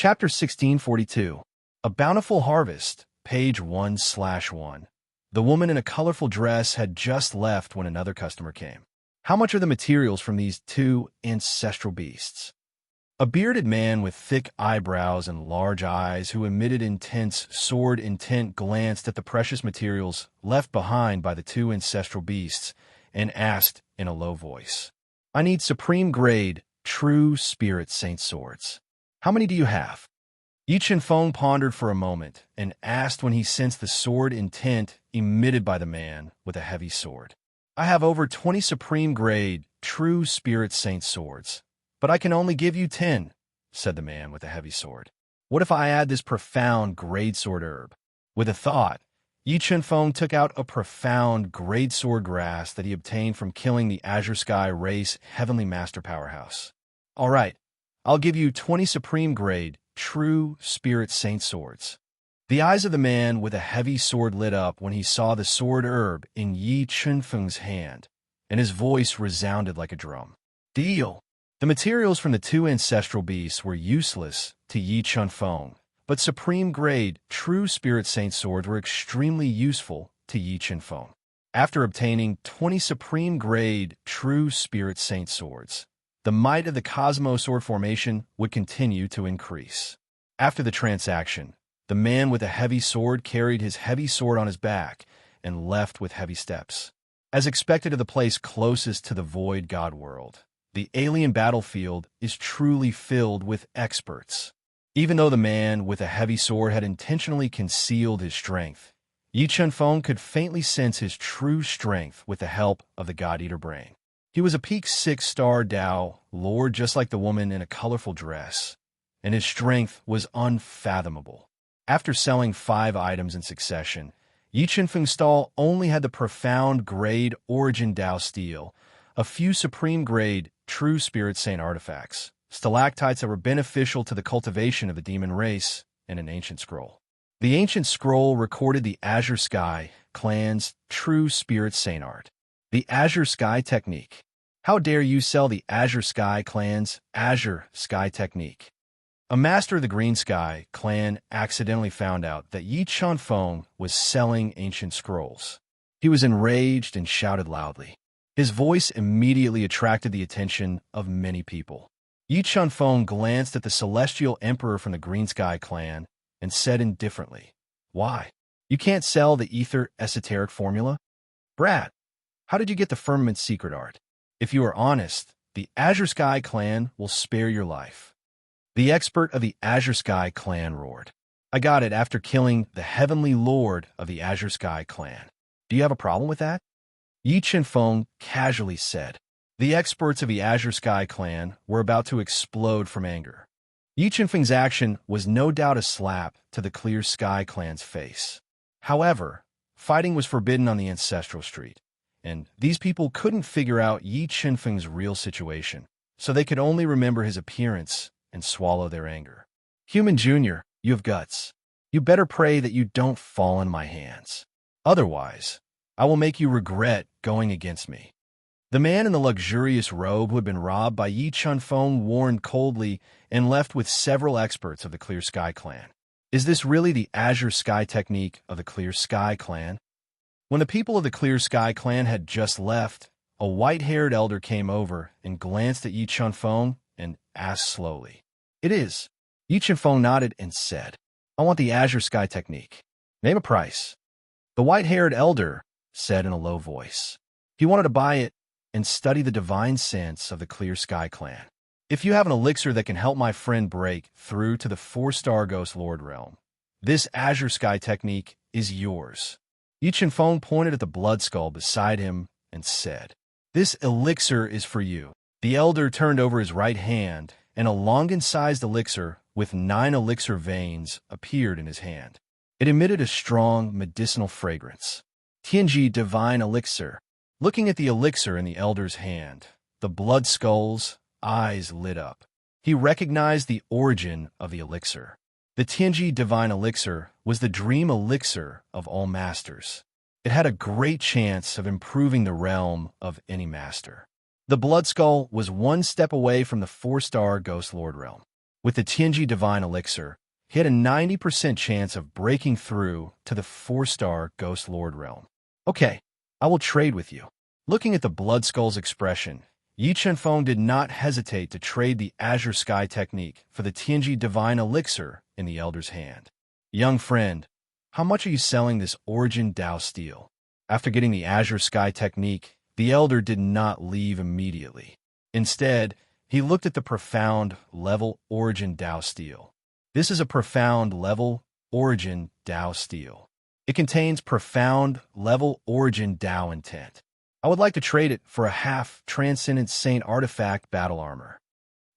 Chapter 1642. A Bountiful Harvest, page 1/1. The woman in a colorful dress had just left when another customer came. How much are the materials from these two ancestral beasts? A bearded man with thick eyebrows and large eyes who emitted intense, sword-intent glanced at the precious materials left behind by the two ancestral beasts and asked in a low voice, "I need supreme-grade, true spirit saint swords. How many do you have?" Yi Chen-feng pondered for a moment and asked when he sensed the sword intent emitted by the man with a heavy sword. "I have over 20 supreme-grade, true spirit saint swords, but I can only give you 10, said the man with a heavy sword. "What if I add this profound grade sword herb?" With a thought, Yi Chen-feng took out a profound grade sword grass that he obtained from killing the Azure Sky race Heavenly Master Powerhouse. "All right, I'll give you 20 supreme-grade, true spirit saint swords." The eyes of the man with a heavy sword lit up when he saw the sword herb in Yi Chen-feng's hand, and his voice resounded like a drum. "Deal!" The materials from the two ancestral beasts were useless to Yi Chen-feng, but supreme-grade, true spirit saint swords were extremely useful to Yi Chen-feng. After obtaining 20 supreme-grade, true spirit saint swords, the might of the Cosmo Sword formation would continue to increase. After the transaction, the man with a heavy sword carried his heavy sword on his back and left with heavy steps. As expected of the place closest to the Void God world, the alien battlefield is truly filled with experts. Even though the man with a heavy sword had intentionally concealed his strength, Yi Chen-feng could faintly sense his true strength with the help of the God-Eater brain. He was a peak 6-star Dao Lord just like the woman in a colorful dress, and his strength was unfathomable. After selling 5 items in succession, Yi Chen-feng's stall only had the profound grade origin Dao steel, a few supreme-grade, true spirit saint artifacts, stalactites that were beneficial to the cultivation of the demon race, and an ancient scroll. The ancient scroll recorded the Azure Sky clan's true spirit saint art. The Azure Sky technique. How dare you sell the Azure Sky clan's Azure Sky technique? A master of the Green Sky clan accidentally found out that Yi Chen-feng was selling ancient scrolls. He was enraged and shouted loudly. His voice immediately attracted the attention of many people. Yi Chen-feng glanced at the celestial emperor from the Green Sky clan and said indifferently, "Why? You can't sell the ether esoteric formula? Brat, how did you get the firmament's secret art? If you are honest, the Azure Sky clan will spare your life." The expert of the Azure Sky clan roared. "I got it after killing the heavenly lord of the Azure Sky clan. Do you have a problem with that?" Yi Chen-feng casually said. The experts of the Azure Sky clan were about to explode from anger. Yi Chen-feng's action was no doubt a slap to the Clear Sky clan's face. However, fighting was forbidden on the Ancestral Street, and these people couldn't figure out Yi Chen-feng's real situation, so they could only remember his appearance and swallow their anger. "Human Junior, you have guts. You better pray that you don't fall in my hands. Otherwise, I will make you regret going against me." The man in the luxurious robe who had been robbed by Yi Chen-feng warned coldly and left with several experts of the Clear Sky clan. Is this really the Azure Sky technique of the Clear Sky clan? When the people of the Clear Sky clan had just left, a white-haired elder came over and glanced at Yi Chen-feng and asked slowly, "It is." Yi Chen-feng nodded and said, "I want the Azure Sky technique. Name a price." The white-haired elder said in a low voice. He wanted to buy it and study the divine sense of the Clear Sky clan. "If you have an elixir that can help my friend break through to the 4-star Ghost Lord realm, this Azure Sky technique is yours." Yi Chen-feng pointed at the blood skull beside him and said, "This elixir is for you." The elder turned over his right hand, and a Longan-sized elixir with 9 elixir veins appeared in his hand. It emitted a strong medicinal fragrance. Tianji Divine Elixir. Looking at the elixir in the elder's hand, the blood skull's eyes lit up. He recognized the origin of the elixir. The Tianji Divine Elixir was the dream elixir of all masters. It had a great chance of improving the realm of any master. The blood skull was 1 step away from the 4-star Ghost Lord realm. With the Tianji Divine Elixir, he had a 90% chance of breaking through to the 4-star Ghost Lord realm. Okay, I will trade with you. Looking at the Blood Skull's expression, Yi Chenfeng did not hesitate to trade the Azure Sky technique for the Tianji Divine Elixir in the Elder's hand. Young friend, how much are you selling this Origin Dao steel? After getting the Azure Sky technique, the Elder did not leave immediately. Instead, he looked at the profound level Origin Dao steel. This is a profound level Origin Dao steel. It contains profound level Origin Dao intent. I would like to trade it for a half Transcendent Saint Artifact battle armor.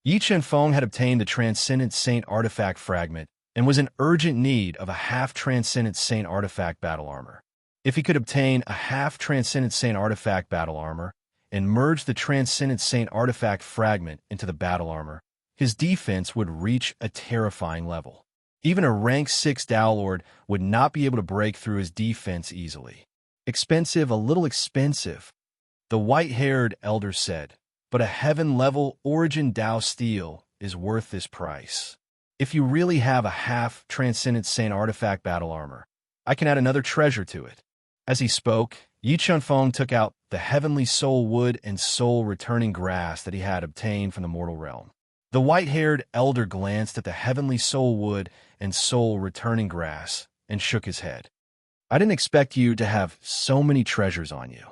Yi Chenfeng had obtained the Transcendent Saint Artifact fragment and was in urgent need of a half Transcendent Saint Artifact battle armor. If he could obtain a half Transcendent Saint Artifact battle armor and merge the Transcendent Saint Artifact fragment into the battle armor, his defense would reach a terrifying level. Even a rank 6 Dao Lord would not be able to break through his defense easily. Expensive, a little expensive, the white-haired Elder said, but a heaven-level Origin Dao steel is worth this price. If you really have a half Transcendent Saint Artifact battle armor, I can add another treasure to it. As he spoke, Yi Chenfeng took out the heavenly soul wood and soul returning grass that he had obtained from the mortal realm. The white-haired Elder glanced at the heavenly soul wood and soul returning grass and shook his head. I didn't expect you to have so many treasures on you.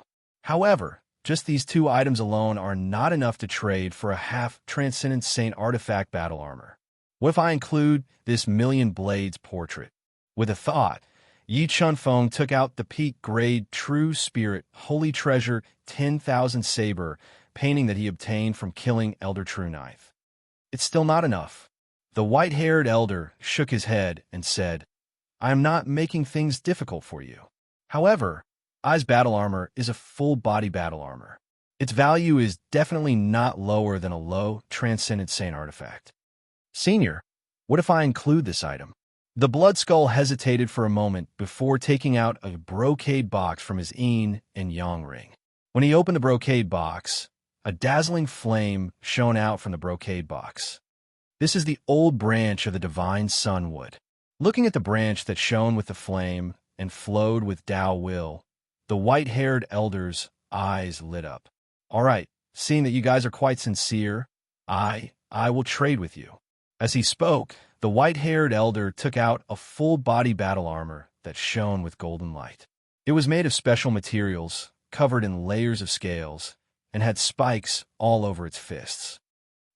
However, just these 2 items alone are not enough to trade for a half Transcendent Saint Artifact battle armor. What if I include this Million Blades portrait? With a thought, Yi Chenfeng took out the peak grade True Spirit Holy Treasure 10,000 saber painting that he obtained from killing Elder True Knife. It's still not enough. The white-haired Elder shook his head and said, I am not making things difficult for you. However, Ai's battle armor is a full-body battle armor. Its value is definitely not lower than a low Transcendent Saint artifact. Senior, what if I include this item? The Blood Skull hesitated for a moment before taking out a brocade box from his yin and yang ring. When he opened the brocade box, a dazzling flame shone out from the brocade box. This is the old branch of the Divine Sunwood. Looking at the branch that shone with the flame and flowed with Tao will, the white-haired Elder's eyes lit up. All right, seeing that you guys are quite sincere, I will trade with you. As he spoke, the white-haired Elder took out a full-body battle armor that shone with golden light. It was made of special materials, covered in layers of scales, and had spikes all over its fists.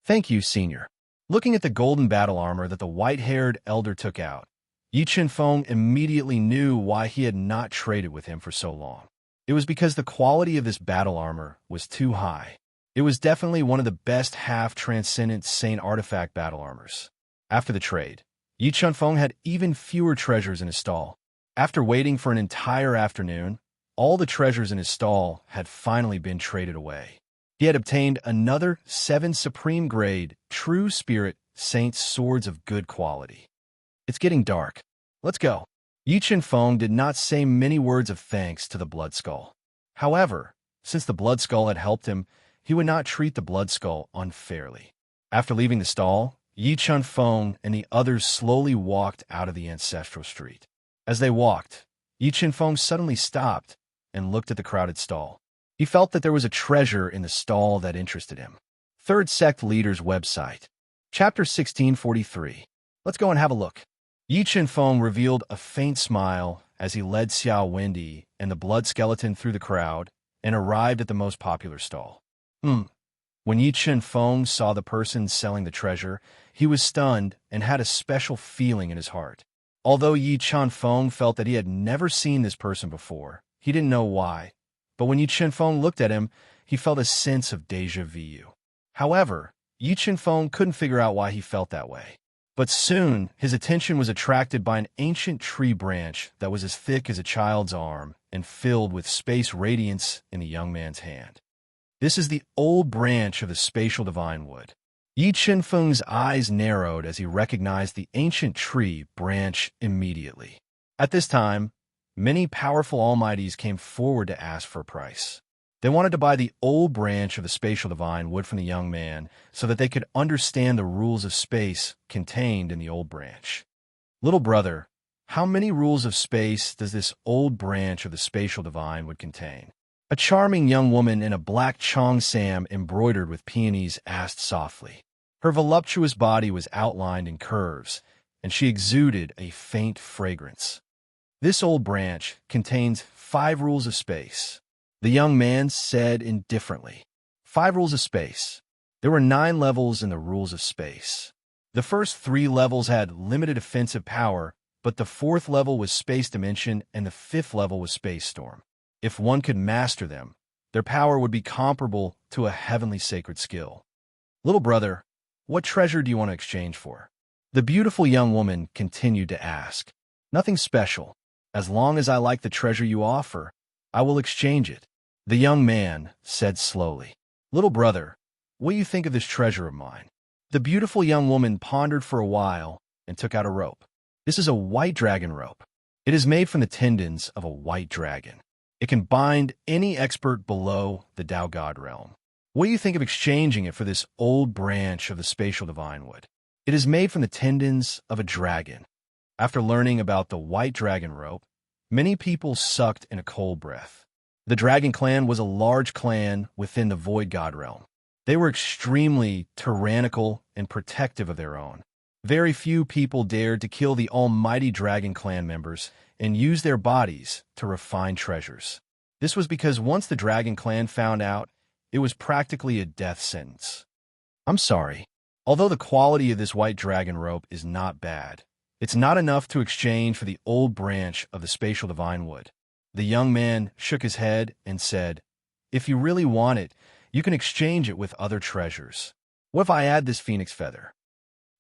Thank you, Senior. Looking at the golden battle armor that the white-haired Elder took out, Yi Chenfeng immediately knew why he had not traded with him for so long. It was because the quality of this battle armor was too high. It was definitely one of the best half-transcendent Saint artifact battle armors. After the trade, Yi Chenfeng had even fewer treasures in his stall. After waiting for an entire afternoon, all the treasures in his stall had finally been traded away. He had obtained another 7 supreme grade True Spirit Saint swords of good quality. It's getting dark. Let's go. Yi Chenfeng did not say many words of thanks to the Blood Skull. However, since the Blood Skull had helped him, he would not treat the Blood Skull unfairly. After leaving the stall, Yi Chenfeng and the others slowly walked out of the ancestral street. As they walked, Yi Chenfeng suddenly stopped and looked at the crowded stall. He felt that there was a treasure in the stall that interested him. Third Sect Leader's website. Chapter 1643. Let's go and have a look. Yi Chenfeng revealed a faint smile as he led Xiao Wendy and the blood skeleton through the crowd and arrived at the most popular stall. When Yi Chenfeng saw the person selling the treasure, he was stunned and had a special feeling in his heart. Although Yi Chenfeng felt that he had never seen this person before, he didn't know why. But when Yi Chenfeng looked at him, he felt a sense of déjà vu. However, Yi Chenfeng couldn't figure out why he felt that way. But soon, his attention was attracted by an ancient tree branch that was as thick as a child's arm and filled with space radiance in the young man's hand. This is the old branch of the spatial divine wood. Yi Chenfeng's eyes narrowed as he recognized the ancient tree branch immediately. At this time, many powerful almighties came forward to ask for a price. They wanted to buy the old branch of the spatial divine wood from the young man so that they could understand the rules of space contained in the old branch. Little brother, how many rules of space does this old branch of the spatial divine would contain? A charming young woman in a black cheongsam embroidered with peonies asked softly. Her voluptuous body was outlined in curves, and she exuded a faint fragrance. This old branch contains 5 rules of space. The young man said indifferently. 5 rules of space. There were 9 levels in the rules of space. The first 3 levels had limited offensive power, but the 4th level was space dimension and the 5th level was space storm. If one could master them, their power would be comparable to a heavenly sacred skill. Little brother, what treasure do you want to exchange for? The beautiful young woman continued to ask. Nothing special. As long as I like the treasure you offer, I will exchange it. The young man said slowly. Little brother, what do you think of this treasure of mine? The beautiful young woman pondered for a while and took out a rope. This is a white dragon rope. It is made from the tendons of a white dragon. It can bind any expert below the Tao God realm. What do you think of exchanging it for this old branch of the spatial divine wood? It is made from the tendons of a dragon. After learning about the white dragon rope, many people sucked in a cold breath. The dragon clan was a large clan within the void god realm. They were extremely tyrannical and protective of their own. Very few people dared to kill the almighty dragon clan members and use their bodies to refine treasures. This was because once the dragon clan found out, it was practically a death sentence. I'm sorry. Although the quality of this white dragon rope is not bad, it's not enough to exchange for the old branch of the spatial divine wood. The young man shook his head and said, if you really want it, you can exchange it with other treasures. What if I add this phoenix feather?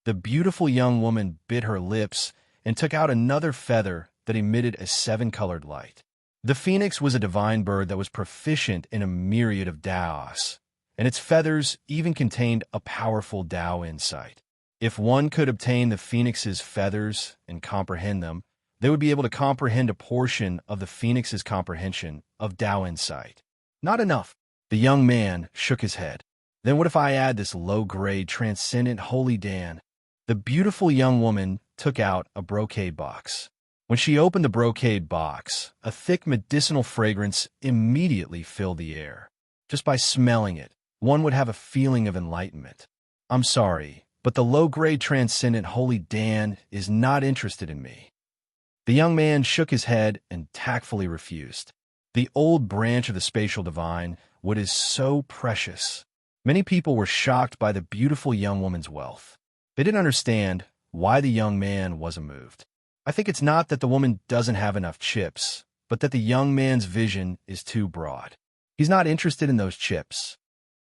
The beautiful young woman bit her lips and took out another feather that emitted a 7-colored light. The phoenix was a divine bird that was proficient in a myriad of Taos, and its feathers even contained a powerful Tao insight. If one could obtain the phoenix's feathers and comprehend them, they would be able to comprehend a portion of the phoenix's comprehension of Tao insight. Not enough. The young man shook his head. Then what if I add this low-grade, transcendent holy Dan? The beautiful young woman took out a brocade box. When she opened the brocade box, a thick medicinal fragrance immediately filled the air. Just by smelling it, one would have a feeling of enlightenment. I'm sorry, but the low-grade transcendent holy Dan is not interested in me. The young man shook his head and tactfully refused. The old branch of the spatial divine wood is so precious. Many people were shocked by the beautiful young woman's wealth. They didn't understand why the young man wasn't moved. I think it's not that the woman doesn't have enough chips, but that the young man's vision is too broad. He's not interested in those chips.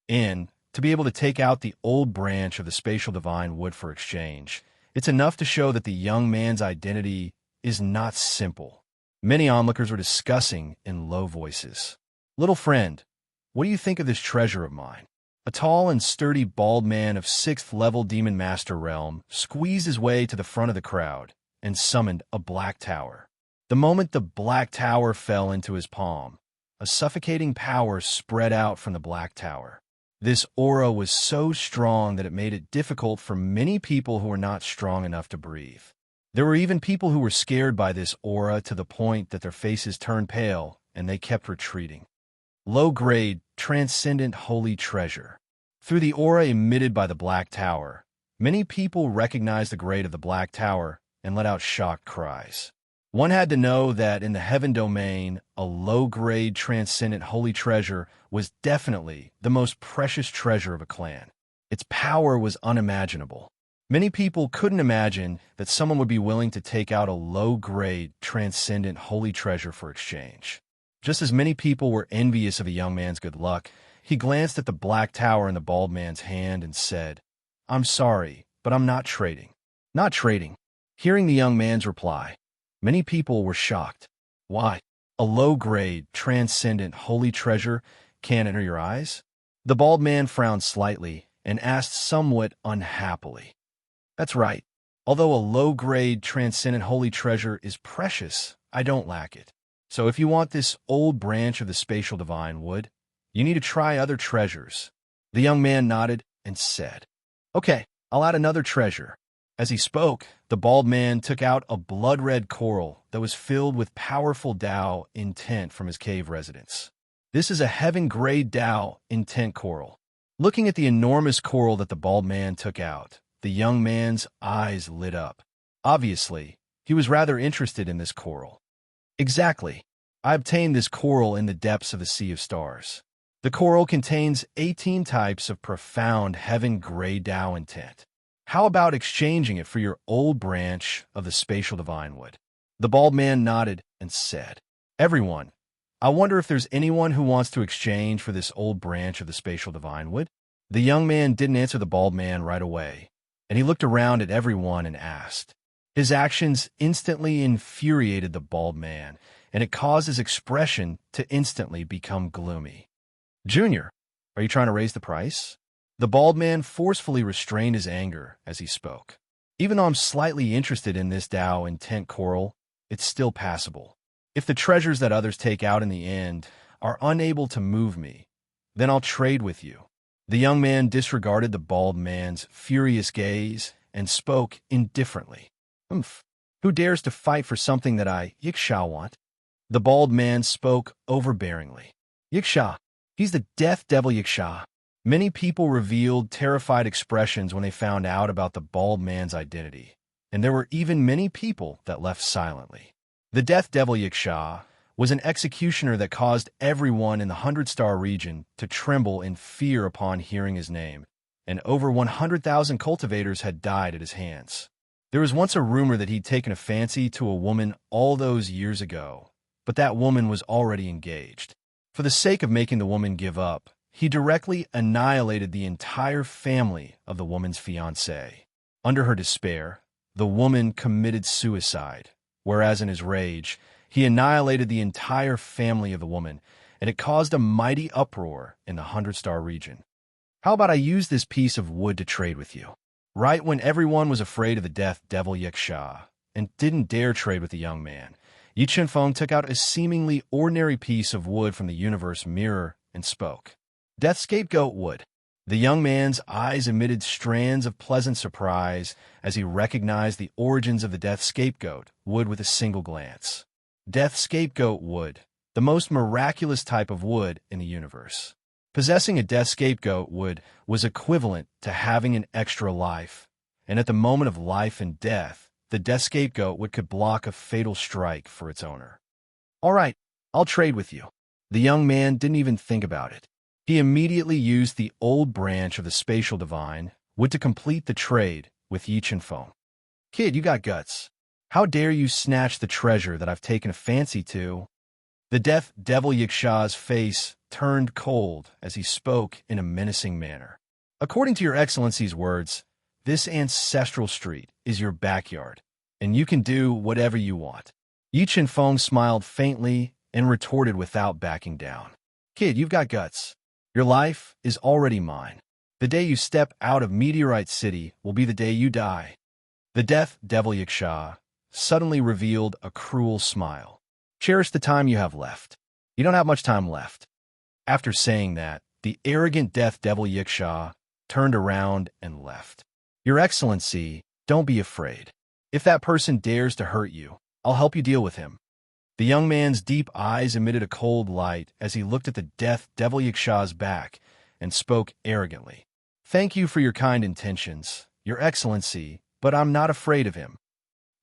And to be able to take out the old branch of the spatial divine wood for exchange, it's enough to show that the young man's identity is not simple. Many onlookers were discussing in low voices. Little friend, what do you think of this treasure of mine? A tall and sturdy bald man of 6th-level Demon Master realm squeezed his way to the front of the crowd and summoned a black tower. The moment the black tower fell into his palm, a suffocating power spread out from the black tower. This aura was so strong that it made it difficult for many people who were not strong enough to breathe. There were even people who were scared by this aura to the point that their faces turned pale and they kept retreating. Low-grade, transcendent holy treasure. Through the aura emitted by the Black Tower, many people recognized the grade of the Black Tower and let out shocked cries. One had to know that in the heaven domain, a low-grade, transcendent holy treasure was definitely the most precious treasure of a clan. Its power was unimaginable. Many people couldn't imagine that someone would be willing to take out a low-grade, transcendent holy treasure for exchange. Just as many people were envious of a young man's good luck, he glanced at the black tower in the bald man's hand and said, "I'm sorry, but I'm not trading." Not trading. Hearing the young man's reply, many people were shocked. Why? A low-grade, transcendent holy treasure can't enter your eyes? The bald man frowned slightly and asked somewhat unhappily. That's right. Although a low-grade, transcendent holy treasure is precious, I don't lack it. So if you want this old branch of the spatial divine wood, You need to try other treasures. The young man nodded and said, Okay, I'll add another treasure. As he spoke, the bald man took out a blood-red coral that was filled with powerful Tao intent from his cave residence. This is a heaven-grade Tao intent coral. Looking at the enormous coral that the bald man took out, the young man's eyes lit up. Obviously, he was rather interested in this coral. Exactly. I obtained this coral in the depths of the Sea of Stars. The coral contains 18 types of profound heaven-grade Tao intent. How about exchanging it for your old branch of the spatial divine wood? The bald man nodded and said, Everyone, I wonder if there's anyone who wants to exchange for this old branch of the spatial divine wood? The young man didn't answer the bald man right away, and he looked around at everyone and asked. His actions instantly infuriated the bald man, and it caused his expression to instantly become gloomy. Junior, are you trying to raise the price? The bald man forcefully restrained his anger as he spoke. Even though I'm slightly interested in this Tao intent coral, it's still passable. If the treasures that others take out in the end are unable to move me, then I'll trade with you. The young man disregarded the bald man's furious gaze and spoke indifferently. Who dares to fight for something that I, Yiksha, want? The bald man spoke overbearingly. Yiksha, he's the death devil Yiksha. Many people revealed terrified expressions when they found out about the bald man's identity, and there were even many people that left silently. The death devil Yiksha was an executioner that caused everyone in the 100-star region to tremble in fear upon hearing his name, and over 100,000 cultivators had died at his hands. There was once a rumor that he'd taken a fancy to a woman all those years ago, but that woman was already engaged. For the sake of making the woman give up, he directly annihilated the entire family of the woman's fiancé. Under her despair, the woman committed suicide, whereas in his rage, he annihilated the entire family of the woman, and it caused a mighty uproar in the 100-star region. How about I use this piece of wood to trade with you? Right when everyone was afraid of the death devil Yiksha and didn't dare trade with the young man, Yi Chenfeng took out a seemingly ordinary piece of wood from the universe mirror and spoke. Death scapegoat wood. The young man's eyes emitted strands of pleasant surprise as he recognized the origins of the death scapegoat wood with a single glance. Death scapegoat wood, the most miraculous type of wood in the universe. Possessing a death scapegoat wood was equivalent to having an extra life, and at the moment of life and death, the death scapegoat wood could block a fatal strike for its owner. All right, I'll trade with you. The young man didn't even think about it. He immediately used the old branch of the spatial divine wood to complete the trade with Yi Chenfeng. Kid, you got guts. How dare you snatch the treasure that I've taken a fancy to? The death devil Yiksha's face turned cold as he spoke in a menacing manner. According to your excellency's words, this ancestral street is your backyard, and you can do whatever you want. Yi Chenfeng smiled faintly and retorted without backing down. Kid, you've got guts. Your life is already mine. The day you step out of Meteorite City will be the day you die. The death devil Yiksha suddenly revealed a cruel smile. Cherish the time you have left. You don't have much time left. After saying that, the arrogant death devil Yiksha turned around and left. Your Excellency, don't be afraid. If that person dares to hurt you, I'll help you deal with him. The young man's deep eyes emitted a cold light as he looked at the death devil Yiksha's back and spoke arrogantly. Thank you for your kind intentions, Your Excellency, but I'm not afraid of him.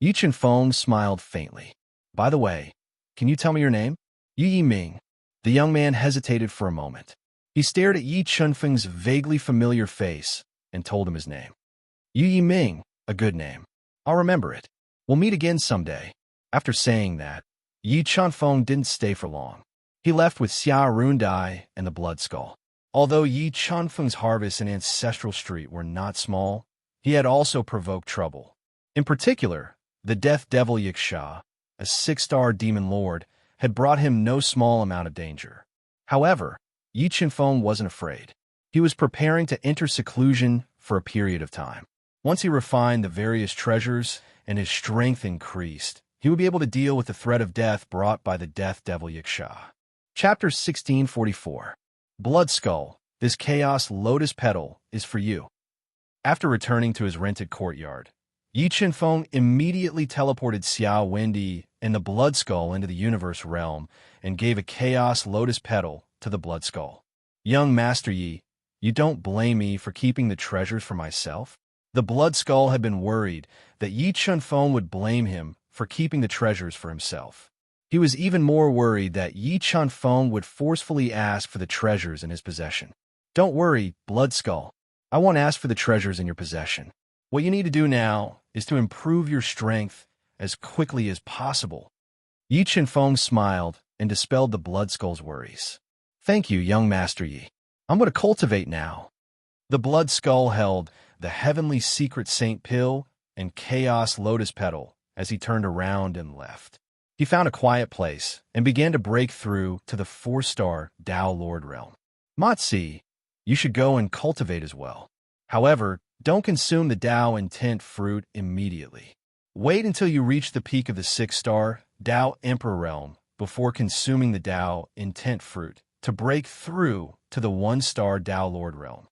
Yi Chenfeng smiled faintly. By the way, can you tell me your name? Yi Ming. The young man hesitated for a moment. He stared at Yi Chenfeng's vaguely familiar face and told him his name. Yi Ming, a good name. I'll remember it. We'll meet again someday. After saying that, Yi Chenfeng didn't stay for long. He left with Xia Rundai and the Blood Skull. Although Yi Chenfeng's harvest in Ancestral Street were not small, he had also provoked trouble. In particular, the Death Devil Yiksha, a 6-star demon lord, had brought him no small amount of danger. However, Yi Chenfeng wasn't afraid. He was preparing to enter seclusion for a period of time. Once he refined the various treasures and his strength increased, he would be able to deal with the threat of death brought by the Death Devil Yiksha. Chapter 1644. Blood Skull, this chaos lotus petal is for you. After returning to his rented courtyard, Yi Chenfeng immediately teleported Xiao Wendy and the Blood Skull into the universe realm and gave a chaos lotus petal to the Blood Skull. Young Master Yi, you don't blame me for keeping the treasures for myself? The Blood Skull had been worried that Yi Chenfeng would blame him for keeping the treasures for himself. He was even more worried that Yi Chenfeng would forcefully ask for the treasures in his possession. Don't worry, Blood Skull. I won't ask for the treasures in your possession. What you need to do now is to improve your strength as quickly as possible. Yi Chenfeng smiled and dispelled the Blood Skull's worries. Thank you, young Master Yi. I'm going to cultivate now. The Blood Skull held the Heavenly Secret Saint Pill and Chaos Lotus Petal as he turned around and left. He found a quiet place and began to break through to the 4-star Tao Lord realm. Matsi, you should go and cultivate as well. However, don't consume the Tao Intent fruit immediately. Wait until you reach the peak of the 6-star Tao Emperor realm before consuming the Tao Intent fruit to break through to the 1-star Tao Lord realm.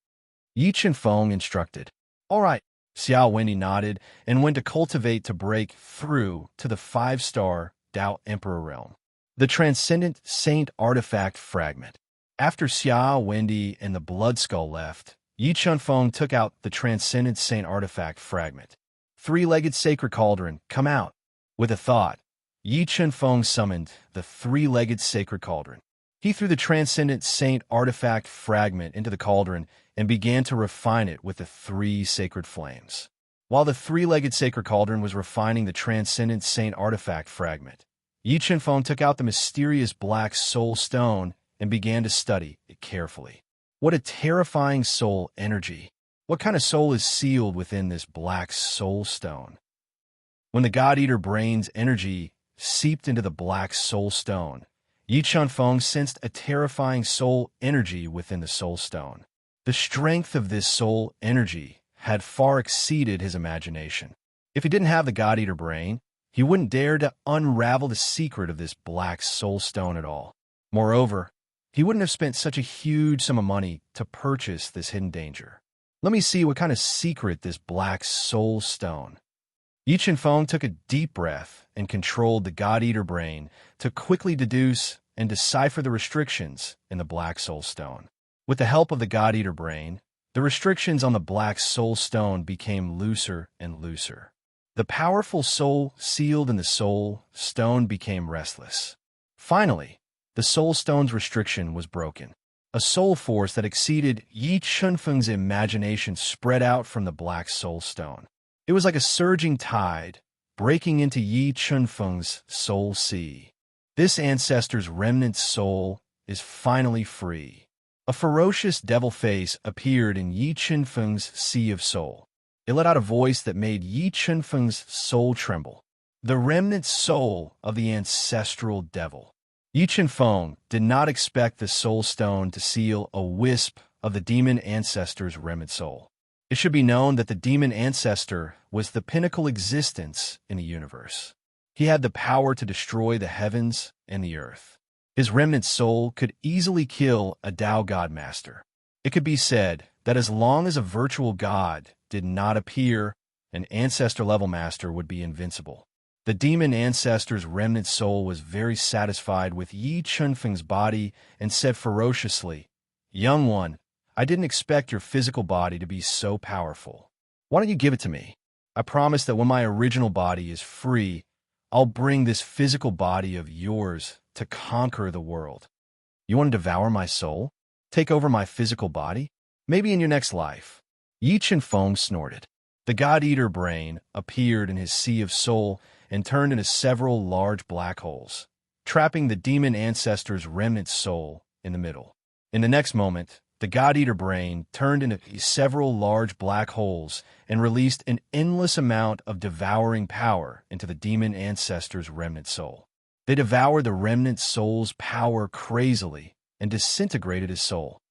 Yi Chenfeng instructed. All right. Xiao Wendy nodded and went to cultivate to break through to the 5-star Tao Emperor realm. The Transcendent Saint Artifact Fragment. After Xiao Wendy and the Blood Skull left, Yi Chenfeng took out the Transcendent Saint Artifact Fragment. 3-legged Sacred Cauldron, come out. With a thought, Yi Chenfeng summoned the 3-legged Sacred Cauldron. He threw the Transcendent Saint Artifact Fragment into the cauldron and began to refine it with the 3 sacred flames. While the 3-legged Sacred Cauldron was refining the Transcendent Saint Artifact Fragment, Yi Chenfeng took out the mysterious black soul stone and began to study it carefully. What a terrifying soul energy! What kind of soul is sealed within this black soul stone? When the God-Eater brain's energy seeped into the black soul stone, Yi Chenfeng sensed a terrifying soul energy within the soul stone. The strength of this soul energy had far exceeded his imagination. If he didn't have the God-Eater brain, he wouldn't dare to unravel the secret of this black soul stone at all. Moreover, he wouldn't have spent such a huge sum of money to purchase this hidden danger. Let me see what kind of secret this black soul stone. Yi Chenfeng took a deep breath and controlled the God-Eater brain to quickly deduce and decipher the restrictions in the black soul stone. With the help of the God-Eater brain, the restrictions on the black soul stone became looser and looser. The powerful soul sealed in the soul stone became restless. Finally, the soul stone's restriction was broken. A soul force that exceeded Yi Chenfeng's imagination spread out from the black soul stone. It was like a surging tide, breaking into Yi Chenfeng's soul sea. This ancestor's remnant soul is finally free. A ferocious devil face appeared in Yi Chenfeng's sea of soul. It let out a voice that made Yi Chenfeng's soul tremble. The remnant soul of the ancestral devil. Yi Chenfeng did not expect the soul stone to seal a wisp of the demon ancestor's remnant soul. It should be known that the demon ancestor was the pinnacle existence in the universe. He had the power to destroy the heavens and the earth. His remnant soul could easily kill a Tao God Master. It could be said that as long as a virtual god did not appear, an ancestor-level master would be invincible. The demon ancestor's remnant soul was very satisfied with Yi Chenfeng's body and said ferociously, "Young one, I didn't expect your physical body to be so powerful. Why don't you give it to me? I promise that when my original body is free, I'll bring this physical body of yours to conquer the world. You want to devour my soul? Take over my physical body? Maybe in your next life." Yi Chenfeng snorted. The God-Eater brain appeared in his sea of soul and turned into several large black holes, trapping the demon ancestor's remnant soul in the middle. In the next moment, the God-Eater brain turned into several large black holes and released an endless amount of devouring power into the demon ancestor's remnant soul. They devoured the remnant soul's power crazily and disintegrated his soul.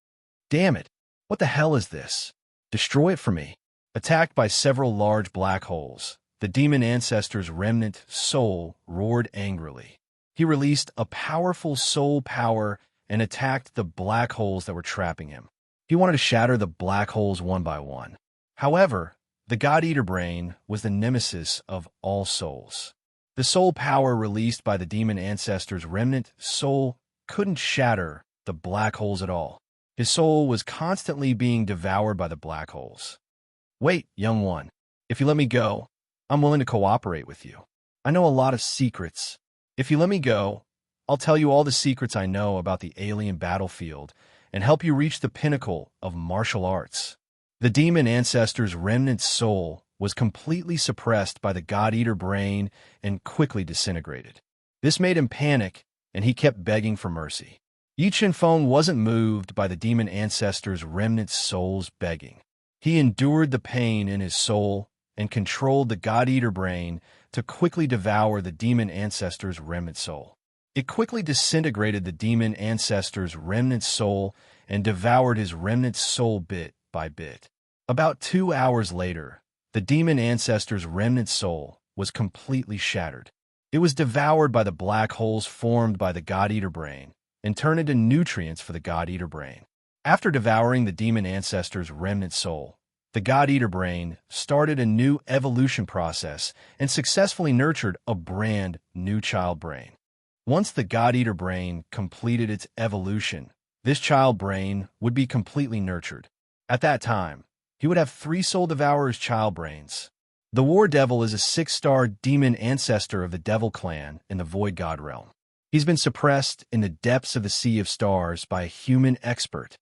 Damn it! What the hell is this? Destroy it for me. Attacked by several large black holes, the demon ancestor's remnant soul roared angrily. He released a powerful soul power and attacked the black holes that were trapping him. He wanted to shatter the black holes one by one. However, the God-Eater brain was the nemesis of all souls. The soul power released by the demon ancestor's remnant soul couldn't shatter the black holes at all. His soul was constantly being devoured by the black holes. Wait, young one. If you let me go, I'm willing to cooperate with you. I know a lot of secrets. If you let me go, I'll tell you all the secrets I know about the alien battlefield and help you reach the pinnacle of martial arts. The demon ancestor's remnant soul was completely suppressed by the God-Eater brain and quickly disintegrated. This made him panic, and he kept begging for mercy. Yi Chenfeng wasn't moved by the demon ancestor's remnant soul's begging. He endured the pain in his soul and controlled the God-Eater brain to quickly devour the demon ancestor's remnant soul. It quickly disintegrated the demon ancestor's remnant soul and devoured his remnant soul bit by bit. About 2 hours later, the demon ancestor's remnant soul was completely shattered. It was devoured by the black holes formed by the God-Eater brain and turned into nutrients for the God-Eater brain. After devouring the demon ancestor's remnant soul, the God-Eater brain started a new evolution process and successfully nurtured a brand new child brain. Once the God-Eater brain completed its evolution, this child brain would be completely nurtured. At that time, he would have 3 soul devourers' child brains. The War Devil is a 6-star demon ancestor of the Devil clan in the Void God realm. He's been suppressed in the depths of the Sea of Stars by a human expert.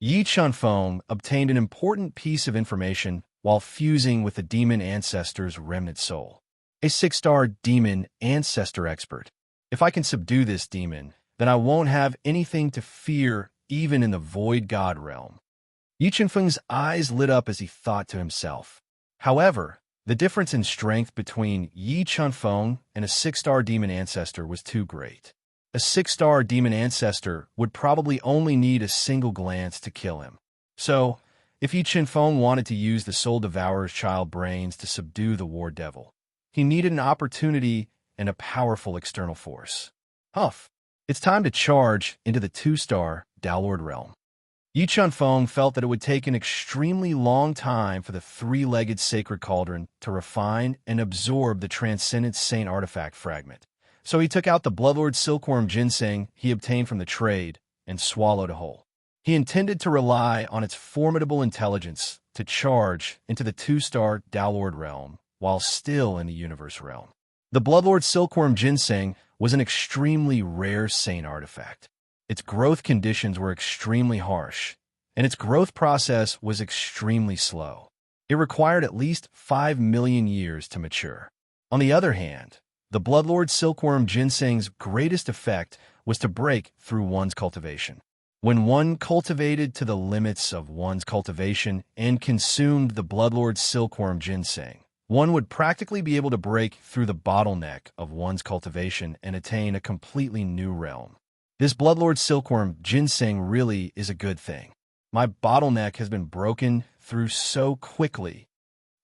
Yi Chenfeng obtained an important piece of information while fusing with the demon ancestor's remnant soul. A 6-star demon ancestor expert. If I can subdue this demon, then I won't have anything to fear even in the Void God realm. Yi Chenfeng's eyes lit up as he thought to himself. However, the difference in strength between Yi Chenfeng and a 6-star demon ancestor was too great. A 6-star demon ancestor would probably only need a single glance to kill him. So, if Yi Chenfeng wanted to use the Soul Devourer's child brains to subdue the War Devil, he needed an opportunity and a powerful external force. Huff! It's time to charge into the 2-star Downlord realm. Yi Chenfeng felt that it would take an extremely long time for the 3-legged sacred cauldron to refine and absorb the transcendent saint artifact fragment. So he took out the Bloodlord silkworm ginseng he obtained from the trade and swallowed it whole. He intended to rely on its formidable intelligence to charge into the 2-star Downlord realm while still in the universe realm. The Bloodlord silkworm ginseng was an extremely rare saint artifact. Its growth conditions were extremely harsh, and its growth process was extremely slow. It required at least 5 million years to mature. On the other hand, the Bloodlord silkworm ginseng's greatest effect was to break through one's cultivation. When one cultivated to the limits of one's cultivation and consumed the Bloodlord silkworm ginseng, one would practically be able to break through the bottleneck of one's cultivation and attain a completely new realm. This Bloodlord silkworm ginseng really is a good thing. My bottleneck has been broken through so quickly.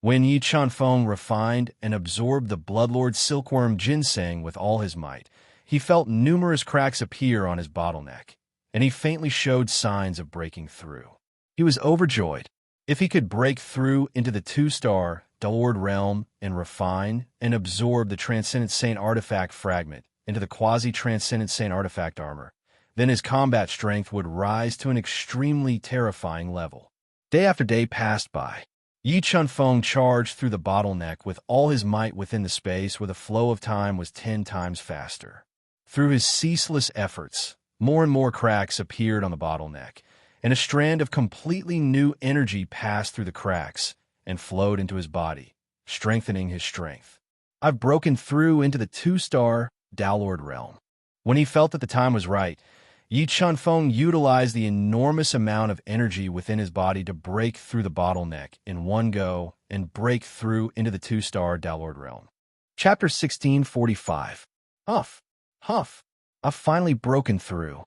When Yi Chenfeng refined and absorbed the Bloodlord silkworm ginseng with all his might, he felt numerous cracks appear on his bottleneck, and he faintly showed signs of breaking through. He was overjoyed. If he could break through into the 2-star Downlord realm and refine and absorb the Transcendent Saint artifact fragment into the quasi-transcendent saint artifact armor, then his combat strength would rise to an extremely terrifying level. Day after day passed by. Yi Chenfeng charged through the bottleneck with all his might within the space where the flow of time was 10 times faster. Through his ceaseless efforts, more and more cracks appeared on the bottleneck, and a strand of completely new energy passed through the cracks and flowed into his body, strengthening his strength. I've broken through into the 2-star Downlord realm. When he felt that the time was right, Yi Chenfeng utilized the enormous amount of energy within his body to break through the bottleneck in one go and break through into the 2-star Downlord realm. Chapter 1645. Huff, huff, I've finally broken through.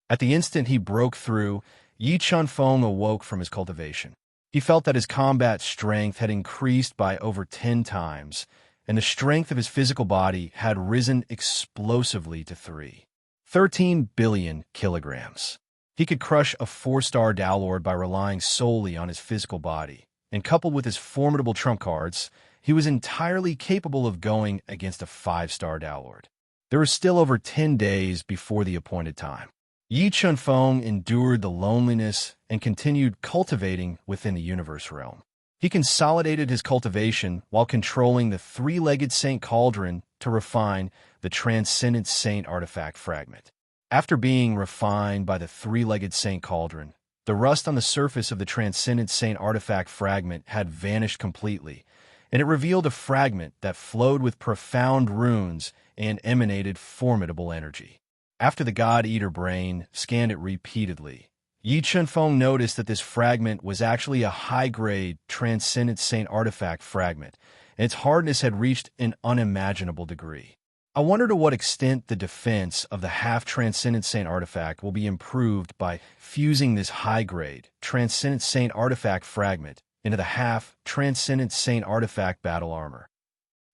At the instant he broke through, Yi Chenfeng awoke from his cultivation. He felt that his combat strength had increased by over 10 times, and the strength of his physical body had risen explosively to 3. 13 billion kilograms. He could crush a 4-star Downlord by relying solely on his physical body, and coupled with his formidable trump cards, he was entirely capable of going against a 5-star Downlord. There were still over 10 days before the appointed time. Yi Chunfeng endured the loneliness and continued cultivating within the universe realm. He consolidated his cultivation while controlling the three-legged Saint Cauldron to refine the transcendent Saint artifact fragment. After being refined by the three-legged Saint Cauldron, the rust on the surface of the transcendent Saint artifact fragment had vanished completely, and it revealed a fragment that flowed with profound runes and emanated formidable energy. After the God-Eater brain scanned it repeatedly, Yi Chunfeng noticed that this fragment was actually a high-grade transcendent Saint artifact fragment, and its hardness had reached an unimaginable degree. I wonder to what extent the defense of the half-transcendent Saint artifact will be improved by fusing this high-grade transcendent Saint artifact fragment into the half-transcendent Saint artifact battle armor.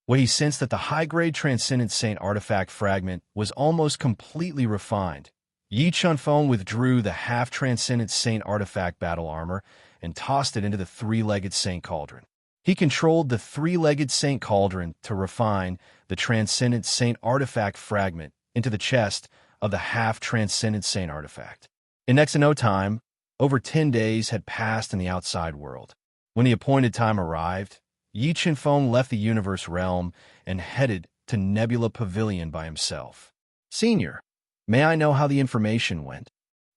Well, he sensed that the high-grade transcendent Saint artifact fragment was almost completely refined. Yi Chunfeng withdrew the half-transcendent Saint artifact battle armor and tossed it into the three-legged Saint Cauldron. He controlled the three-legged Saint Cauldron to refine the transcendent Saint artifact fragment into the chest of the half-transcendent Saint artifact. In next to no time, over 10 days had passed in the outside world. When the appointed time arrived, Yi Chunfeng left the universe realm and headed to Nebula Pavilion by himself. "Senior, may I know how the information went?"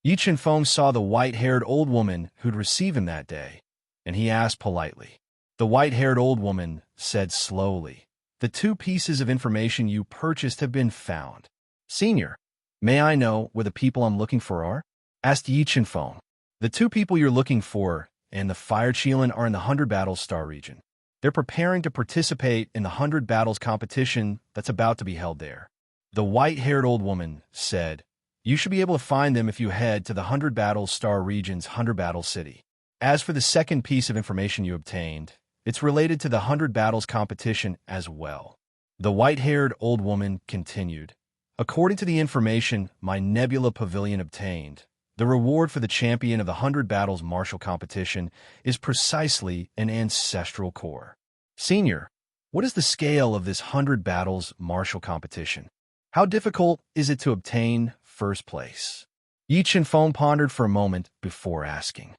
Yi Chunfeng saw the white-haired old woman who'd received him that day, and he asked politely. The white-haired old woman said slowly, "The 2 pieces of information you purchased have been found." "Senior, may I know where the people I'm looking for are?" asked Yi Chunfeng. "The 2 people you're looking for and the Fire Qilin are in the 100 Battles Star region. They're preparing to participate in the 100 Battles competition that's about to be held there." The white-haired old woman said, "You should be able to find them if you head to the 100 Battles Star region's 100 Battle City. As for the second piece of information you obtained, it's related to the 100 Battles competition as well." The white-haired old woman continued, "According to the information my Nebula Pavilion obtained, the reward for the champion of the 100 Battles martial competition is precisely an ancestral core." "Senior, what is the scale of this 100 Battles martial competition? How difficult is it to obtain first place?" Yi Chunfeng pondered for a moment before asking.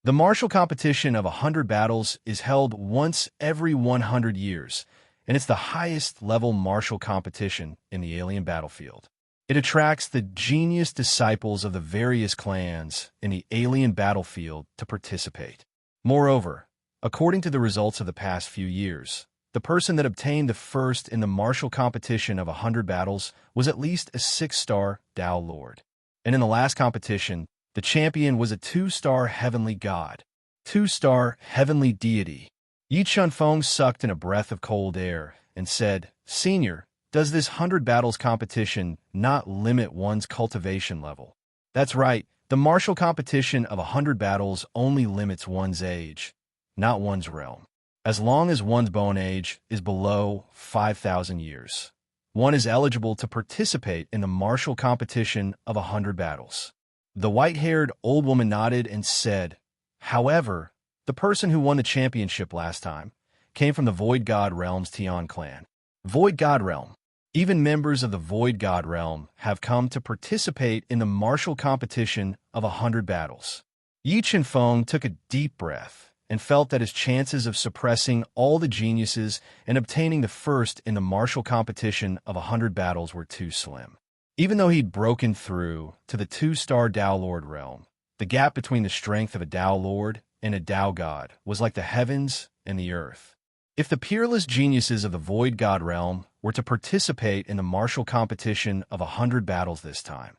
"The martial competition of 100 Battles is held once every 100 years, and it's the highest-level martial competition in the alien battlefield. It attracts the genius disciples of the various clans in the alien battlefield to participate. Moreover, according to the results of the past few years, the person that obtained the first in the martial competition of 100 Battles was at least a 6-star Tao Lord. And in the last competition, the champion was a 2-star heavenly god, 2-star heavenly deity." Yi Chunfeng sucked in a breath of cold air and said, "Senior, does this 100 Battles competition not limit one's cultivation level?" "That's right. The martial competition of 100 Battles only limits one's age, not one's realm. As long as one's bone age is below 5,000 years, one is eligible to participate in the martial competition of 100 Battles." The white-haired old woman nodded and said, "However, the person who won the championship last time came from the Void God Realm's Tian clan." "Void God Realm. Even members of the Void God Realm have come to participate in the martial competition of 100 Battles." Yi Chunfeng took a deep breath and felt that his chances of suppressing all the geniuses and obtaining the first in the martial competition of 100 Battles were too slim. Even though he'd broken through to the 2-star Tao Lord realm, the gap between the strength of a Tao Lord and a Tao God was like the heavens and the earth. If the peerless geniuses of the Void God realm were to participate in the martial competition of 100 Battles this time,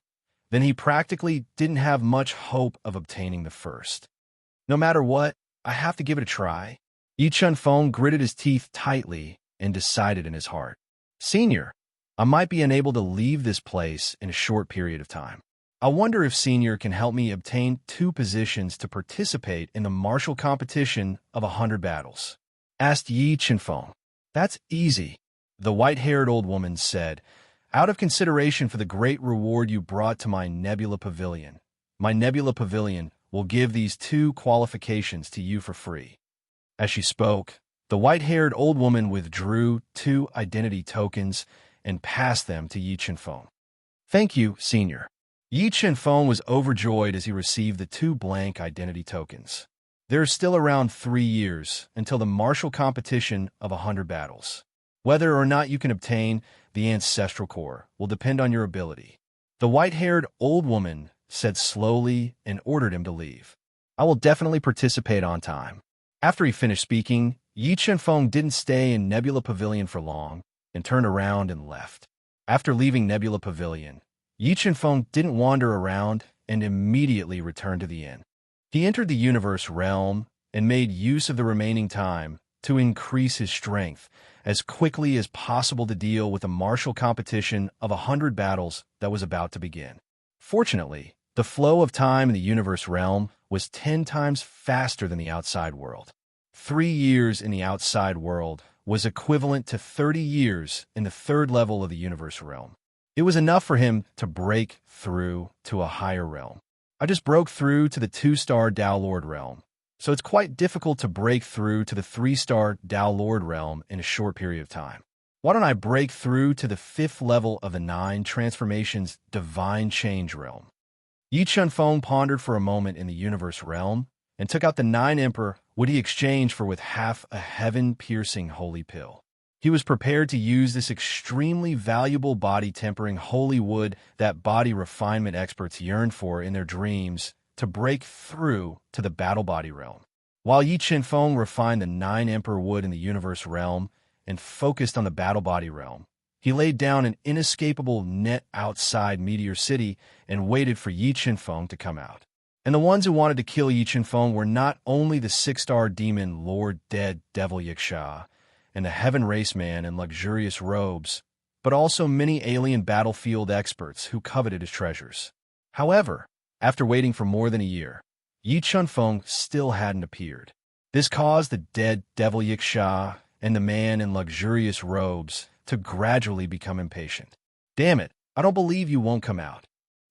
then he practically didn't have much hope of obtaining the first. "No matter what, I have to give it a try." Yi Chunfeng gritted his teeth tightly and decided in his heart, "Senior, I might be unable to leave this place in a short period of time. I wonder if Senior can help me obtain 2 positions to participate in the martial competition of 100 Battles?" asked Yi Chunfeng. "That's easy," the white-haired old woman said. Out of consideration for the great reward you brought to my nebula pavilion, my nebula pavilion will give these 2 qualifications to you for free." As she spoke, the white-haired old woman withdrew 2 identity tokens and passed them to Yi Chenfeng. "Thank you, Senior." Yi Chenfeng was overjoyed as he received the 2 blank identity tokens. There are still around 3 years until the martial competition of 100 battles. Whether or not you can obtain the ancestral core will depend on your ability. The white-haired old woman said slowly and ordered him to leave. "I will definitely participate on time." After he finished speaking, Yi Chenfeng didn't stay in Nebula Pavilion for long and turned around and left. After leaving Nebula Pavilion, Yi Chenfeng didn't wander around and immediately returned to the inn. He entered the universe realm and made use of the remaining time to increase his strength as quickly as possible to deal with the martial competition of 100 battles that was about to begin. Fortunately, the flow of time in the universe realm was 10 times faster than the outside world. 3 years in the outside world was equivalent to 30 years in the 3rd level of the universe realm. It was enough for him to break through to a higher realm. I just broke through to the 2-star Tao Lord realm, so it's quite difficult to break through to the 3-star Tao Lord realm in a short period of time. Why don't I break through to the 5th level of the 9 transformations divine change realm? Yi Chenfeng pondered for a moment in the universe realm and took out the 9 emperor would he exchange for with half a heaven-piercing holy pill. He was prepared to use this extremely valuable body-tempering holy wood that body refinement experts yearn for in their dreams to break through to the battle body realm. While Yi Chenfeng refined the 9 emperor wood in the universe realm and focused on the battle body realm, he laid down an inescapable net outside Meteor City and waited for Yi Chenfeng to come out. And the ones who wanted to kill Yi Chenfeng were not only the 6-star demon Lord Dead Devil Yiksha and the Heaven Race Man in luxurious robes, but also many alien battlefield experts who coveted his treasures. However, after waiting for more than a year, Yi Chenfeng still hadn't appeared. This caused the Dead Devil Yiksha and the man in luxurious robes to gradually become impatient. "Damn it, I don't believe you won't come out."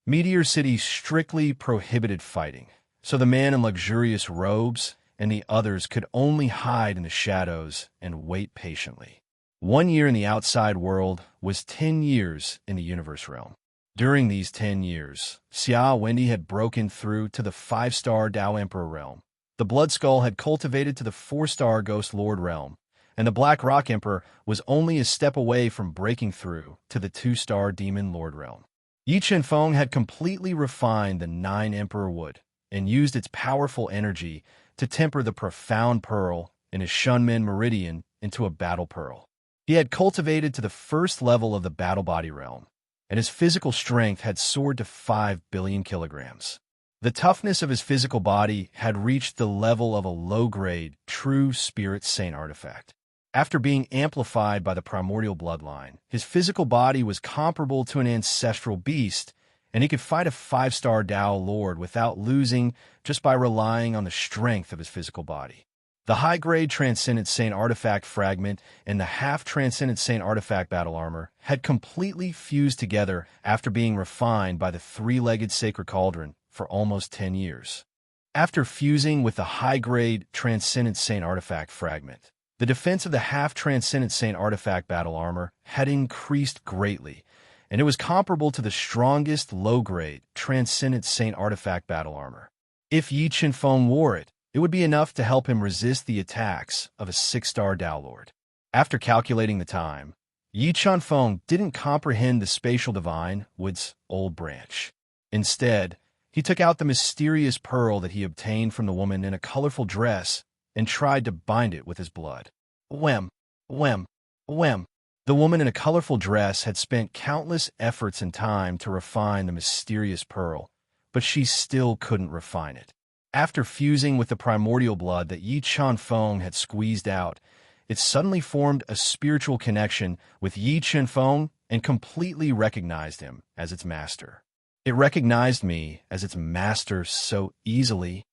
Meteor City strictly prohibited fighting, so the man in luxurious robes and the others could only hide in the shadows and wait patiently. 1 year in the outside world was 10 years in the universe realm. During these 10 years, Xia Wendy had broken through to the 5-star Tao Emperor realm. The Blood Skull had cultivated to the 4-star Ghost Lord realm, and the Black Rock Emperor was only a step away from breaking through to the 2-star Demon Lord realm. Yi Chenfeng had completely refined the 9 Emperor wood and used its powerful energy to temper the profound pearl in his Shunmen Meridian into a battle pearl. He had cultivated to the 1st level of the battle body realm, and his physical strength had soared to 5 billion kilograms. The toughness of his physical body had reached the level of a low-grade, true spirit saint artifact. After being amplified by the primordial bloodline, his physical body was comparable to an ancestral beast, and he could fight a 5-star Tao Lord without losing just by relying on the strength of his physical body. The high-grade Transcendent Saint Artifact Fragment and the half-Transcendent Saint Artifact Battle Armor had completely fused together after being refined by the 3-legged Sacred Cauldron for almost 10 years. After fusing with the high-grade Transcendent Saint Artifact Fragment, the defense of the half-Transcendent Saint Artifact Battle Armor had increased greatly, and it was comparable to the strongest low-grade Transcendent Saint Artifact Battle Armor. If Yi Chenfeng wore it, it would be enough to help him resist the attacks of a 6-star Tao Lord. After calculating the time, Yi Chenfeng didn't comprehend the spatial divine Wood's old branch. Instead, he took out the mysterious pearl that he obtained from the woman in a colorful dress and tried to bind it with his blood. Whem, whem, whem. The woman in a colorful dress had spent countless efforts and time to refine the mysterious pearl, but she still couldn't refine it. After fusing with the primordial blood that Yi Chenfeng had squeezed out, it suddenly formed a spiritual connection with Yi Chenfeng and completely recognized him as its master. It recognized me as its master so easily.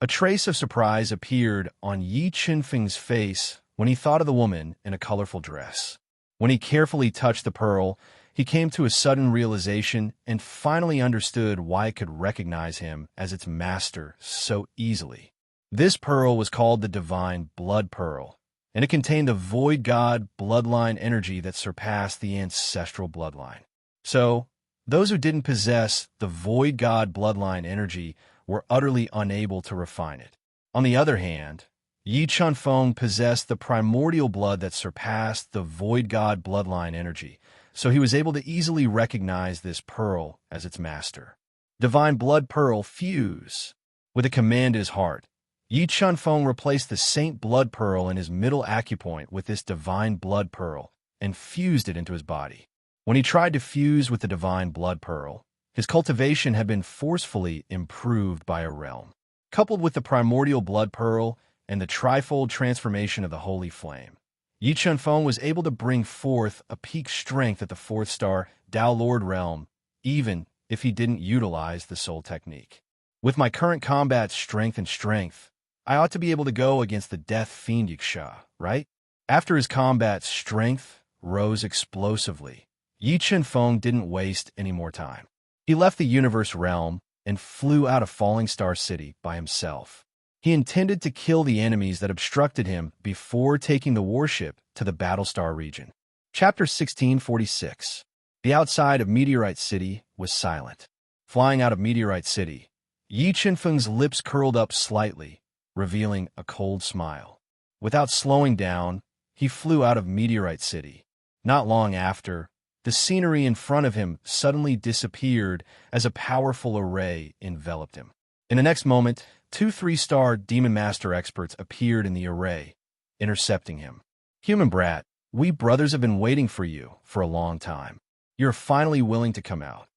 A trace of surprise appeared on Yi Chenfeng's face when he thought of the woman in a colorful dress. When he carefully touched the pearl, he came to a sudden realization and finally understood why it could recognize him as its master so easily. This pearl was called the Divine Blood Pearl, and it contained the Void God bloodline energy that surpassed the ancestral bloodline. So, those who didn't possess the Void God bloodline energy were utterly unable to refine it. On the other hand, Yi Chunfeng possessed the primordial blood that surpassed the Void God bloodline energy, so he was able to easily recognize this pearl as its master. Divine Blood Pearl Fuse. With a command in his heart, Yi Chunfeng replaced the Saint Blood Pearl in his middle acupoint with this Divine Blood Pearl and fused it into his body. When he tried to fuse with the Divine Blood Pearl, his cultivation had been forcefully improved by a realm. Coupled with the primordial blood pearl and the trifold transformation of the holy flame, Yi Chunfeng was able to bring forth a peak strength at the 4th star Dao Lord realm, even if he didn't utilize the soul technique. With my current combat strength, I ought to be able to go against the Death Fiend Yiksha, right? After his combat strength rose explosively, Yi Chunfeng didn't waste any more time. He left the universe realm and flew out of Falling Star City by himself. He intended to kill the enemies that obstructed him before taking the warship to the Battlestar region. Chapter 1646. The outside of Meteorite City was silent. Flying out of Meteorite City, Yi Chunfeng's lips curled up slightly, revealing a cold smile. Without slowing down, he flew out of Meteorite City. Not long after, the scenery in front of him suddenly disappeared as a powerful array enveloped him. In the next moment, 2 3-star Demon Master experts appeared in the array, intercepting him. Human brat, we brothers have been waiting for you for a long time. You're finally willing to come out.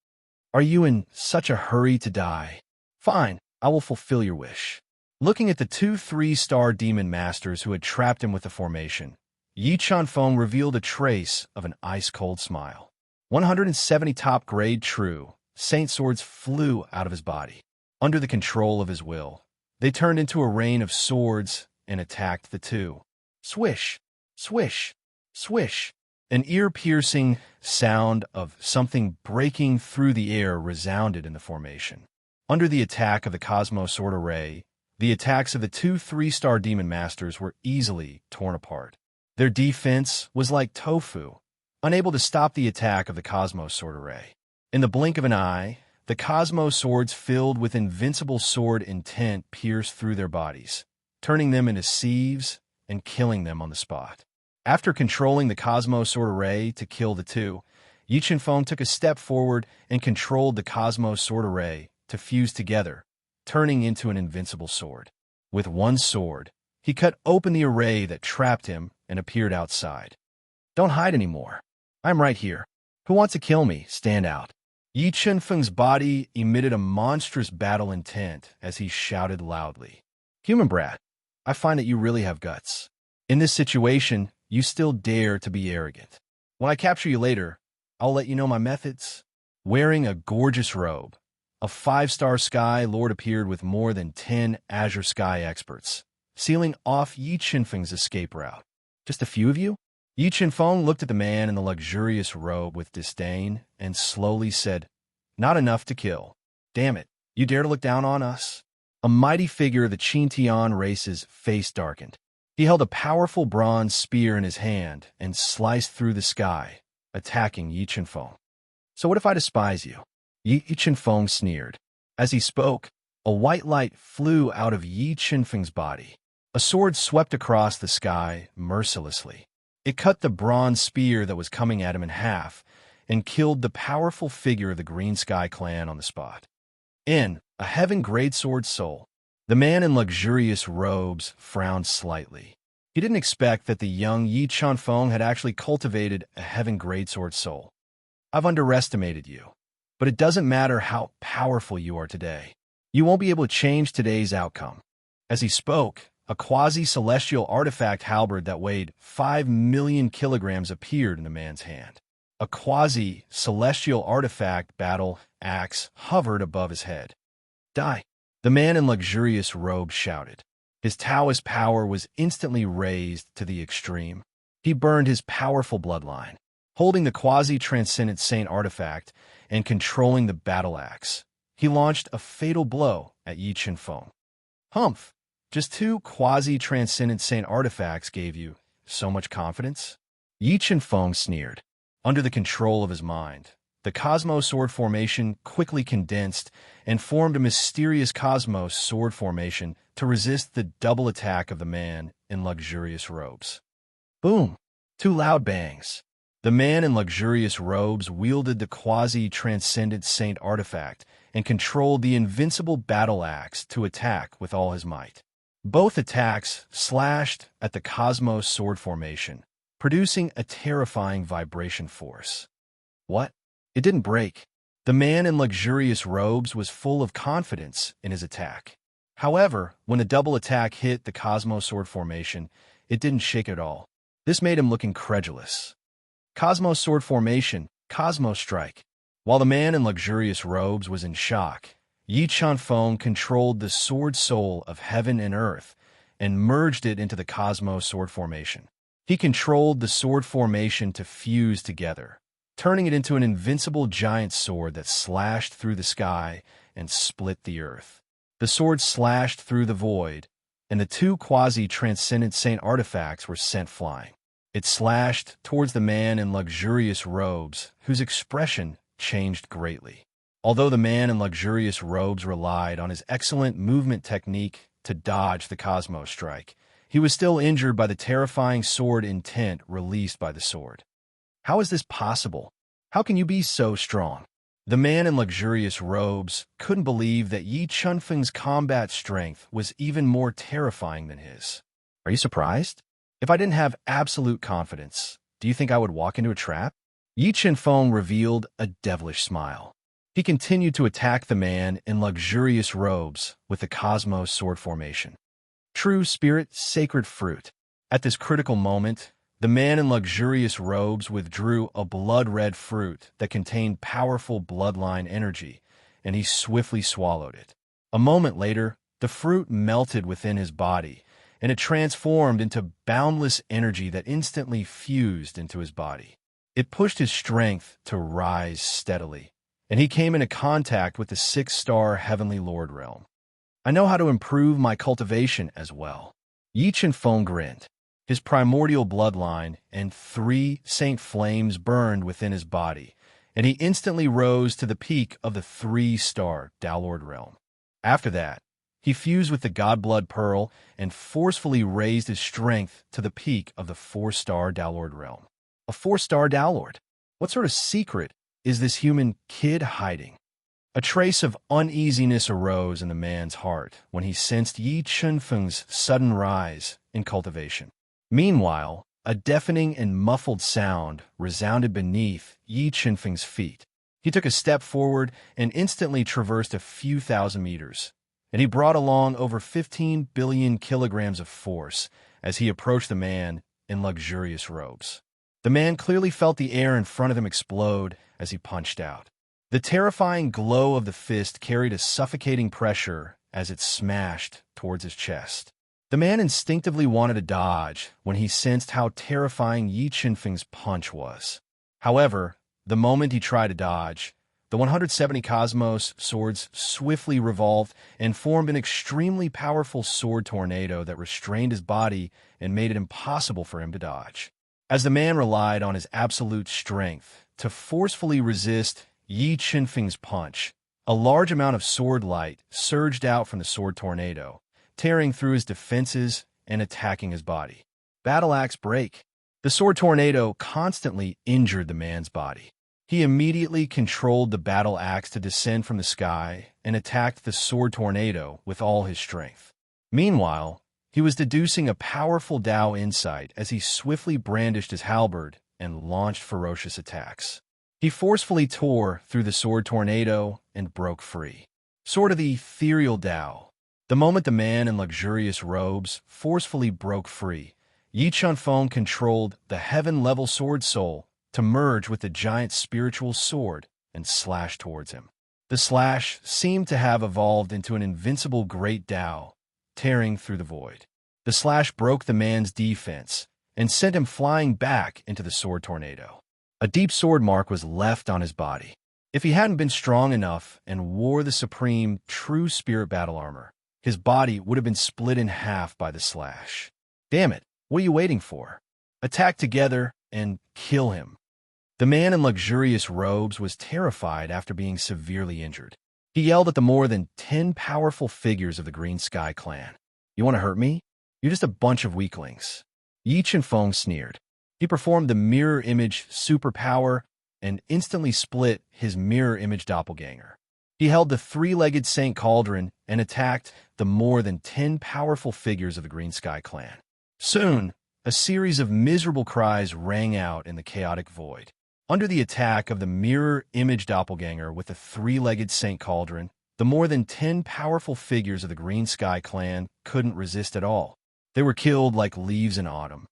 Are you in such a hurry to die? Fine, I will fulfill your wish. Looking at the 2 3-star Demon Masters who had trapped him with the formation, Yi Chunfeng revealed a trace of an ice-cold smile. 170 top-grade true Saint Swords flew out of his body. Under the control of his will, they turned into a rain of swords and attacked the two. Swish, swish, swish. An ear-piercing sound of something breaking through the air resounded in the formation. Under the attack of the Cosmo Sword Array, the attacks of the 2 3-star Demon Masters were easily torn apart. Their defense was like tofu, unable to stop the attack of the Cosmos Sword Array. In the blink of an eye, the Cosmos Swords filled with invincible sword intent pierced through their bodies, turning them into sieves and killing them on the spot. After controlling the Cosmos Sword Array to kill the two, Yi Chunfeng took a step forward and controlled the Cosmos Sword Array to fuse together, turning into an invincible sword. With one sword, he cut open the array that trapped him and appeared outside. Don't hide anymore. I'm right here. Who wants to kill me? Stand out. Yi Chunfeng's body emitted a monstrous battle intent as he shouted loudly. Human brat, I find that you really have guts. In this situation, you still dare to be arrogant. When I capture you later, I'll let you know my methods. Wearing a gorgeous robe, a 5-star Sky Lord appeared with more than 10 Azure Sky experts, sealing off Yi Chunfeng's escape route. Just a few of you? Yi Chunfeng looked at the man in the luxurious robe with disdain and slowly said, Not enough to kill. Damn it, you dare to look down on us? A mighty figure of the Qintian race's face darkened. He held a powerful bronze spear in his hand and sliced through the sky, attacking Yi Chunfeng. So what if I despise you? Yi Chunfeng sneered. As he spoke, a white light flew out of Yi Chunfeng's body. A sword swept across the sky mercilessly. It cut the bronze spear that was coming at him in half and killed the powerful figure of the Green Sky clan on the spot. In a heaven greatsword soul, the man in luxurious robes frowned slightly. He didn't expect that the young Yi Chunfeng had actually cultivated a heaven greatsword soul. I've underestimated you, but it doesn't matter how powerful you are today. You won't be able to change today's outcome. As he spoke, a quasi-celestial artifact halberd that weighed 5 million kilograms appeared in the man's hand. A quasi-celestial artifact battle axe hovered above his head. Die! The man in luxurious robes shouted. His Taoist power was instantly raised to the extreme. He burned his powerful bloodline. Holding the quasi-transcendent saint artifact and controlling the battle axe, he launched a fatal blow at Yi Qinfeng. Humph! Just two quasi-transcendent saint artifacts gave you so much confidence? Yi Qinfeng sneered. Under the control of his mind, the Cosmos Sword Formation quickly condensed and formed a mysterious Cosmos Sword Formation to resist the double attack of the man in luxurious robes. Boom! Two loud bangs. The man in luxurious robes wielded the quasi-transcendent saint artifact and controlled the invincible battle axe to attack with all his might. Both attacks slashed at the Cosmos Sword Formation, producing a terrifying vibration force. What? It didn't break. The man in luxurious robes was full of confidence in his attack. However, when the double attack hit the Cosmos Sword Formation, it didn't shake at all. This made him look incredulous. Cosmos Sword Formation, Cosmos Strike. While the man in luxurious robes was in shock, Yi Qinfeng controlled the sword soul of heaven and earth and merged it into the Cosmos Sword Formation. He controlled the sword formation to fuse together, turning it into an invincible giant sword that slashed through the sky and split the earth. The sword slashed through the void, and the two quasi-transcendent saint artifacts were sent flying. It slashed towards the man in luxurious robes, whose expression changed greatly. Although the man in luxurious robes relied on his excellent movement technique to dodge the Cosmos Strike, he was still injured by the terrifying sword intent released by the sword. How is this possible? How can you be so strong? The man in luxurious robes couldn't believe that Yi Qinfeng's combat strength was even more terrifying than his. Are you surprised? If I didn't have absolute confidence, do you think I would walk into a trap? Yi Qinfeng revealed a devilish smile. He continued to attack the man in luxurious robes with the Cosmos Sword Formation. True spirit, sacred fruit. At this critical moment, the man in luxurious robes withdrew a blood-red fruit that contained powerful bloodline energy, and he swiftly swallowed it. A moment later, the fruit melted within his body, and it transformed into boundless energy that instantly fused into his body. It pushed his strength to rise steadily, and he came into contact with the 6-star Heavenly Lord realm. I know how to improve my cultivation as well. Yi Qinfeng grinned. His primordial bloodline and 3 saint flames burned within his body, and he instantly rose to the peak of the 3-star Downlord realm. After that, he fused with the Godblood Pearl and forcefully raised his strength to the peak of the 4-star Downlord realm. A 4-star Downlord? What sort of secret is this human kid hiding? A trace of uneasiness arose in the man's heart when he sensed Yi Qinfeng's sudden rise in cultivation. Meanwhile, a deafening and muffled sound resounded beneath Yi Qinfeng's feet. He took a step forward and instantly traversed a few thousand meters, and he brought along over 15 billion kilograms of force as he approached the man in luxurious robes. The man clearly felt the air in front of him explode as he punched out. The terrifying glow of the fist carried a suffocating pressure as it smashed towards his chest. The man instinctively wanted to dodge when he sensed how terrifying Yi Qinfeng's punch was. However, the moment he tried to dodge, the 170 Cosmos swords swiftly revolved and formed an extremely powerful sword tornado that restrained his body and made it impossible for him to dodge. As the man relied on his absolute strength to forcefully resist Yi Qinfeng's punch, a large amount of sword light surged out from the sword tornado, tearing through his defenses and attacking his body. Battle axe break. The sword tornado constantly injured the man's body. He immediately controlled the battle axe to descend from the sky and attacked the sword tornado with all his strength. Meanwhile, he was deducing a powerful Tao insight as he swiftly brandished his halberd and launched ferocious attacks. He forcefully tore through the sword tornado and broke free. Sword of the ethereal Tao. The moment the man in luxurious robes forcefully broke free, Yi Qinfeng controlled the heaven-level sword soul to merge with the giant spiritual sword and slash towards him. The slash seemed to have evolved into an invincible great Tao, tearing through the void. The slash broke the man's defense and sent him flying back into the sword tornado. A deep sword mark was left on his body. If he hadn't been strong enough and wore the supreme, true spirit battle armor, his body would have been split in half by the slash. Damn it, what are you waiting for? Attack together and kill him. The man in luxurious robes was terrified after being severely injured. He yelled at the more than 10 powerful figures of the Green Sky clan. You want to hurt me? You're just a bunch of weaklings. Yi Chen-feng sneered. He performed the mirror image superpower and instantly split his mirror image doppelganger. He held the three-legged Saint Cauldron and attacked the more than 10 powerful figures of the Green Sky clan. Soon, a series of miserable cries rang out in the chaotic void. Under the attack of the mirror image doppelganger with the three-legged Saint Cauldron, the more than 10 powerful figures of the Green Sky clan couldn't resist at all. They were killed like leaves in autumn.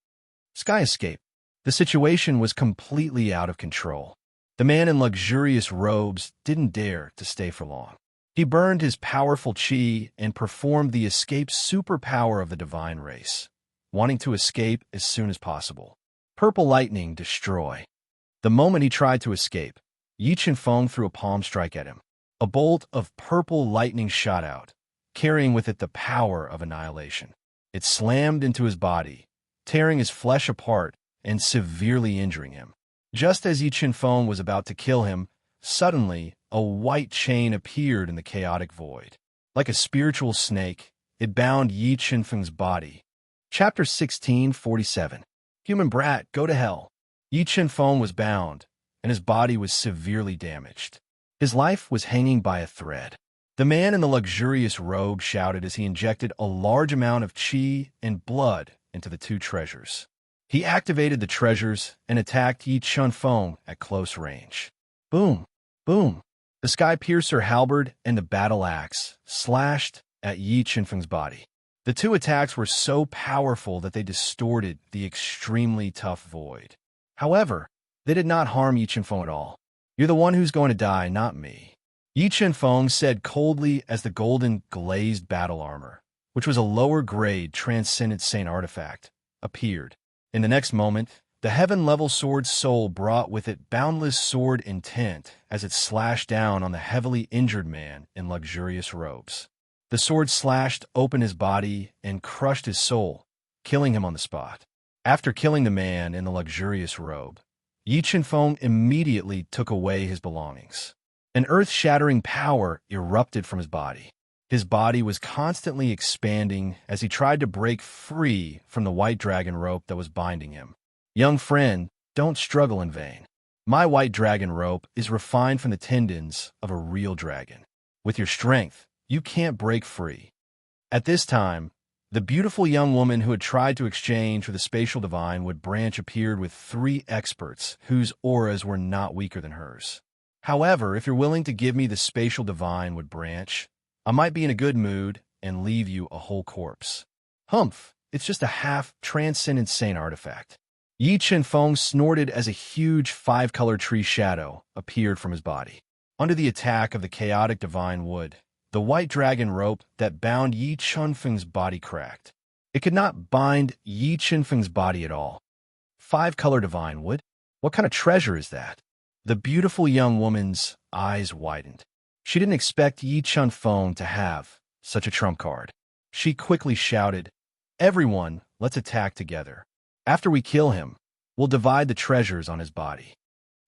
Sky escape. The situation was completely out of control. The man in luxurious robes didn't dare to stay for long. He burned his powerful chi and performed the escape superpower of the divine race, wanting to escape as soon as possible. Purple lightning destroy. The moment he tried to escape, Yi Chen-feng threw a palm strike at him. A bolt of purple lightning shot out, carrying with it the power of annihilation. It slammed into his body, tearing his flesh apart and severely injuring him. Just as Yi Chen-feng was about to kill him, suddenly a white chain appeared in the chaotic void. Like a spiritual snake, it bound Yi Chen-feng's body. Chapter 1647. Human brat, go to hell. Yi Chen-feng was bound, and his body was severely damaged. His life was hanging by a thread. The man in the luxurious robe shouted as he injected a large amount of chi and blood into the two treasures. He activated the treasures and attacked Yi Chen-feng at close range. Boom! Boom! The Sky Piercer halberd and the battle axe slashed at Yi Chen-feng's body. The two attacks were so powerful that they distorted the extremely tough void. However, they did not harm Yi Chen-feng at all. You're the one who's going to die, not me. Yi Chen-feng said coldly as the golden glazed battle armor, which was a lower-grade transcendent saint artifact, appeared. In the next moment, the heaven-level sword's soul brought with it boundless sword intent as it slashed down on the heavily injured man in luxurious robes. The sword slashed open his body and crushed his soul, killing him on the spot. After killing the man in the luxurious robe, Yi Chen-feng immediately took away his belongings. An earth-shattering power erupted from his body. His body was constantly expanding as he tried to break free from the white dragon rope that was binding him. Young friend, don't struggle in vain. My white dragon rope is refined from the tendons of a real dragon. With your strength, you can't break free. At this time, the beautiful young woman who had tried to exchange for the spatial divine Wood Branch appeared with 3 experts whose auras were not weaker than hers. However, if you're willing to give me the spatial divine Wood Branch, I might be in a good mood and leave you a whole corpse. Humph, it's just a half-transcendent saint artifact. Yi Chen-feng snorted as a huge 5-color tree shadow appeared from his body. Under the attack of the chaotic divine wood, the white dragon rope that bound Yi Chen-feng's body cracked. It could not bind Yi Chen-feng's body at all. 5-color divine wood? What kind of treasure is that? The beautiful young woman's eyes widened. She didn't expect Yi Chen-feng to have such a trump card. She quickly shouted, "Everyone, let's attack together. After we kill him, we'll divide the treasures on his body."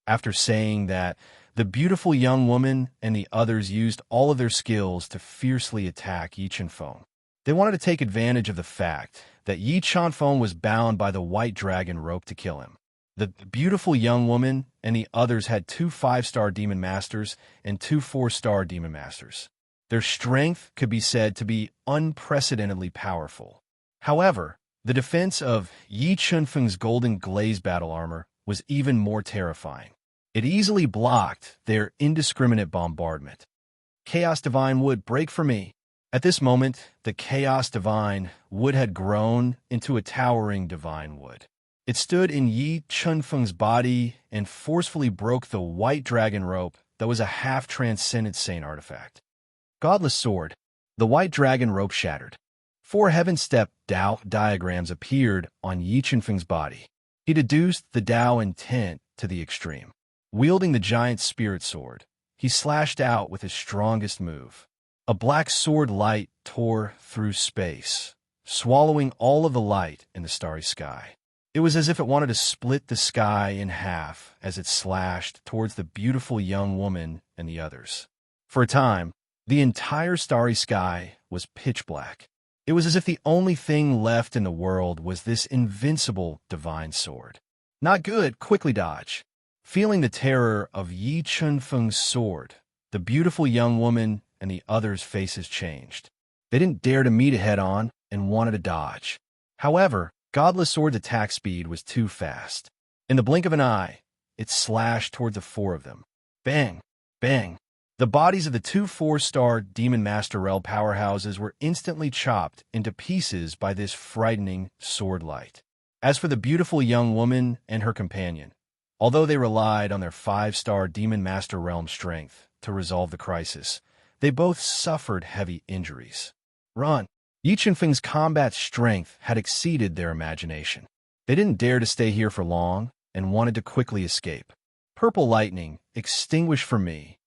After saying that, the beautiful young woman and the others used all of their skills to fiercely attack Yi Chen-feng. They wanted to take advantage of the fact that Yi Chen-feng was bound by the white dragon rope to kill him. The beautiful young woman and the others had 2 5-star demon masters and 2 4-star demon masters. Their strength could be said to be unprecedentedly powerful. However, the defense of Yi Chen-feng's golden glaze battle armor was even more terrifying. It easily blocked their indiscriminate bombardment. Chaos Divine Wood, break for me. At this moment, the Chaos Divine Wood had grown into a towering Divine Wood. It stood in Yi Chen-feng's body and forcefully broke the white dragon rope that was a half-transcendent saint artifact. Godless Sword. The white dragon rope shattered. 4 heaven step Dao diagrams appeared on Yi Chen-feng's body. He deduced the Tao intent to the extreme. Wielding the giant spirit sword, he slashed out with his strongest move. A black sword light tore through space, swallowing all of the light in the starry sky. It was as if it wanted to split the sky in half as it slashed towards the beautiful young woman and the others. For a time, the entire starry sky was pitch black. It was as if the only thing left in the world was this invincible divine sword. Not good, quickly dodge. Feeling the terror of Yi Chunfeng's sword, the beautiful young woman and the others' faces changed. They didn't dare to meet it head-on and wanted to dodge. However, Godless Sword's attack speed was too fast. In the blink of an eye, it slashed toward the four of them. Bang! Bang! The bodies of the two 4-star Demon Master Rel powerhouses were instantly chopped into pieces by this frightening sword light. As for the beautiful young woman and her companion, although they relied on their 5-star Demon Master Realm strength to resolve the crisis, they both suffered heavy injuries. Run! Yi Chunfeng's combat strength had exceeded their imagination. They didn't dare to stay here for long and wanted to quickly escape. Purple lightning, extinguish for me.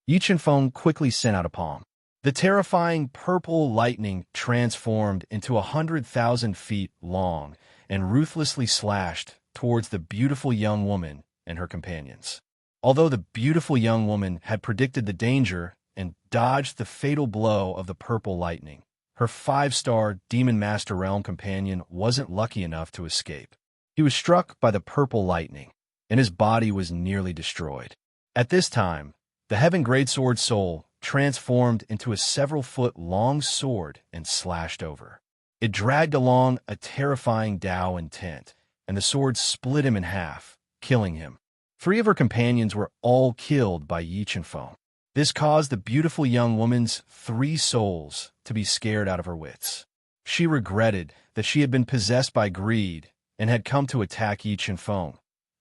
Yi Chunfeng quickly sent out a palm. The terrifying purple lightning transformed into 100,000 feet long and ruthlessly slashed towards the beautiful young woman and her companions. Although the beautiful young woman had predicted the danger and dodged the fatal blow of the purple lightning, her 5-star Demon Master Realm companion wasn't lucky enough to escape. He was struck by the purple lightning, and his body was nearly destroyed. At this time, the Heaven Greatsword Soul transformed into a several-foot-long sword and slashed over. It dragged along a terrifying Tao intent, and the sword split him in half, killing him. 3 of her companions were all killed by Yi Chunfeng. This caused the beautiful young woman's 3 souls to be scared out of her wits. She regretted that she had been possessed by greed and had come to attack Yi Chunfeng,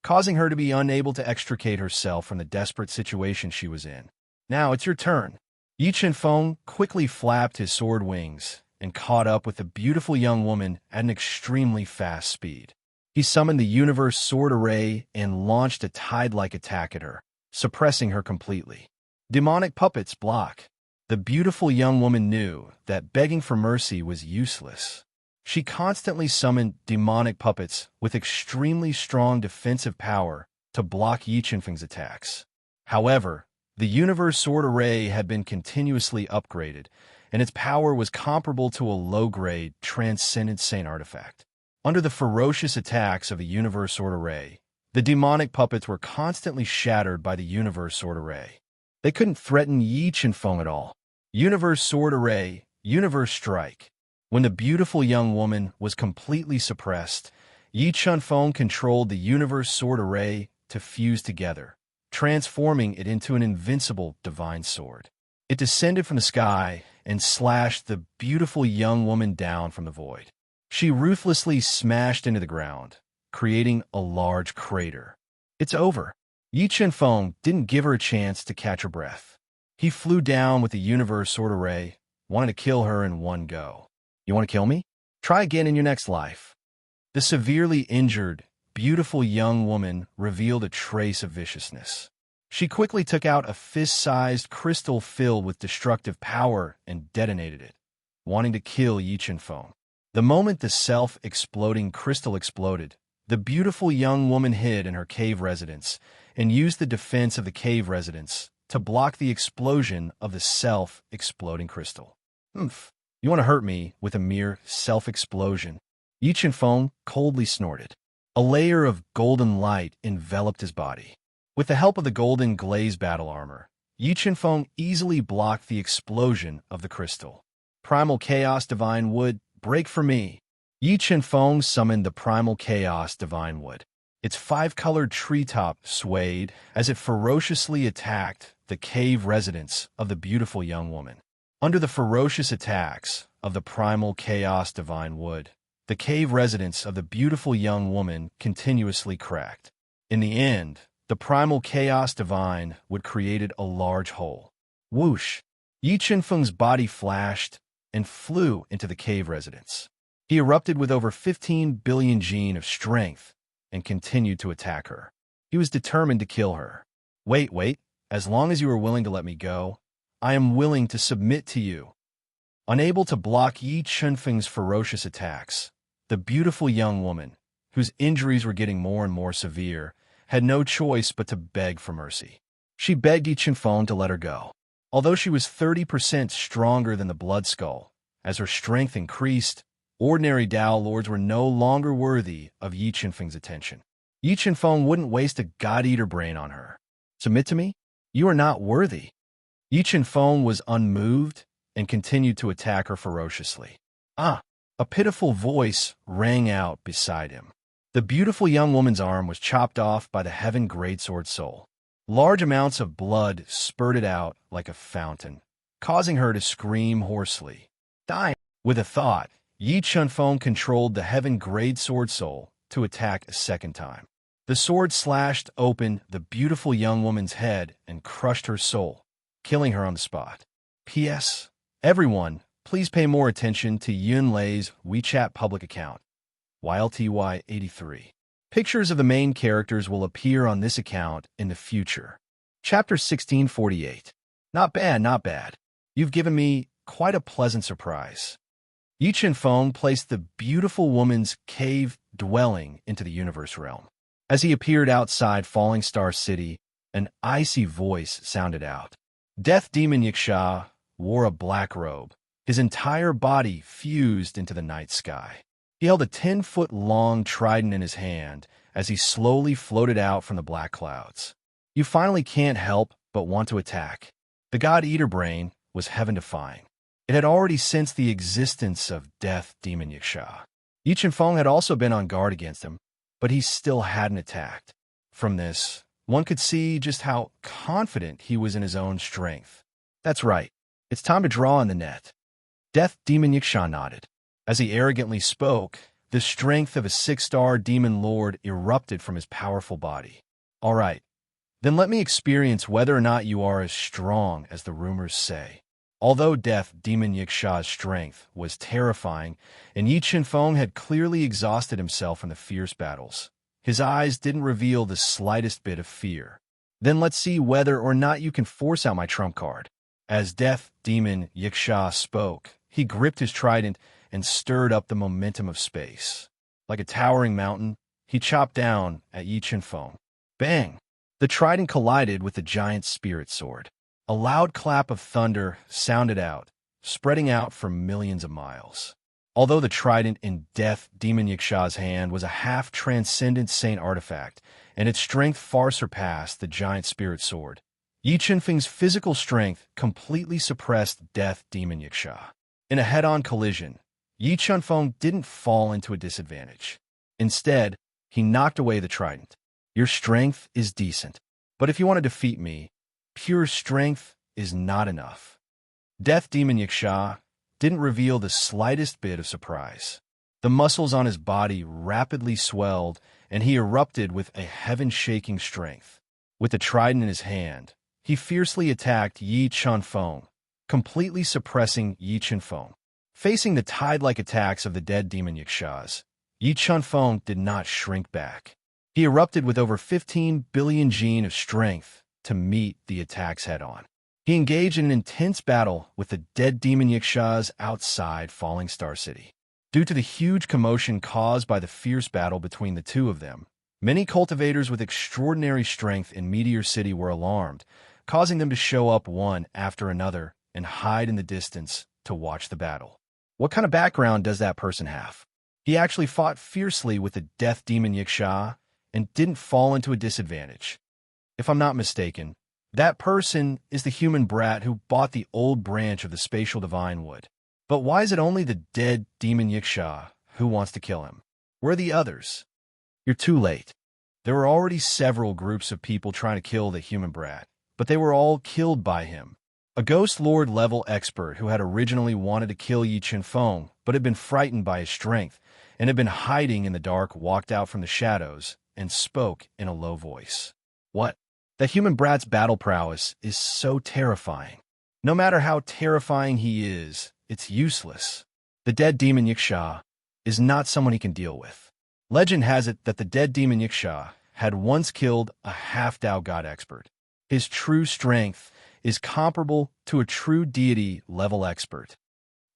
causing her to be unable to extricate herself from the desperate situation she was in. Now it's your turn. Yi Chunfeng quickly flapped his sword wings and caught up with the beautiful young woman at an extremely fast speed. He summoned the Universe Sword Array and launched a tide-like attack at her, suppressing her completely. Demonic puppets block. The beautiful young woman knew that begging for mercy was useless. She constantly summoned demonic puppets with extremely strong defensive power to block Yi Chunfeng's attacks. However, the Universe Sword Array had been continuously upgraded, and its power was comparable to a low-grade Transcendent Saint artifact. Under the ferocious attacks of the Universe Sword Array, the demonic puppets were constantly shattered by the Universe Sword Array. They couldn't threaten Yi Chunfeng at all. Universe Sword Array, Universe Strike. When the beautiful young woman was completely suppressed, Yi Chunfeng controlled the Universe Sword Array to fuse together, transforming it into an invincible divine sword. It descended from the sky and slashed the beautiful young woman down from the void. She ruthlessly smashed into the ground, creating a large crater. It's over. Yi Chunfeng didn't give her a chance to catch her breath. He flew down with the Universe Sword Array, wanting to kill her in one go. You want to kill me? Try again in your next life. The severely injured, beautiful young woman revealed a trace of viciousness. She quickly took out a fist-sized crystal filled with destructive power and detonated it, wanting to kill Yi Chunfeng. The moment the self-exploding crystal exploded, the beautiful young woman hid in her cave residence and used the defense of the cave residence to block the explosion of the self-exploding crystal. Oomph. You want to hurt me with a mere self-explosion? Yi Chunfeng coldly snorted. A layer of golden light enveloped his body. With the help of the golden glaze battle armor, Yi Chunfeng easily blocked the explosion of the crystal. Primal Chaos Divine Wood, break for me. Yi Chunfeng summoned the Primal Chaos Divine Wood. Its 5-colored treetop swayed as it ferociously attacked the cave residence of the beautiful young woman. Under the ferocious attacks of the Primal Chaos Divine Wood, the cave residence of the beautiful young woman continuously cracked. In the end, the Primal Chaos Divine Wood created a large hole. Whoosh! Yi Chunfeng's body flashed and flew into the cave residence. He erupted with over 15 billion gene of strength and continued to attack her. He was determined to kill her. Wait. As long as you are willing to let me go, I am willing to submit to you. Unable to block Yi Chunfeng's ferocious attacks, the beautiful young woman, whose injuries were getting more and more severe, had no choice but to beg for mercy. She begged Yi Chunfeng to let her go. Although she was 30% stronger than the Blood Skull, as her strength increased, ordinary Dao Lords were no longer worthy of Yi Chunfeng's attention. Yi Chunfeng wouldn't waste a God-Eater brain on her. Submit to me? You are not worthy. Yi Chunfeng was unmoved and continued to attack her ferociously. A pitiful voice rang out beside him. The beautiful young woman's arm was chopped off by the Heaven Greatsword Soul. Large amounts of blood spurted out like a fountain, causing her to scream hoarsely. Dying. With a thought, Yi Chunfeng controlled the Heaven Greatsword Soul to attack a second time. The sword slashed open the beautiful young woman's head and crushed her soul, killing her on the spot. P.S. Everyone, please pay more attention to Yun Lei's WeChat public account, YLTY83. Pictures of the main characters will appear on this account in the future. Chapter 1648. Not bad. You've given me quite a pleasant surprise. Yi Chunfeng placed the beautiful woman's cave dwelling into the universe realm. As he appeared outside Falling Star City, an icy voice sounded out. Death Demon Yiksha wore a black robe. His entire body fused into the night sky. He held a 10-foot-long trident in his hand as he slowly floated out from the black clouds. You finally can't help but want to attack. The God-Eater brain was heaven-defying. It had already sensed the existence of Death Demon Yiksha. Yi Chunfeng had also been on guard against him, but he still hadn't attacked. From this, one could see just how confident he was in his own strength. That's right. It's time to draw on the net. Death Demon Yiksha nodded. As he arrogantly spoke, the strength of a 6-star demon lord erupted from his powerful body. All right, then let me experience whether or not you are as strong as the rumors say. Although Death Demon Yiksha's strength was terrifying, and Yi Chunfeng had clearly exhausted himself in the fierce battles, his eyes didn't reveal the slightest bit of fear. Then let's see whether or not you can force out my trump card. As Death Demon Yiksha spoke, he gripped his trident and stirred up the momentum of space. Like a towering mountain, he chopped down at Yi Chunfeng. Bang! The trident collided with the giant spirit sword. A loud clap of thunder sounded out, spreading out for millions of miles. Although the trident in Death Demon Yiksha's hand was a half-transcendent saint artifact, and its strength far surpassed the giant spirit sword, Yi Chunfeng's physical strength completely suppressed Death Demon Yiksha. In a head-on collision, Yi Chunfeng didn't fall into a disadvantage. Instead, he knocked away the trident. Your strength is decent, but if you want to defeat me, pure strength is not enough. Death Demon Yiksha didn't reveal the slightest bit of surprise. The muscles on his body rapidly swelled, and he erupted with a heaven-shaking strength. With the trident in his hand, he fiercely attacked Yi Chunfeng, completely suppressing Yi Chunfeng. Facing the tide-like attacks of the dead Demon Yikshas, Yi Chunfeng did not shrink back. He erupted with over 15 billion gene of strength to meet the attacks head-on. He engaged in an intense battle with the dead Demon Yikshas outside Falling Star City. Due to the huge commotion caused by the fierce battle between the two of them, many cultivators with extraordinary strength in Meteor City were alarmed, causing them to show up one after another and hide in the distance to watch the battle. What kind of background does that person have? He actually fought fiercely with the Death Demon Yiksha and didn't fall into a disadvantage. If I'm not mistaken, that person is the human brat who bought the old branch of the Spatial Divine Wood. But why is it only the dead Demon Yiksha who wants to kill him? Where are the others? You're too late. There were already several groups of people trying to kill the human brat, but they were all killed by him. A Ghost Lord level expert who had originally wanted to kill Yi Chunfeng, but had been frightened by his strength and had been hiding in the dark, walked out from the shadows and spoke in a low voice. What? That human brat's battle prowess is so terrifying. No matter how terrifying he is, it's useless. The dead Demon Yiksha is not someone he can deal with. Legend has it that the dead demon Yiksha had once killed a half-Dao god expert. His true strength is comparable to a true deity-level expert.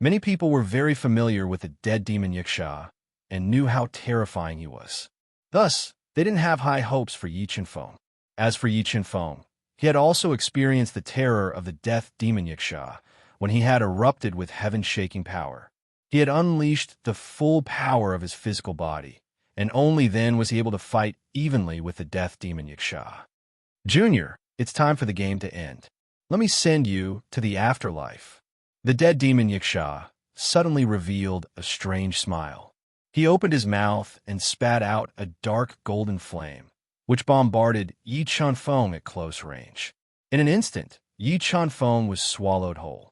Many people were very familiar with the dead demon Yiksha and knew how terrifying he was. Thus, they didn't have high hopes for Yi Qianfeng. As for Yi Qianfeng, he had also experienced the terror of the death demon Yiksha when he had erupted with heaven-shaking power. He had unleashed the full power of his physical body, and only then was he able to fight evenly with the death demon Yiksha. Junior, it's time for the game to end. Let me send you to the afterlife. The dead demon Yiksha suddenly revealed a strange smile. He opened his mouth and spat out a dark golden flame, which bombarded Yi Qianfeng at close range. In an instant, Yi Qianfeng was swallowed whole.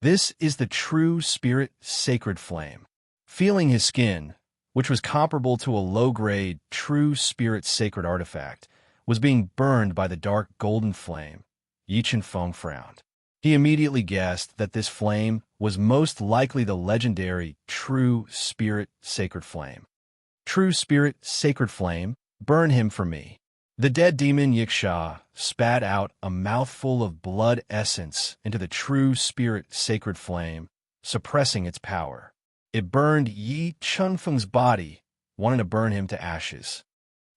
This is the true spirit sacred flame. Feeling his skin, which was comparable to a low-grade true spirit sacred artifact, was being burned by the dark golden flame, Yi Qianfeng frowned. He immediately guessed that this flame was most likely the legendary True Spirit Sacred Flame. True Spirit Sacred Flame, burn him for me. The dead demon Yiksha spat out a mouthful of blood essence into the True Spirit Sacred Flame, suppressing its power. It burned Yi Qianfeng's body, wanting to burn him to ashes.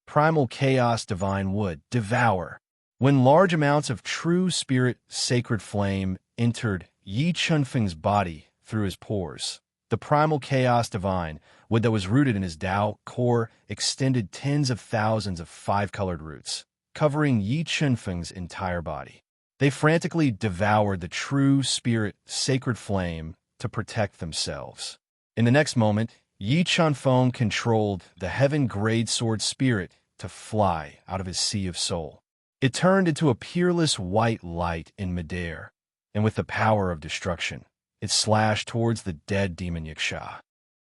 Primal Chaos Divine Wood, devour. When large amounts of True Spirit Sacred Flame entered Yi Qianfeng's body through his pores, the Primal Chaos Divine Wood that was rooted in his Tao core extended tens of thousands of five-colored roots, covering Yi Qianfeng's entire body. They frantically devoured the True Spirit Sacred Flame to protect themselves. In the next moment, Yi Qianfeng controlled the Heaven Grade Sword Spirit to fly out of his sea of soul. It turned into a peerless white light in midair, and with the power of destruction, it slashed towards the dead demon Yiksha.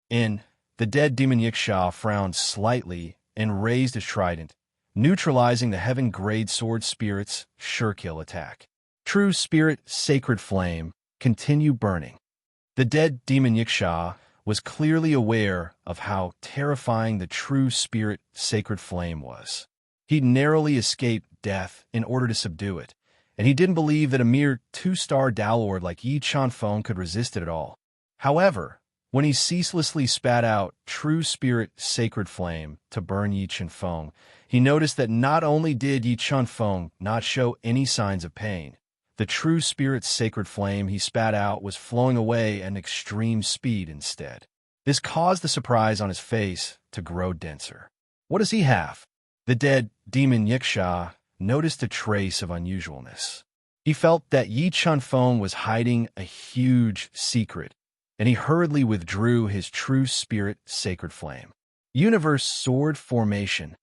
The dead demon Yiksha frowned slightly and raised his trident, neutralizing the Heaven Grade Sword Spirit's sure-kill attack. True Spirit Sacred Flame, continue burning. The dead demon Yiksha was clearly aware of how terrifying the True Spirit Sacred Flame was. He narrowly escaped death in order to subdue it, and he didn't believe that a mere two-star Tao Lord like Yi Qianfeng could resist it at all. However, when he ceaselessly spat out True Spirit Sacred Flame to burn Yi Qianfeng, he noticed that not only did Yi Qianfeng not show any signs of pain, the True Spirit Sacred Flame he spat out was flowing away at an extreme speed instead. This caused the surprise on his face to grow denser. What does he have? The dead demon Yiksha noticed a trace of unusualness. He felt that Yi Qianfeng was hiding a huge secret, and he hurriedly withdrew his True Spirit Sacred Flame. Universe Sword Formation.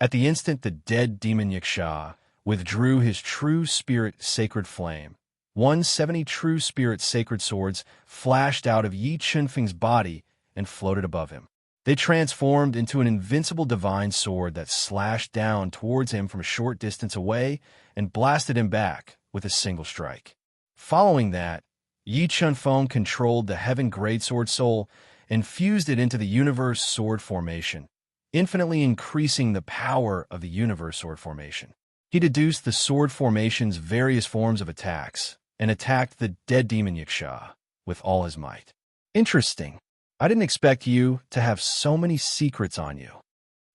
At the instant the dead demon Yiksha withdrew his True Spirit Sacred Flame, 170 True Spirit Sacred Swords flashed out of Yi Qianfeng's body and floated above him. They transformed into an invincible divine sword that slashed down towards him from a short distance away and blasted him back with a single strike. Following that, Yi Qianfeng controlled the Heaven Greatsword Soul and fused it into the Universe Sword Formation, infinitely increasing the power of the Universe Sword Formation. He deduced the Sword Formation's various forms of attacks and attacked the dead demon Yiksha with all his might. Interesting. I didn't expect you to have so many secrets on you.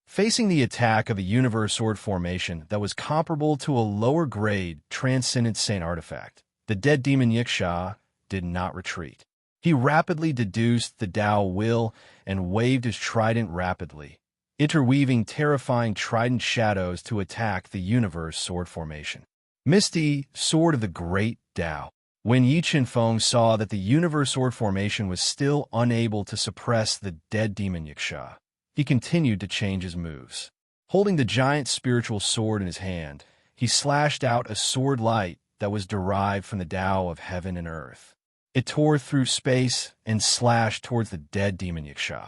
Facing the attack of a Universe Sword Formation that was comparable to a lower-grade Transcendent Saint artifact, the dead demon Yiksha did not retreat. He rapidly deduced the Tao Will and waved his trident rapidly, interweaving terrifying trident shadows to attack the Universe Sword Formation. Misty, Sword of the Great Tao. When Yi Qianfeng saw that the Universe Sword Formation was still unable to suppress the dead demon Yiksha, he continued to change his moves. Holding the giant spiritual sword in his hand, he slashed out a sword light that was derived from the Tao of heaven and earth. It tore through space and slashed towards the dead demon Yiksha.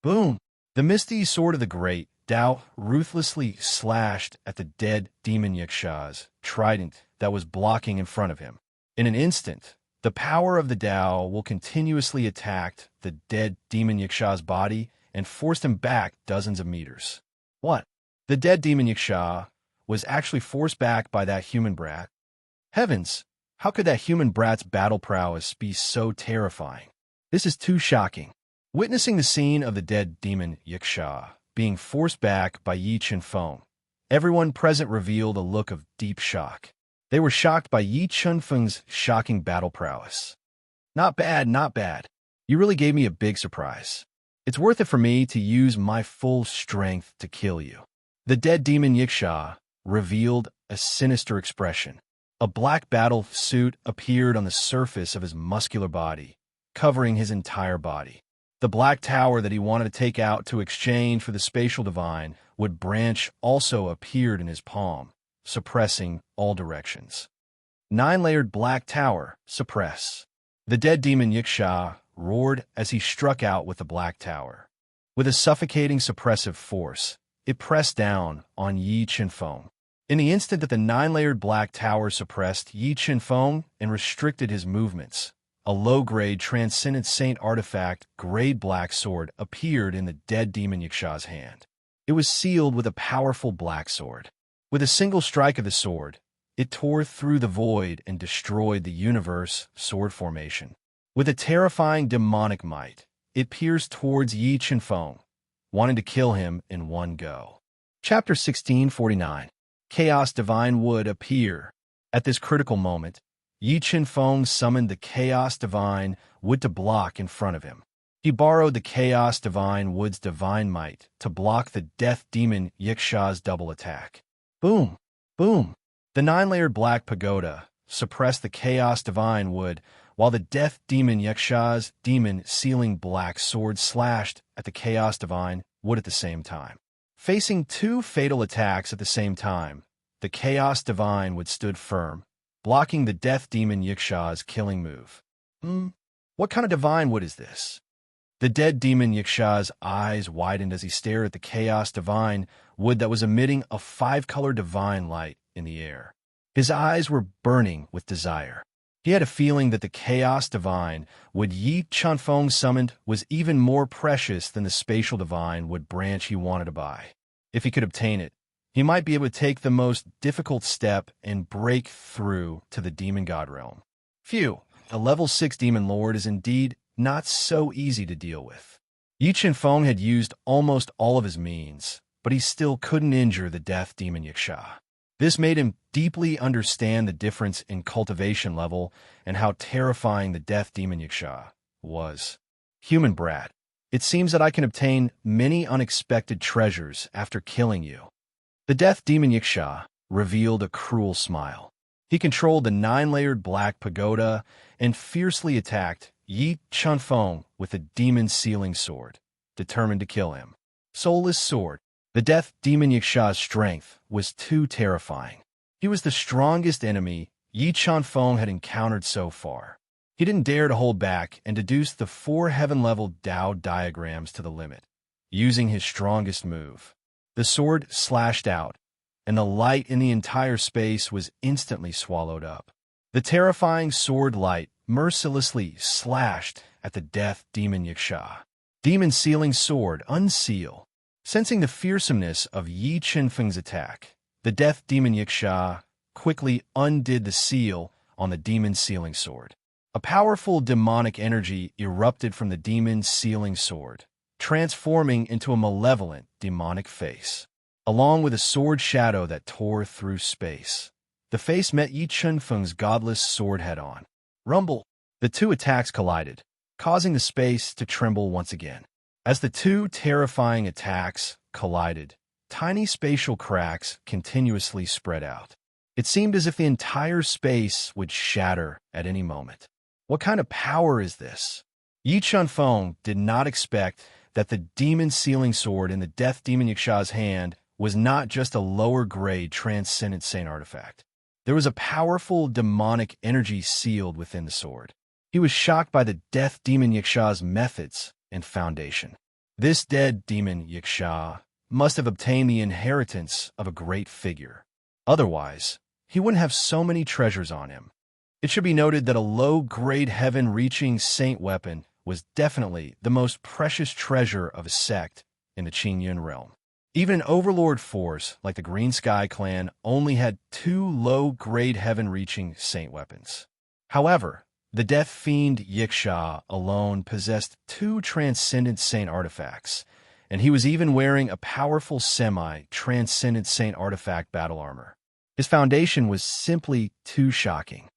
Boom! The misty Sword of the Great Tao ruthlessly slashed at the dead demon Yiksha's trident that was blocking in front of him. In an instant, the power of the Tao will continuously attack the dead demon Yiksha's body and forced him back dozens of meters. What? The dead demon Yaksha was actually forced back by that human brat? Heavens, how could that human brat's battle prowess be so terrifying? This is too shocking. Witnessing the scene of the dead demon Yaksha being forced back by Yi Chunfeng, everyone present revealed a look of deep shock. They were shocked by Yi Chunfeng's shocking battle prowess. Not bad, not bad. You really gave me a big surprise. It's worth it for me to use my full strength to kill you. The dead demon Yaksha revealed a sinister expression. A black battle suit appeared on the surface of his muscular body, covering his entire body. The black tower that he wanted to take out to exchange for the spatial divine wood branch also appeared in his palm, suppressing all directions. 9-layered black tower, suppress. The dead demon Yaksha roared as he struck out with the black tower. With a suffocating suppressive force, it pressed down on Yi Chunfeng. In the instant that the 9-layered black tower suppressed Yi Chunfeng and restricted his movements, a low-grade transcendent saint artifact grade black sword appeared in the dead demon Yaksha's hand. It was sealed with a powerful black sword. With a single strike of the sword, it tore through the void and destroyed the universe sword formation. With a terrifying demonic might, it pierced towards Yi Chunfeng, wanting to kill him in one go. Chapter 1649. Chaos Divine would appear. At this critical moment, Yi Chunfeng summoned the Chaos Divine wood to block in front of him. He borrowed the Chaos Divine wood's divine might to block the Death Demon Yaksha's double attack. Boom! Boom! The 9-layered black pagoda suppressed the Chaos Divine wood, while the Death Demon Yaksha's demon sealing black sword slashed at the Chaos Divine wood at the same time. Facing two fatal attacks at the same time, the Chaos Divine wood stood firm, blocking the Death Demon Yaksha's killing move. What kind of divine wood is this? The dead demon Yaksha's eyes widened as he stared at the Chaos Divine wood that was emitting a 5-color divine light in the air. His eyes were burning with desire. He had a feeling that the Chaos Divine wood Yi Chunfeng summoned was even more precious than the spatial divine wood branch he wanted to buy. If he could obtain it, he might be able to take the most difficult step and break through to the demon god realm. Phew, a level 6 demon lord is indeed not so easy to deal with. Yi Chunfeng had used almost all of his means, but he still couldn't injure the Death Demon Yaksha. This made him deeply understand the difference in cultivation level and how terrifying the Death Demon Yaksha was. Human brat, it seems that I can obtain many unexpected treasures after killing you. The Death Demon Yaksha revealed a cruel smile. He controlled the 9-layered black pagoda and fiercely attacked Yi Chunfeng with a demon sealing sword, determined to kill him. Soulless sword. The Death Demon Yaksha's strength was too terrifying. He was the strongest enemy Yi Chunfeng had encountered so far. He didn't dare to hold back and deduced the 4 heaven-level Tao diagrams to the limit, using his strongest move. The sword slashed out, and the light in the entire space was instantly swallowed up. The terrifying sword light mercilessly slashed at the Death Demon Yaksha. Demon sealing sword, unseal. Sensing the fearsomeness of Yi Chunfeng's attack, the Death Demon Yaksha quickly undid the seal on the demon sealing sword. A powerful demonic energy erupted from the demon sealing sword, transforming into a malevolent demonic face, along with a sword shadow that tore through space. The face met Yi Chunfeng's godless sword head-on. Rumble! The two attacks collided, causing the space to tremble once again. As the two terrifying attacks collided, tiny spatial cracks continuously spread out. It seemed as if the entire space would shatter at any moment. What kind of power is this? Yi Chunfeng did not expect that the demon sealing sword in the Death Demon Yaksha's hand was not just a lower-grade transcendent saint artifact. There was a powerful demonic energy sealed within the sword. He was shocked by the Death Demon Yaksha's methods and foundation. This dead demon Yaksha must have obtained the inheritance of a great figure. Otherwise, he wouldn't have so many treasures on him. It should be noted that a low-grade heaven-reaching saint weapon was definitely the most precious treasure of a sect in the Qingyun realm. Even an overlord force like the Green Sky clan only had 2 low-grade heaven-reaching saint weapons. However, the Death Fiend Yiksha alone possessed 2 transcendent saint artifacts, and he was even wearing a powerful semi-transcendent saint artifact battle armor. His foundation was simply too shocking.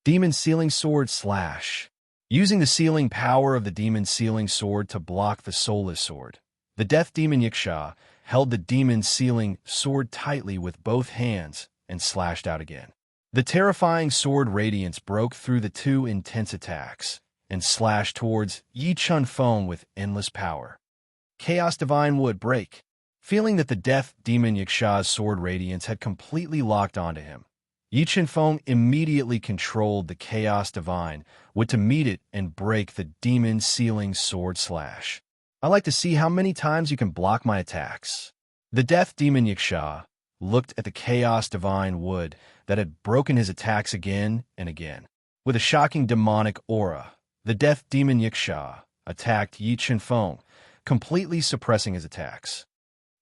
Demon Sealing Sword Slash. Using the sealing power of the Demon Sealing Sword to block the Soulless Sword, the Death Demon Yiksha held the Demon Sealing Sword tightly with both hands and slashed out again. The terrifying sword radiance broke through the 2 intense attacks and slashed towards Yi Chunfeng with endless power. Chaos Divine Wood Break. Feeling that the Death Demon Yiksha's sword radiance had completely locked onto him, Yi Chunfeng immediately controlled the Chaos Divine Wood to meet it and break the Demon Sealing Sword Slash. I like to see how many times you can block my attacks. The Death Demon Yiksha looked at the Chaos Divine Wood that had broken his attacks again and again. With a shocking demonic aura, the Death Demon Yiksha attacked Yi Chunfeng, completely suppressing his attacks.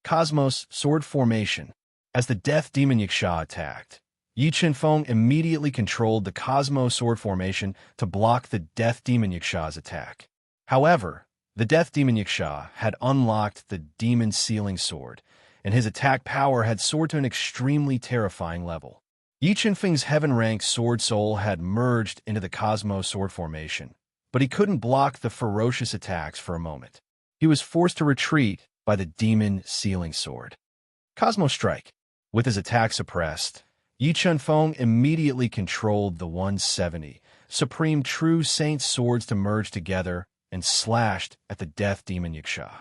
Cosmos Sword Formation. As the Death Demon Yiksha attacked, Yi Chunfeng immediately controlled the Cosmos Sword Formation to block the Death Demon Yiksha's attack. However, the Death Demon Yiksha had unlocked the Demon Sealing Sword, and his attack power had soared to an extremely terrifying level. Yi Chunfeng's heaven-ranked Sword Soul had merged into the Cosmos Sword Formation, but he couldn't block the ferocious attacks for a moment. He was forced to retreat by the Demon Sealing Sword. Cosmos Strike. With his attack suppressed, Yi Chunfeng immediately controlled the 170 Supreme True Saint Swords to merge together and slashed at the Death Demon Yiksha.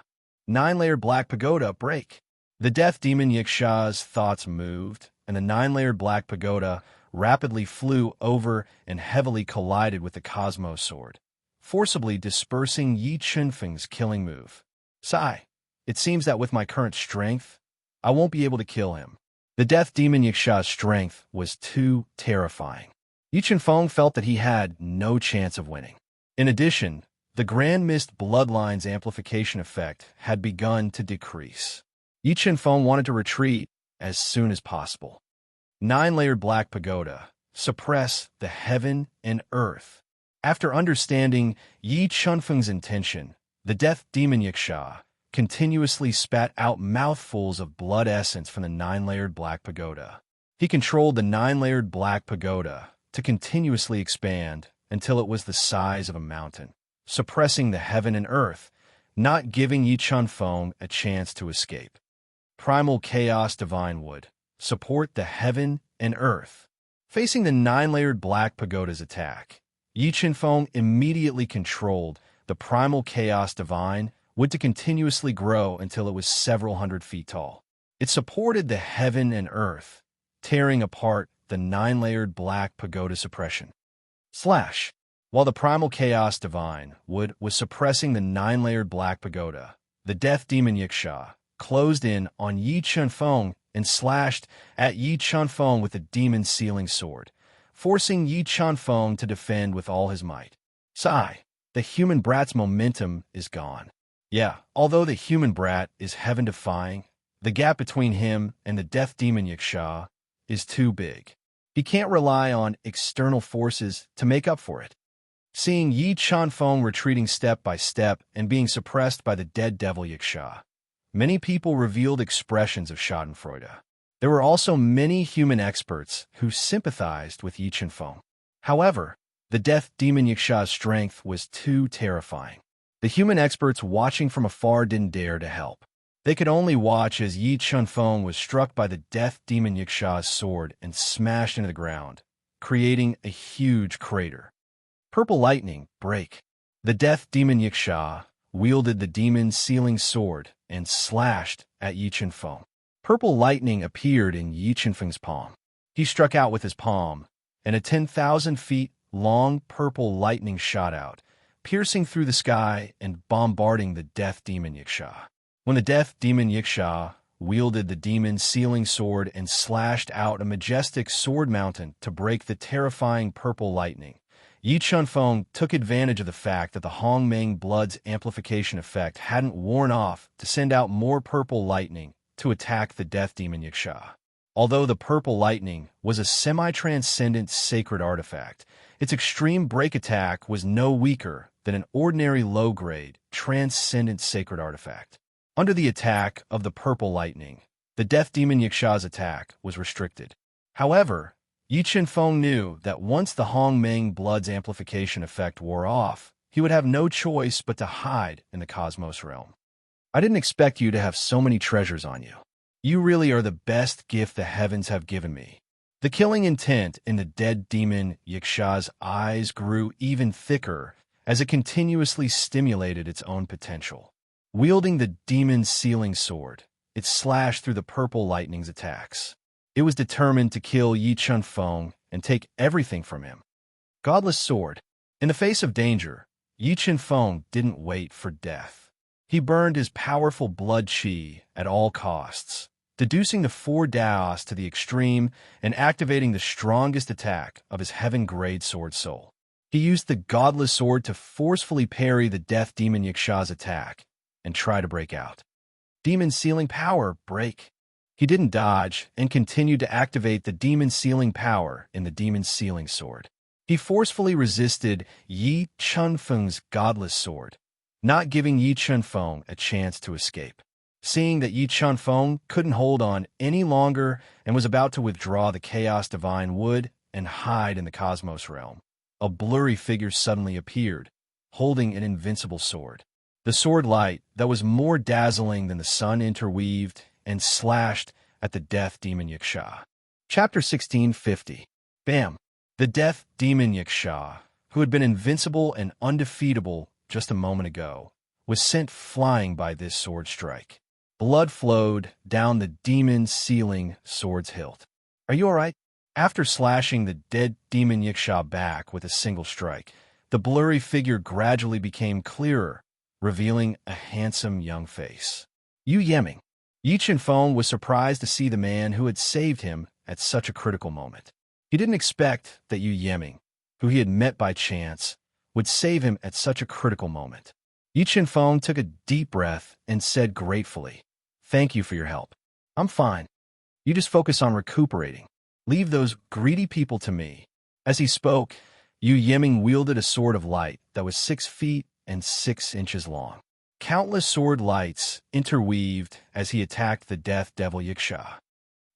9-layered Black Pagoda Break. The Death Demon Yiksha's thoughts moved, and the 9-layered Black Pagoda rapidly flew over and heavily collided with the Cosmos Sword, forcibly dispersing Yi Chunfeng's killing move. Sigh. It seems that with my current strength, I won't be able to kill him. The Death Demon Yiksha's strength was too terrifying. Yi Chunfeng felt that he had no chance of winning. In addition, the Grand Mist Bloodline's amplification effect had begun to decrease. Yi Chunfeng wanted to retreat as soon as possible. 9-layered Black Pagoda. Suppress the heaven and earth. After understanding Yi Chunfeng's intention, the Death Demon Yiksha continuously spat out mouthfuls of blood essence from the 9-layered Black Pagoda. He controlled the 9-layered Black Pagoda to continuously expand until it was the size of a mountain, suppressing the heaven and earth, not giving Yi Chunfeng a chance to escape. Primal Chaos Divine Wood. Support the heaven and earth. Facing the 9-layered Black Pagoda's attack, Yi Chunfeng immediately controlled the Primal Chaos Divine Wood to continuously grow until it was several hundred feet tall. It supported the heaven and earth, tearing apart the 9-layered Black Pagoda suppression. Slash. While the Primal Chaos Divine Wood was suppressing the 9-layered Black Pagoda, the Death Demon Yiksha closed in on Yi Chunfeng and slashed at Yi Chunfeng with the Demon Sealing Sword, forcing Yi Chunfeng to defend with all his might. Sigh. The human brat's momentum is gone. Yeah, although the human brat is heaven-defying, the gap between him and the Death Demon Yiksha is too big. He can't rely on external forces to make up for it. Seeing Yi Chunfeng retreating step by step and being suppressed by the dead Devil Yiksha, many people revealed expressions of schadenfreude. There were also many human experts who sympathized with Yi Chunfeng. However, the Death Demon Yiksha's strength was too terrifying. The human experts watching from afar didn't dare to help. They could only watch as Yi Chunfeng was struck by the Death Demon Yiksha's sword and smashed into the ground, creating a huge crater. Purple Lightning Break. The Death Demon Yiksha wielded the Demon Sealing Sword and slashed at Yi Chunfeng. Purple lightning appeared in Yi Chunfeng's palm. He struck out with his palm, and a 10,000 feet long purple lightning shot out, piercing through the sky and bombarding the Death Demon Yiksha. When the Death Demon Yiksha wielded the Demon Sealing Sword and slashed out a majestic sword mountain to break the terrifying purple lightning, Yi Chunfeng took advantage of the fact that the Hongmeng Blood's amplification effect hadn't worn off to send out more purple lightning to attack the Death Demon Yiksha. Although the purple lightning was a semi-transcendent sacred artifact, its extreme break attack was no weaker than an ordinary low-grade, transcendent sacred artifact. Under the attack of the purple lightning, the Death Demon Yiksha's attack was restricted. However, Yi Chunfeng knew that once the Hongmeng Blood's amplification effect wore off, he would have no choice but to hide in the Cosmos realm. I didn't expect you to have so many treasures on you. You really are the best gift the heavens have given me. The killing intent in the dead demon Yiksha's eyes grew even thicker as it continuously stimulated its own potential. Wielding the demon's sealing sword, it slashed through the purple lightning's attacks. It was determined to kill Yi Chunfeng and take everything from him. Godless sword. In the face of danger, Yi Chunfeng didn't wait for death. He burned his powerful blood qi at all costs, deducing the 4 Daos to the extreme and activating the strongest attack of his heaven-grade sword soul. He used the godless sword to forcefully parry the Death Demon Yiksha's attack and try to break out. Demon sealing power, break. He didn't dodge and continued to activate the demon sealing power in the demon sealing sword. He forcefully resisted Yi Chunfeng's godless sword, not giving Yi Chunfeng a chance to escape. Seeing that Yi Chunfeng couldn't hold on any longer and was about to withdraw the Chaos Divine Wood and hide in the Cosmos realm, a blurry figure suddenly appeared, holding an invincible sword. The sword light that was more dazzling than the sun interweaved and slashed at the Death Demon Yiksha. Chapter 1650. Bam! The Death Demon Yiksha, who had been invincible and undefeatable just a moment ago, was sent flying by this sword strike. Blood flowed down the demon's sealing sword's hilt. Are you all right? After slashing the dead demon Yiksha back with a single strike, the blurry figure gradually became clearer, revealing a handsome young face. Yu Yeming. Yi Chunfeng was surprised to see the man who had saved him at such a critical moment. He didn't expect that Yu Yeming, who he had met by chance, would save him at such a critical moment. Yi Chunfeng took a deep breath and said gratefully, "Thank you for your help. I'm fine. You just focus on recuperating. Leave those greedy people to me." As he spoke, Yu Yeming wielded a sword of light that was 6 feet and 6 inches long. Countless sword lights interweaved as he attacked the Death Devil Yiksha.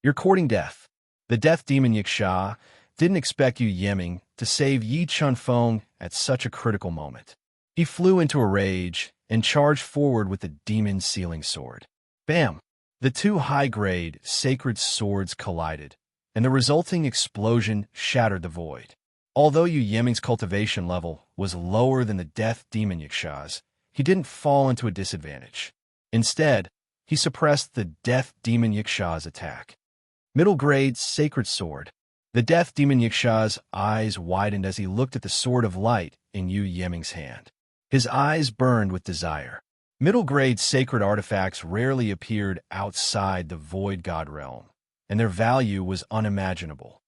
"You're courting death." The Death Demon Yiksha didn't expect Yu Yeming to save Yi Chunfeng at such a critical moment. He flew into a rage and charged forward with the demon sealing sword. Bam! The 2 high-grade sacred swords collided, and the resulting explosion shattered the void. Although Yu Yeming's cultivation level was lower than the Death Demon Yiksha's, he didn't fall into a disadvantage. Instead, he suppressed the Death Demon Yiksha's attack. Middle-grade sacred sword. The Death Demon Yiksha's eyes widened as he looked at the sword of light in Yu Yeming's hand. His eyes burned with desire. Middle-grade sacred artifacts rarely appeared outside the Void God realm, and their value was unimaginable.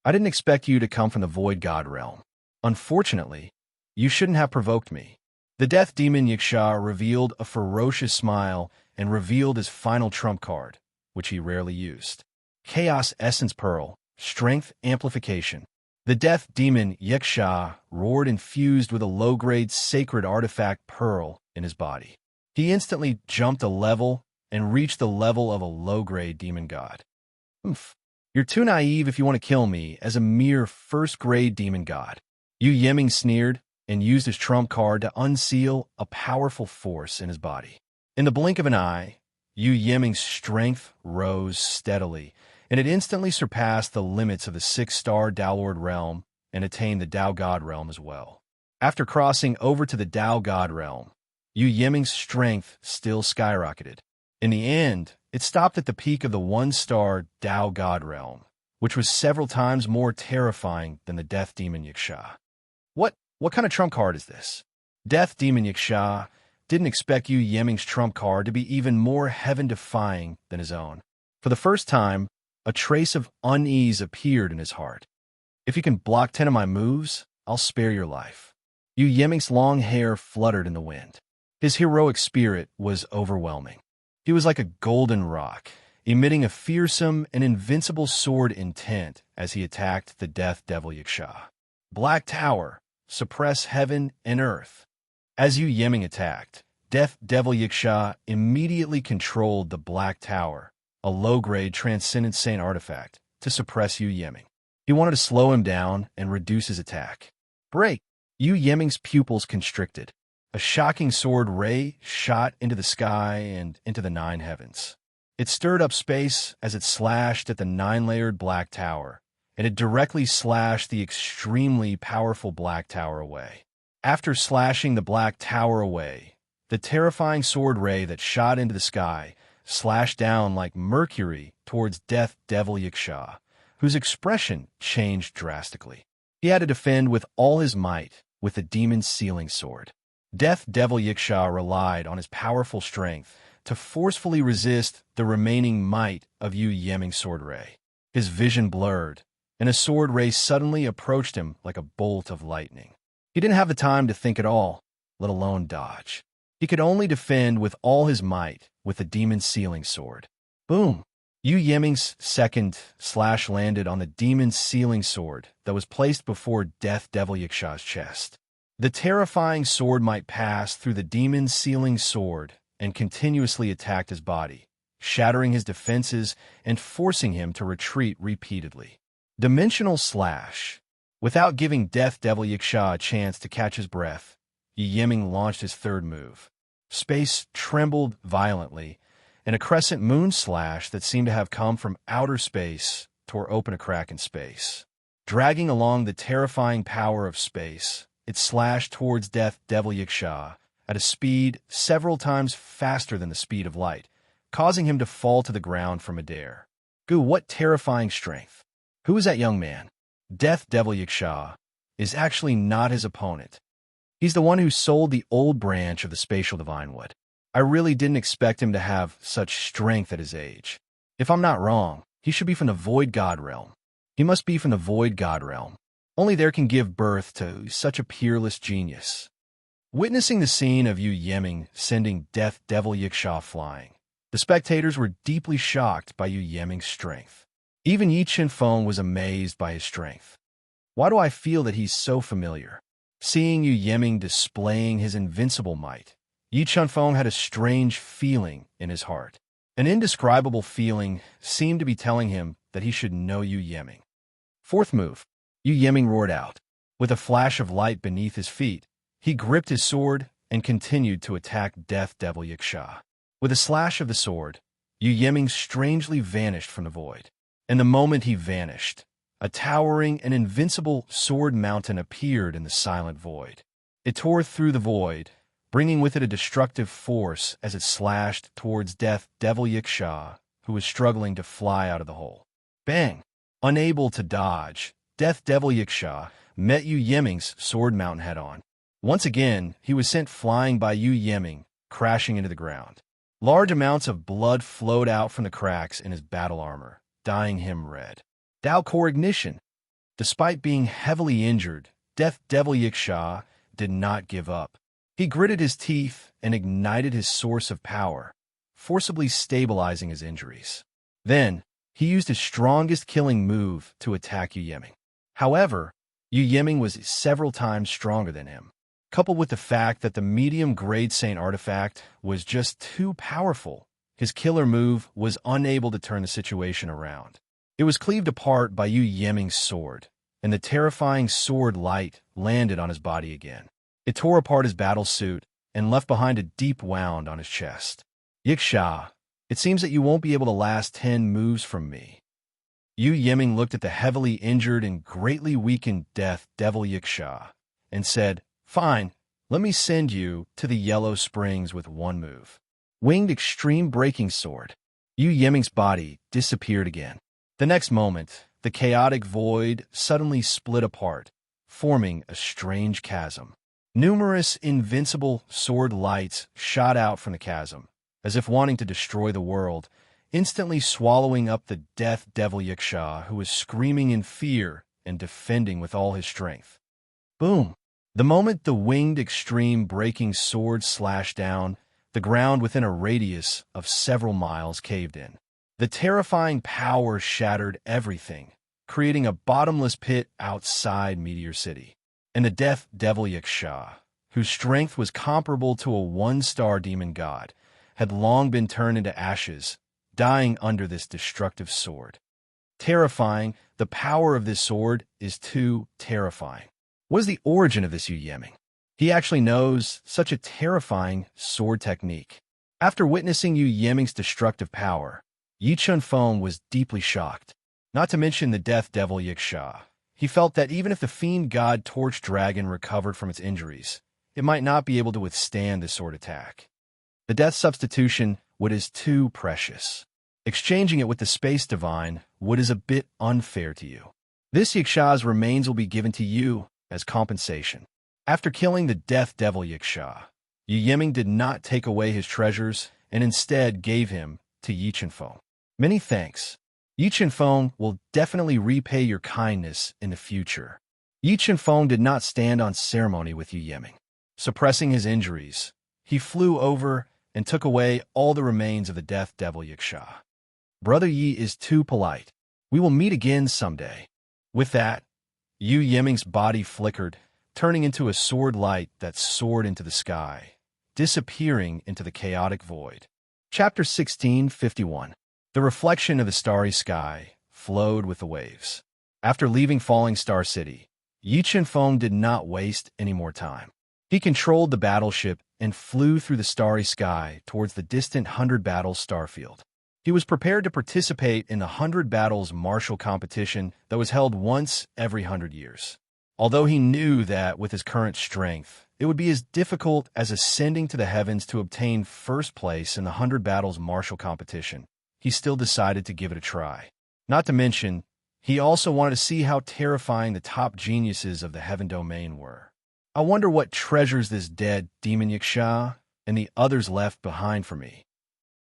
"I didn't expect you to come from the Void God realm. Unfortunately, you shouldn't have provoked me." The Death Demon Yiksha revealed a ferocious smile and revealed his final trump card, which he rarely used. Chaos Essence Pearl, Strength Amplification. The Death Demon Yiksha roared and fused with a low-grade sacred artifact pearl in his body. He instantly jumped a level and reached the level of a low-grade demon god. "Oomph. You're too naive if you want to kill me as a mere first-grade demon god." Yu Yeming sneered and used his trump card to unseal a powerful force in his body. In the blink of an eye, Yu Yeming's strength rose steadily, and it instantly surpassed the limits of the 6-star Dao Lord realm and attained the Dao God realm as well. After crossing over to the Dao God realm, Yu Yeming's strength still skyrocketed. In the end, it stopped at the peak of the 1-star Dao God realm, which was several times more terrifying than the Death Demon Yiksha. What kind of trump card is this? Death Demon Yiksha didn't expect Yu Yeming's trump card to be even more heaven-defying than his own. For the first time, a trace of unease appeared in his heart. "If you can block 10 of my moves, I'll spare your life." Yu Yeming's long hair fluttered in the wind. His heroic spirit was overwhelming. He was like a golden rock, emitting a fearsome and invincible sword intent as he attacked the Death Devil Yaksha. Black Tower, suppress heaven and earth. As Yu Yeming attacked, Death Devil Yaksha immediately controlled the Black Tower, a low-grade Transcendent Saint artifact, to suppress Yu Yeming. He wanted to slow him down and reduce his attack. Break! Yu Yeming's pupils constricted. A shocking sword ray shot into the sky and into the nine heavens. It stirred up space as it slashed at the nine-layered Black Tower, and it directly slashed the extremely powerful Black Tower away. After slashing the Black Tower away, the terrifying sword ray that shot into the sky slashed down like mercury towards Death Devil Yaksha, whose expression changed drastically. He had to defend with all his might with the demon's sealing sword. Death Devil Yaksha relied on his powerful strength to forcefully resist the remaining might of Yu Yeming's sword ray. His vision blurred, and a sword ray suddenly approached him like a bolt of lightning. He didn't have the time to think at all, let alone dodge. He could only defend with all his might with the demon's sealing sword. Boom! Yu Yeming's second slash landed on the demon's sealing sword that was placed before Death Devil Yaksha's chest. The terrifying sword might pass through the demon's sealing sword and continuously attacked his body, shattering his defenses and forcing him to retreat repeatedly. Dimensional slash. Without giving Death Devil Yaksha a chance to catch his breath, Yu Yeming launched his third move. Space trembled violently, and a crescent moon slash that seemed to have come from outer space tore open a crack in space. Dragging along the terrifying power of space, it slashed towards Death Devil Yaksha at a speed several times faster than the speed of light, causing him to fall to the ground from midair. Goo, what terrifying strength! Who is that young man? Death Devil Yaksha is actually not his opponent. He's the one who sold the old branch of the spatial divine wood. I really didn't expect him to have such strength at his age. If I'm not wrong, he should be from the Void God realm. He must be from the Void God realm. Only there can give birth to such a peerless genius. Witnessing the scene of Yu Yeming sending Death Devil Yaksha flying, the spectators were deeply shocked by Yu Yeming's strength. Even Yi Chenfeng was amazed by his strength. Why do I feel that he's so familiar? Seeing Yu Yeming displaying his invincible might, Yi Chenfeng had a strange feeling in his heart. An indescribable feeling seemed to be telling him that he should know Yu Yeming. Fourth move. Yu Yeming roared out. With a flash of light beneath his feet, he gripped his sword and continued to attack Death Devil Yaksha. With a slash of the sword, Yu Yeming strangely vanished from the void. And the moment he vanished, a towering and invincible sword mountain appeared in the silent void. It tore through the void, bringing with it a destructive force as it slashed towards Death Devil Yaksha, who was struggling to fly out of the hole. Bang! Unable to dodge, Death Devil Yaksha met Yu Yeming's sword mountain head-on. Once again, he was sent flying by Yu Yeming, crashing into the ground. Large amounts of blood flowed out from the cracks in his battle armor, dyeing him red. Dao Core Ignition. Despite being heavily injured, Death Devil Yaksha did not give up. He gritted his teeth and ignited his source of power, forcibly stabilizing his injuries. Then, he used his strongest killing move to attack Yu Yeming. However, Yu Yeming was several times stronger than him. Coupled with the fact that the medium-grade Saint artifact was just too powerful, his killer move was unable to turn the situation around. It was cleaved apart by Yu Yeming's sword, and the terrifying sword light landed on his body again. It tore apart his battle suit and left behind a deep wound on his chest. Yaksha, it seems that you won't be able to last 10 moves from me. Yu Yeming looked at the heavily injured and greatly weakened Death Devil Yaksha and said, "Fine, let me send you to the Yellow Springs with one move." Winged Extreme Breaking Sword. Yu Yeming's body disappeared again. The next moment, the chaotic void suddenly split apart, forming a strange chasm. Numerous invincible sword lights shot out from the chasm, as if wanting to destroy the world, instantly swallowing up the Death Devil Yaksha, who was screaming in fear and defending with all his strength. Boom! The moment the winged extreme breaking sword slashed down, the ground within a radius of several miles caved in. The terrifying power shattered everything, creating a bottomless pit outside Meteor City. And the death devil Yaksha, whose strength was comparable to a one-star demon god, had long been turned into ashes, dying under this destructive sword. Terrifying, the power of this sword is too terrifying. What is the origin of this Yu Yeming? He actually knows such a terrifying sword technique. After witnessing Yu Yeming's destructive power, Yi Chunfeng was deeply shocked. Not to mention the death devil Yaksha. He felt that even if the fiend god Torch Dragon recovered from its injuries, it might not be able to withstand this sword attack. The death substitution would is too precious. Exchanging it with the space divine would is a bit unfair to you. This Yaksha's remains will be given to you as compensation. After killing the death devil Yaksha, Yu Yeming did not take away his treasures and instead gave him to Yi Chunfeng. Many thanks. Yi Chunfeng will definitely repay your kindness in the future. Yi Chunfeng did not stand on ceremony with Yu Yeming. Suppressing his injuries, he flew over and took away all the remains of the death devil Yaksha. Brother Yi is too polite. We will meet again someday. With that, Yu Yeming's body flickered, turning into a sword light that soared into the sky, disappearing into the chaotic void. Chapter 1651. The reflection of the starry sky flowed with the waves. After leaving Falling Star City, Yi Chunfeng did not waste any more time. He controlled the battleship and flew through the starry sky towards the distant 100 Battles starfield. He was prepared to participate in the 100 Battles martial competition that was held once every 100 years. Although he knew that with his current strength, it would be as difficult as ascending to the heavens to obtain first place in the 100 Battles martial competition, he still decided to give it a try. Not to mention, he also wanted to see how terrifying the top geniuses of the Heaven Domain were. I wonder what treasures this dead demon Yaksha and the others left behind for me.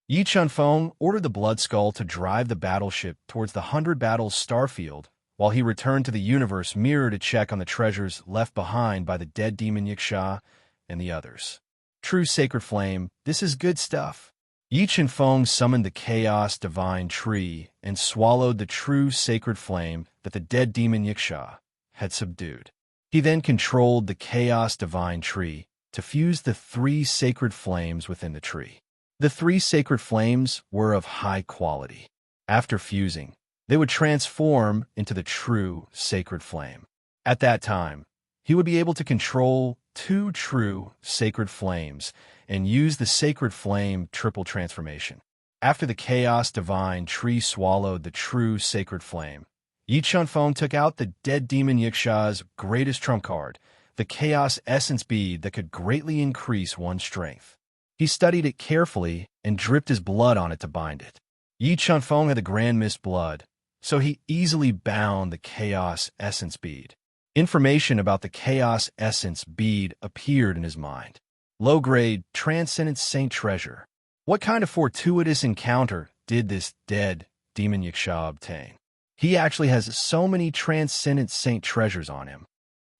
Yi Chunfeng ordered the Blood Skull to drive the battleship towards the 100 Battles starfield while he returned to the universe mirror to check on the treasures left behind by the dead demon Yaksha and the others. True sacred flame, this is good stuff. Yi Chunfeng summoned the Chaos Divine Tree and swallowed the true sacred flame that the dead demon Yaksha had subdued. He then controlled the Chaos Divine Tree to fuse the 3 sacred flames within the tree. The 3 sacred flames were of high quality. After fusing, they would transform into the true sacred flame. At that time, he would be able to control 2 true sacred flames and use the sacred flame triple transformation. After the Chaos Divine Tree swallowed the true sacred flame, Yi Chunfeng took out the dead demon Yaksha's greatest trump card, the Chaos Essence Bead that could greatly increase one's strength. He studied it carefully and dripped his blood on it to bind it. Yi Chunfeng had the Grand Mist blood, so he easily bound the Chaos Essence Bead. Information about the Chaos Essence Bead appeared in his mind. Low-grade, transcendent saint treasure. What kind of fortuitous encounter did this dead demon Yaksha obtain? He actually has so many transcendent saint treasures on him.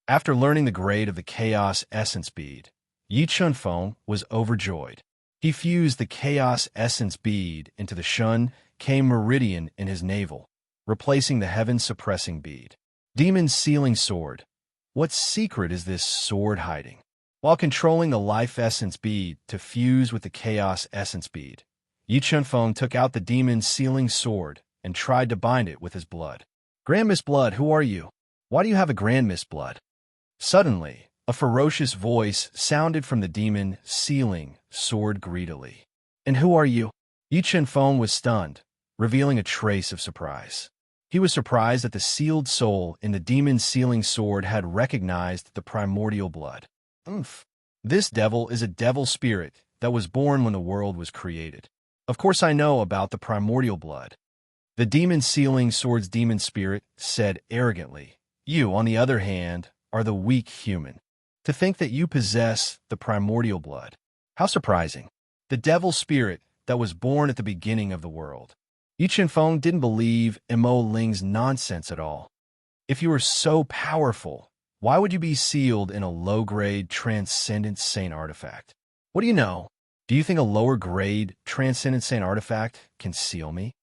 After learning the grade of the Chaos Essence Bead, Yi Chunfeng was overjoyed. He fused the Chaos Essence Bead into the Shun K Meridian in his navel, replacing the Heaven-suppressing bead. Demon Sealing Sword. What secret is this sword hiding? While controlling the Life Essence Bead to fuse with the Chaos Essence Bead, Yi Chunfeng took out the Demon Sealing Sword and tried to bind it with his blood. Grand Mist Blood, who are you? Why do you have a Grand Mist Blood? Suddenly, a ferocious voice sounded from the Demon Sealing Sword greedily. And who are you? Yi Chunfeng was stunned, revealing a trace of surprise. He was surprised that the sealed soul in the Demon Sealing Sword had recognized the primordial blood. This devil is a devil spirit that was born when the world was created. Of course I know about the primordial blood. The Demon Sealing Sword's demon spirit said arrogantly, You, on the other hand, are the weak human. To think that you possess the primordial blood. How surprising. The devil spirit that was born at the beginning of the world. Yi Chunfeng didn't believe Mo Ling's nonsense at all. If you are so powerful, Why would you be sealed in a low-grade Transcendent Saint artifact? What do you know? Do you think a lower-grade Transcendent Saint artifact can seal me?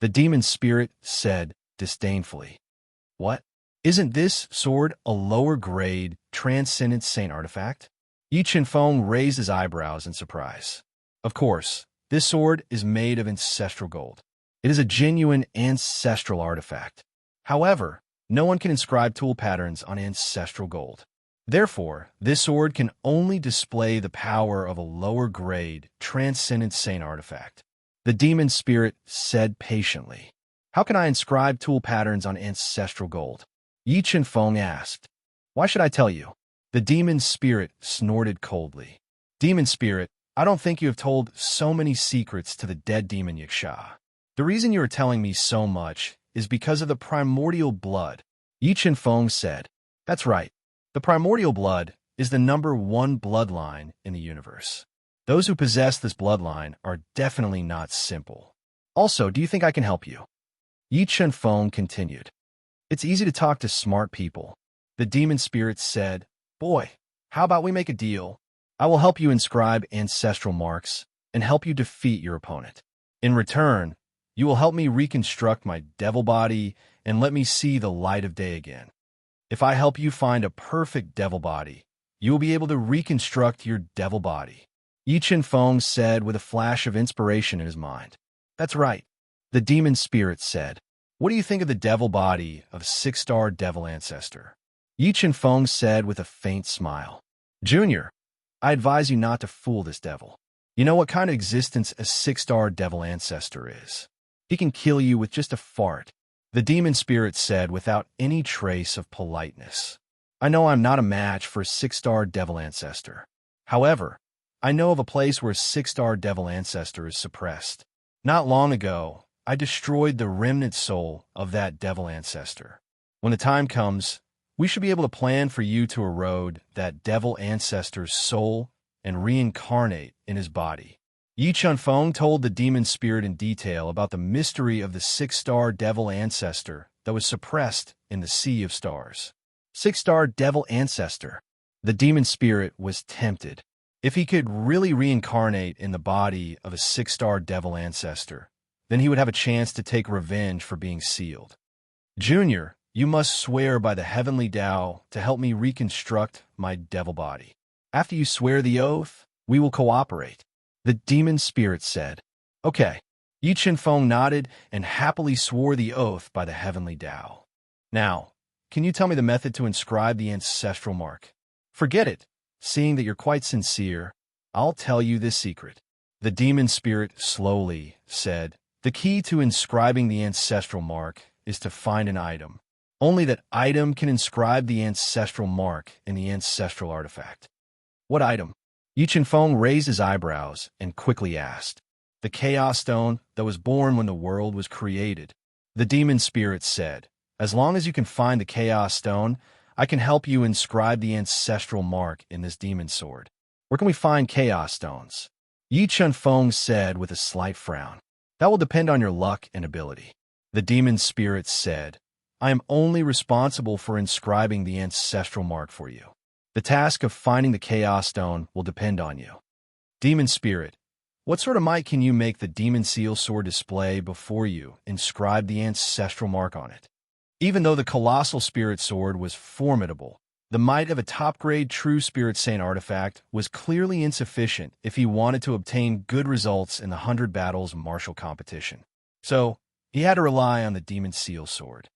The demon spirit said disdainfully. What? Isn't this sword a lower-grade Transcendent Saint artifact? Yi Chenfeng raised his eyebrows in surprise. Of course, this sword is made of ancestral gold. It is a genuine ancestral artifact. However, no one can inscribe tool patterns on ancestral gold. Therefore, this sword can only display the power of a lower-grade Transcendent Saint artifact. The demon spirit said patiently. How can I inscribe tool patterns on ancestral gold? Yi Chenfeng asked. Why should I tell you? The demon spirit snorted coldly. Demon spirit, I don't think you have told so many secrets to the dead demon Yiksha. The reason you are telling me so much is because of the primordial blood. Yi Chenfeng said. That's right. The primordial blood is the #1 bloodline in the universe. Those who possess this bloodline are definitely not simple. Also, do you think I can help you? Yi Chenfeng continued. It's easy to talk to smart people. The demon spirit said, Boy, how about we make a deal? I will help you inscribe ancestral marks and help you defeat your opponent. In return, you will help me reconstruct my devil body and let me see the light of day again. If I help you find a perfect devil body, you will be able to reconstruct your devil body. Yi Chenfeng said with a flash of inspiration in his mind. That's right. The demon spirit said. What do you think of the devil body of 6-star devil ancestor? Yi Chenfeng said with a faint smile. Junior, I advise you not to fool this devil. You know what kind of existence a 6-star devil ancestor is. He can kill you with just a fart. The demon spirit said without any trace of politeness. I know I'm not a match for a 6-star devil ancestor. However, I know of a place where a 6-star devil ancestor is suppressed. Not long ago, I destroyed the remnant soul of that devil ancestor. When the time comes, we should be able to plan for you to erode that devil ancestor's soul and reincarnate in his body. Yi Chenfeng told the demon spirit in detail about the mystery of the 6-star devil ancestor that was suppressed in the Sea of Stars. 6-star devil ancestor. The demon spirit was tempted. If he could really reincarnate in the body of a 6-star devil ancestor, then he would have a chance to take revenge for being sealed. Junior, you must swear by the heavenly Tao to help me reconstruct my devil body. After you swear the oath, we will cooperate. The demon spirit said. Okay. Yi Chenfeng nodded and happily swore the oath by the heavenly Tao. Now, can you tell me the method to inscribe the ancestral mark? Forget it. Seeing that you're quite sincere, I'll tell you this secret. The demon spirit slowly said, the key to inscribing the ancestral mark is to find an item. Only that item can inscribe the ancestral mark in the ancestral artifact. What item? Yi Chenfeng raised his eyebrows and quickly asked. The Chaos Stone that was born when the world was created. The demon spirit said, as long as you can find the Chaos Stone, I can help you inscribe the ancestral mark in this demon sword. Where can we find Chaos Stones? Yi Chenfeng said with a slight frown. That will depend on your luck and ability. The demon spirit said, I am only responsible for inscribing the ancestral mark for you. The task of finding the Chaos Stone will depend on you. Demon spirit, what sort of might can you make the demon seal sword display before you inscribe the ancestral mark on it? Even though the colossal spirit sword was formidable, the might of a top-grade true spirit saint artifact was clearly insufficient if he wanted to obtain good results in the 100 battles martial competition. So, he had to rely on the demon seal sword.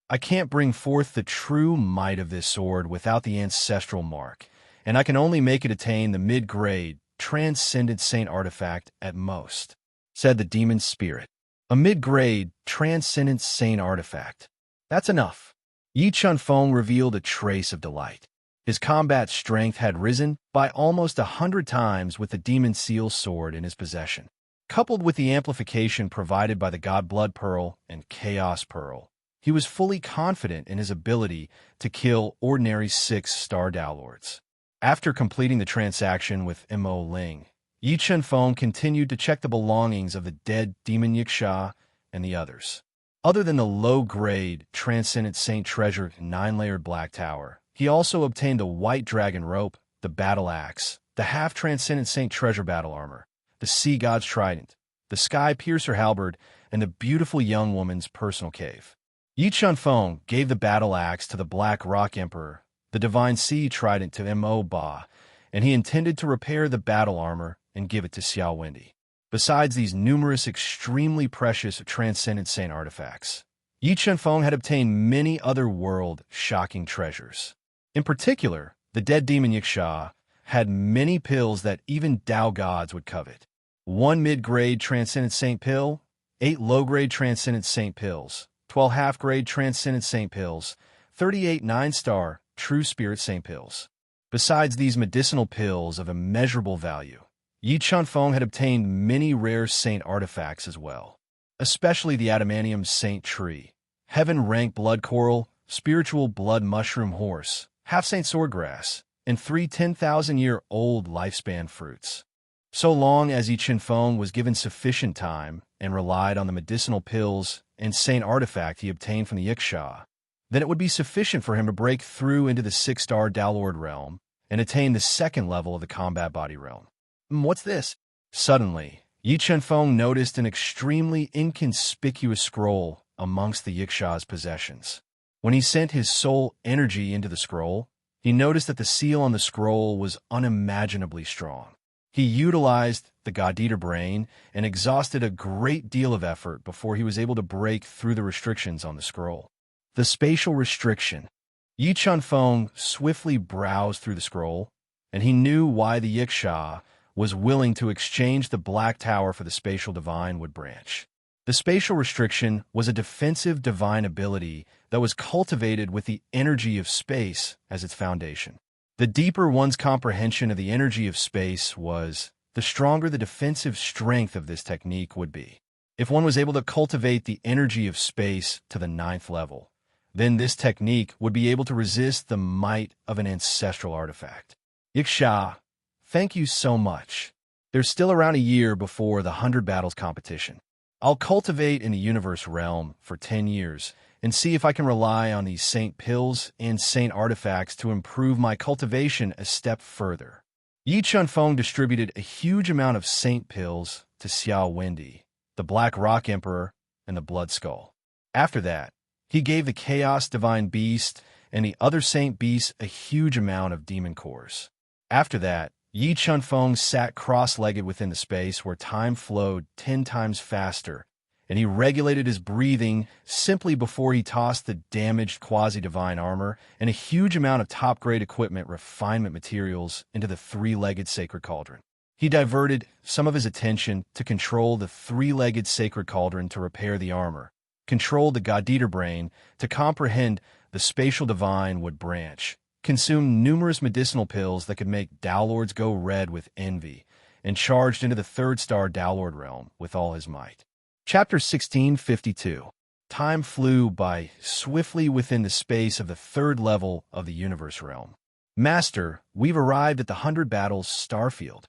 I can't bring forth the true might of this sword without the ancestral mark, and I can only make it attain the mid-grade, transcendent saint artifact at most, said the demon spirit. A mid-grade, transcendent saint artifact. That's enough. Yi Chenfeng revealed a trace of delight. His combat strength had risen by almost 100 times with the demon seal sword in his possession. Coupled with the amplification provided by the God Blood Pearl and Chaos Pearl, he was fully confident in his ability to kill ordinary 6-star Downlords. After completing the transaction with Mo Ling, Yi Chenfeng continued to check the belongings of the dead demon Yiksha and the others. Other than the low-grade Transcendent Saint treasure 9-layered Black Tower, he also obtained the White Dragon Rope, the Battle Axe, the half-Transcendent Saint treasure battle armor, the Sea God's Trident, the Sky Piercer Halberd, and the beautiful young woman's personal cave. Yi Chunfeng gave the Battle Axe to the Black Rock Emperor, the Divine Sea Trident to Mo Ba, and he intended to repair the battle armor and give it to Xiao Wendy. Besides these numerous extremely precious Transcendent Saint artifacts, Yi Chunfeng had obtained many other world-shocking treasures. In particular, the dead demon Yiksha had many pills that even Tao gods would covet. 1 mid-grade Transcendent Saint pill, 8 low-grade Transcendent Saint pills, 12 half-grade Transcendent Saint pills, 38 9-star True Spirit Saint pills. Besides these medicinal pills of immeasurable value, Yi Chunfeng had obtained many rare saint artifacts as well, especially the adamantium saint tree, heaven-rank blood coral, spiritual blood mushroom horse, half-saint swordgrass, and 3 10,000-year-old lifespan fruits. So long as Yi Chunfeng was given sufficient time and relied on the medicinal pills and saint artifact he obtained from the Yiksha, then it would be sufficient for him to break through into the 6-star Downlord realm and attain the second level of the combat body realm. What's this? Suddenly, Yi Chunfeng noticed an extremely inconspicuous scroll amongst the Yiksha's possessions. When he sent his soul energy into the scroll, he noticed that the seal on the scroll was unimaginably strong. He utilized the God Eater brain and exhausted a great deal of effort before he was able to break through the restrictions on the scroll. The spatial restriction. Yi Chunfeng swiftly browsed through the scroll, and he knew why the Yiksha was willing to exchange the Black Tower for the spatial divine wood branch. The spatial restriction was a defensive divine ability that was cultivated with the energy of space as its foundation. The deeper one's comprehension of the energy of space was, the stronger the defensive strength of this technique would be. If one was able to cultivate the energy of space to the 9th level, then this technique would be able to resist the might of an ancestral artifact. Yiksha, thank you so much. There's still around a year before the 100 Battles competition. I'll cultivate in the universe realm for 10 years and see if I can rely on these saint pills and saint artifacts to improve my cultivation a step further. Yi Chunfeng distributed a huge amount of saint pills to Xiao Wendy, the Black Rock Emperor, and the Blood Skull. After that, he gave the Chaos Divine Beast and the other saint beasts a huge amount of demon cores. After that, Yi Chunfeng sat cross-legged within the space where time flowed 10 times faster, and he regulated his breathing simply before he tossed the damaged quasi-divine armor and a huge amount of top-grade equipment refinement materials into the 3-legged sacred cauldron. He diverted some of his attention to control the 3-legged sacred cauldron to repair the armor, controlled the God Eater brain to comprehend the spatial divine wood branch, consumed numerous medicinal pills that could make Downlords go red with envy, and charged into the 3rd-star Downlord realm with all his might. Chapter 1652. Time flew by swiftly within the space of the 3rd level of the universe realm. Master, we've arrived at the 100 Battles starfield.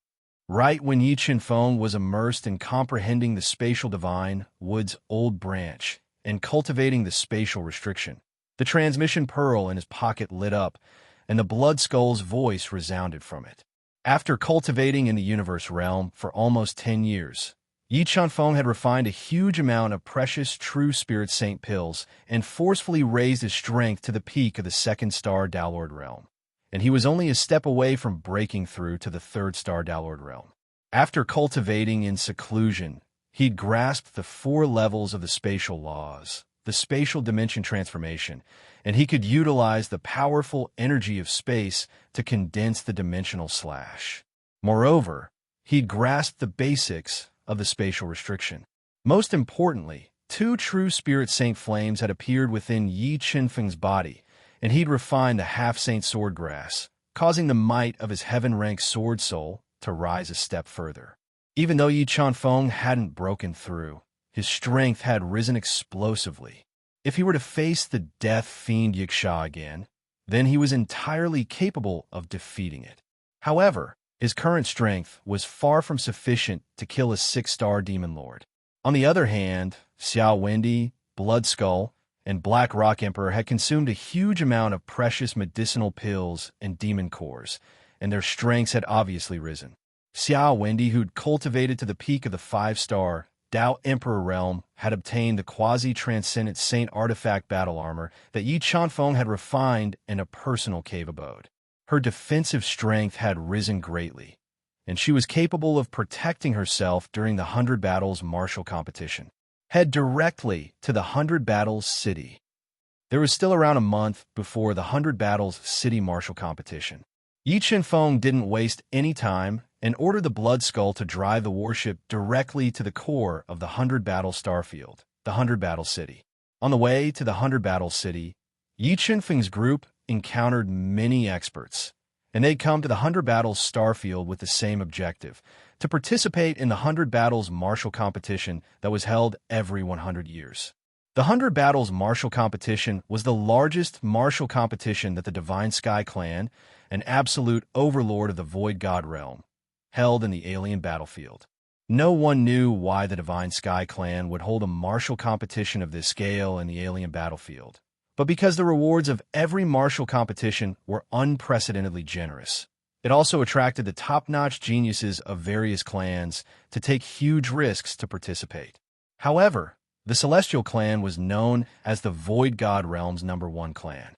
Right when Yi Chunfeng was immersed in comprehending the spatial divine wood's old branch and cultivating the spatial restriction, the transmission pearl in his pocket lit up, and the Blood Skull's voice resounded from it. After cultivating in the universe realm for almost 10 years, Yi Chunfeng had refined a huge amount of precious True Spirit Saint pills and forcefully raised his strength to the peak of the 2nd-star Downlord realm, and he was only a step away from breaking through to the 3rd-star Downlord realm. After cultivating in seclusion, he'd grasped the 4 levels of the spatial laws, the spatial dimension transformation, and he could utilize the powerful energy of space to condense the dimensional slash. Moreover, he'd grasped the basics of the spatial restriction. Most importantly, 2 True Spirit Saint flames had appeared within Yi Chunfeng's body, and he'd refined the half-saint swordgrass, causing the might of his heaven-ranked sword soul to rise a step further. Even though Yi Chunfeng hadn't broken through, his strength had risen explosively. If he were to face the death fiend Yiksha again, then he was entirely capable of defeating it. However, his current strength was far from sufficient to kill a 6-star demon lord. On the other hand, Xiao Wendy, Blood Skull, and Black Rock Emperor had consumed a huge amount of precious medicinal pills and demon cores, and their strengths had obviously risen. Xiao Wendy, who'd cultivated to the peak of the 5-star Dao Emperor realm, had obtained the quasi-transcendent Saint artifact battle armor that Yi Chanfeng had refined in a personal cave abode. Her defensive strength had risen greatly, and she was capable of protecting herself during the 100 Battles martial competition. Head directly to the 100 Battles city. There was still around a month before the 100 Battles city martial competition. Yi Chanfeng didn't waste any time and ordered the Blood Skull to drive the warship directly to the core of the 100 Battle starfield, the 100 Battle city. On the way to the 100 Battle city, Yi Chanfeng's group encountered many experts, and they'd come to the 100 Battles starfield with the same objective: to participate in the 100 Battles martial competition that was held every 100 years. The 100 Battles martial competition was the largest martial competition that the Divine Sky Clan, an absolute overlord of the Void God realm, held in the alien battlefield. No one knew why the Divine Sky Clan would hold a martial competition of this scale in the alien battlefield, but because the rewards of every martial competition were unprecedentedly generous. It also attracted the top-notch geniuses of various clans to take huge risks to participate. However, the Celestial Clan was known as the Void God Realm's #1 clan.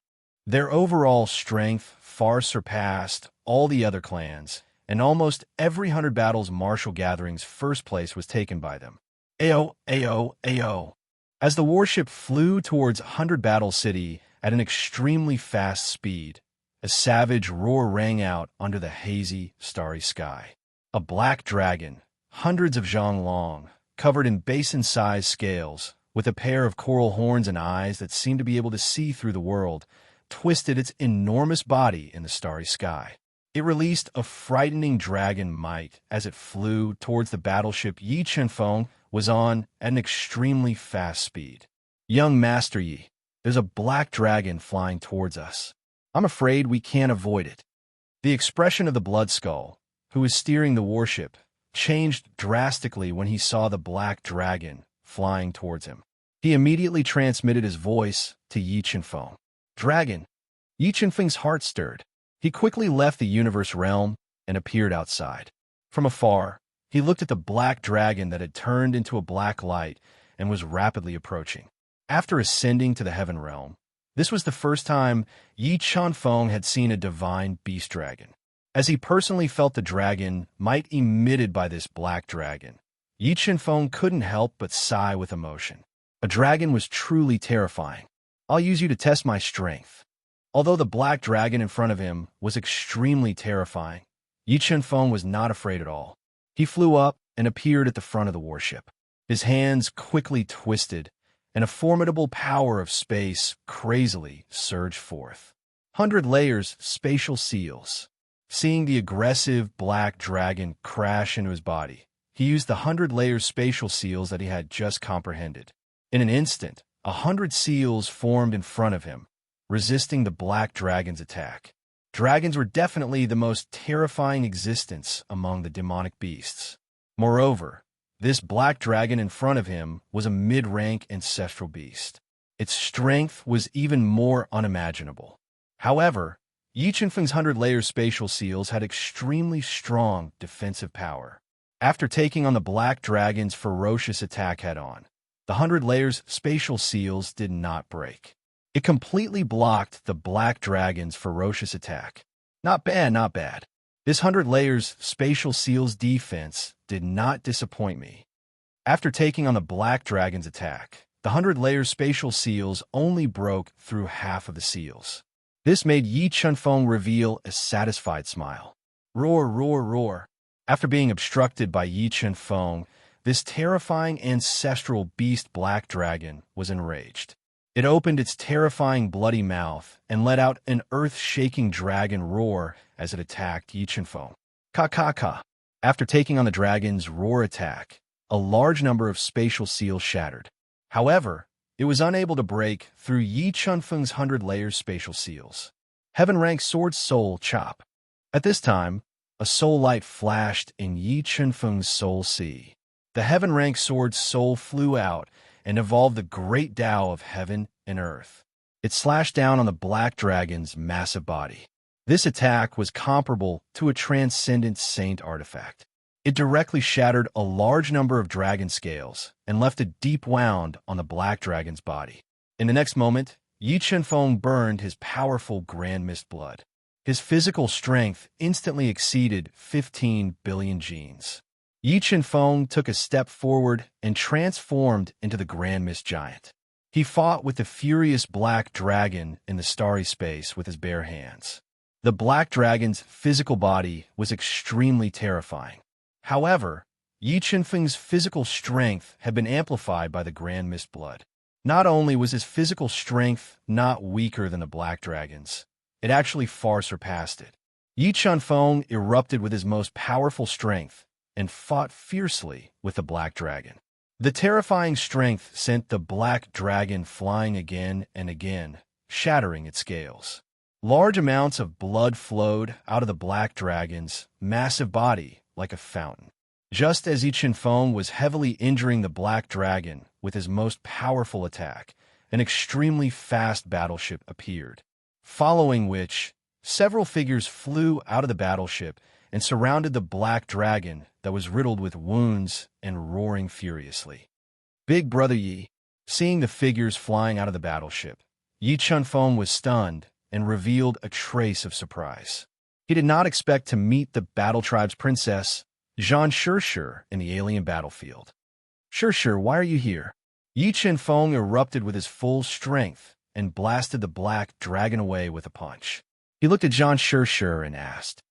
Their overall strength far surpassed all the other clans, and almost every 100 Battles martial gathering's first place was taken by them. Ayo, ayo, ayo. As the warship flew towards 100 Battle City at an extremely fast speed, a savage roar rang out under the hazy, starry sky. A black dragon, hundreds of zhang long, covered in basin-sized scales, with a pair of coral horns and eyes that seemed to be able to see through the world, twisted its enormous body in the starry sky. It released a frightening dragon might as it flew towards the battleship Yi Chanfeng was on at an extremely fast speed. Young Master Yi, there's a black dragon flying towards us. I'm afraid we can't avoid it. The expression of the Blood Skull, who was steering the warship, changed drastically when he saw the black dragon flying towards him. He immediately transmitted his voice to Yi Chanfeng. Dragon! Yi Chanfeng's heart stirred. He quickly left the universe realm and appeared outside. From afar, he looked at the black dragon that had turned into a black light and was rapidly approaching. After ascending to the heaven realm, this was the first time Yi Chanfeng had seen a divine beast dragon. As he personally felt the dragon might emitted by this black dragon, Yi Chanfeng couldn't help but sigh with emotion. A dragon was truly terrifying. I'll use you to test my strength. Although the black dragon in front of him was extremely terrifying, Yi Chanfeng was not afraid at all. He flew up and appeared at the front of the warship. His hands quickly twisted, and a formidable power of space crazily surged forth. 100 layers spatial seals. Seeing the aggressive black dragon crash into his body, he used the 100 layers spatial seals that he had just comprehended. In an instant, 100 seals formed in front of him, resisting the black dragon's attack. Dragons were definitely the most terrifying existence among the demonic beasts. Moreover, this black dragon in front of him was a mid-rank ancestral beast. Its strength was even more unimaginable. However, Yi Chanfeng's 100 layers spatial seals had extremely strong defensive power. After taking on the black dragon's ferocious attack head-on, the 100 layers spatial seals did not break. It completely blocked the black dragon's ferocious attack. Not bad, not bad. This 100 layers spatial seals defense did not disappoint me. After taking on the black dragon's attack, the 100 layers spatial seals only broke through half of the seals. This made Yi Chanfeng reveal a satisfied smile. Roar, roar, roar. After being obstructed by Yi Chanfeng, this terrifying ancestral beast black dragon was enraged. It opened its terrifying bloody mouth and let out an earth-shaking dragon roar as it attacked Yi Chanfeng. Ka ka ka. After taking on the dragon's roar attack, a large number of spatial seals shattered. However, it was unable to break through Yi Chanfeng's 100 layers spatial seals. Heaven-rank sword soul chop. At this time, a soul light flashed in Yi Chanfeng's soul sea. The heaven-rank sword soul flew out and evolved the great Tao of heaven and earth. It slashed down on the black dragon's massive body. This attack was comparable to a transcendent saint artifact. It directly shattered a large number of dragon scales and left a deep wound on the black dragon's body. In the next moment, Yi Chenfeng burned his powerful grand mist blood. His physical strength instantly exceeded 15 billion genes. Yi Chenfeng took a step forward and transformed into the grand mist giant. He fought with the furious black dragon in the starry space with his bare hands. The black dragon's physical body was extremely terrifying. However, Yi Chenfeng's physical strength had been amplified by the grand mist blood. Not only was his physical strength not weaker than the black dragon's, it actually far surpassed it. Yi Chenfeng erupted with his most powerful strength and fought fiercely with the black dragon. The terrifying strength sent the black dragon flying again and again, shattering its scales. Large amounts of blood flowed out of the black dragon's massive body like a fountain. Just as Yi Chenfeng was heavily injuring the black dragon with his most powerful attack, an extremely fast battleship appeared, following which several figures flew out of the battleship and surrounded the black dragon that was riddled with wounds and roaring furiously. Big Brother Yi, seeing the figures flying out of the battleship, Yi Chenfeng was stunned and revealed a trace of surprise. He did not expect to meet the battle tribe's princess, Zhan Shishir, in the alien battlefield. Shishir, why are you here? Yi Chenfeng erupted with his full strength and blasted the black dragon away with a punch. He looked at Zhan Shishir and asked,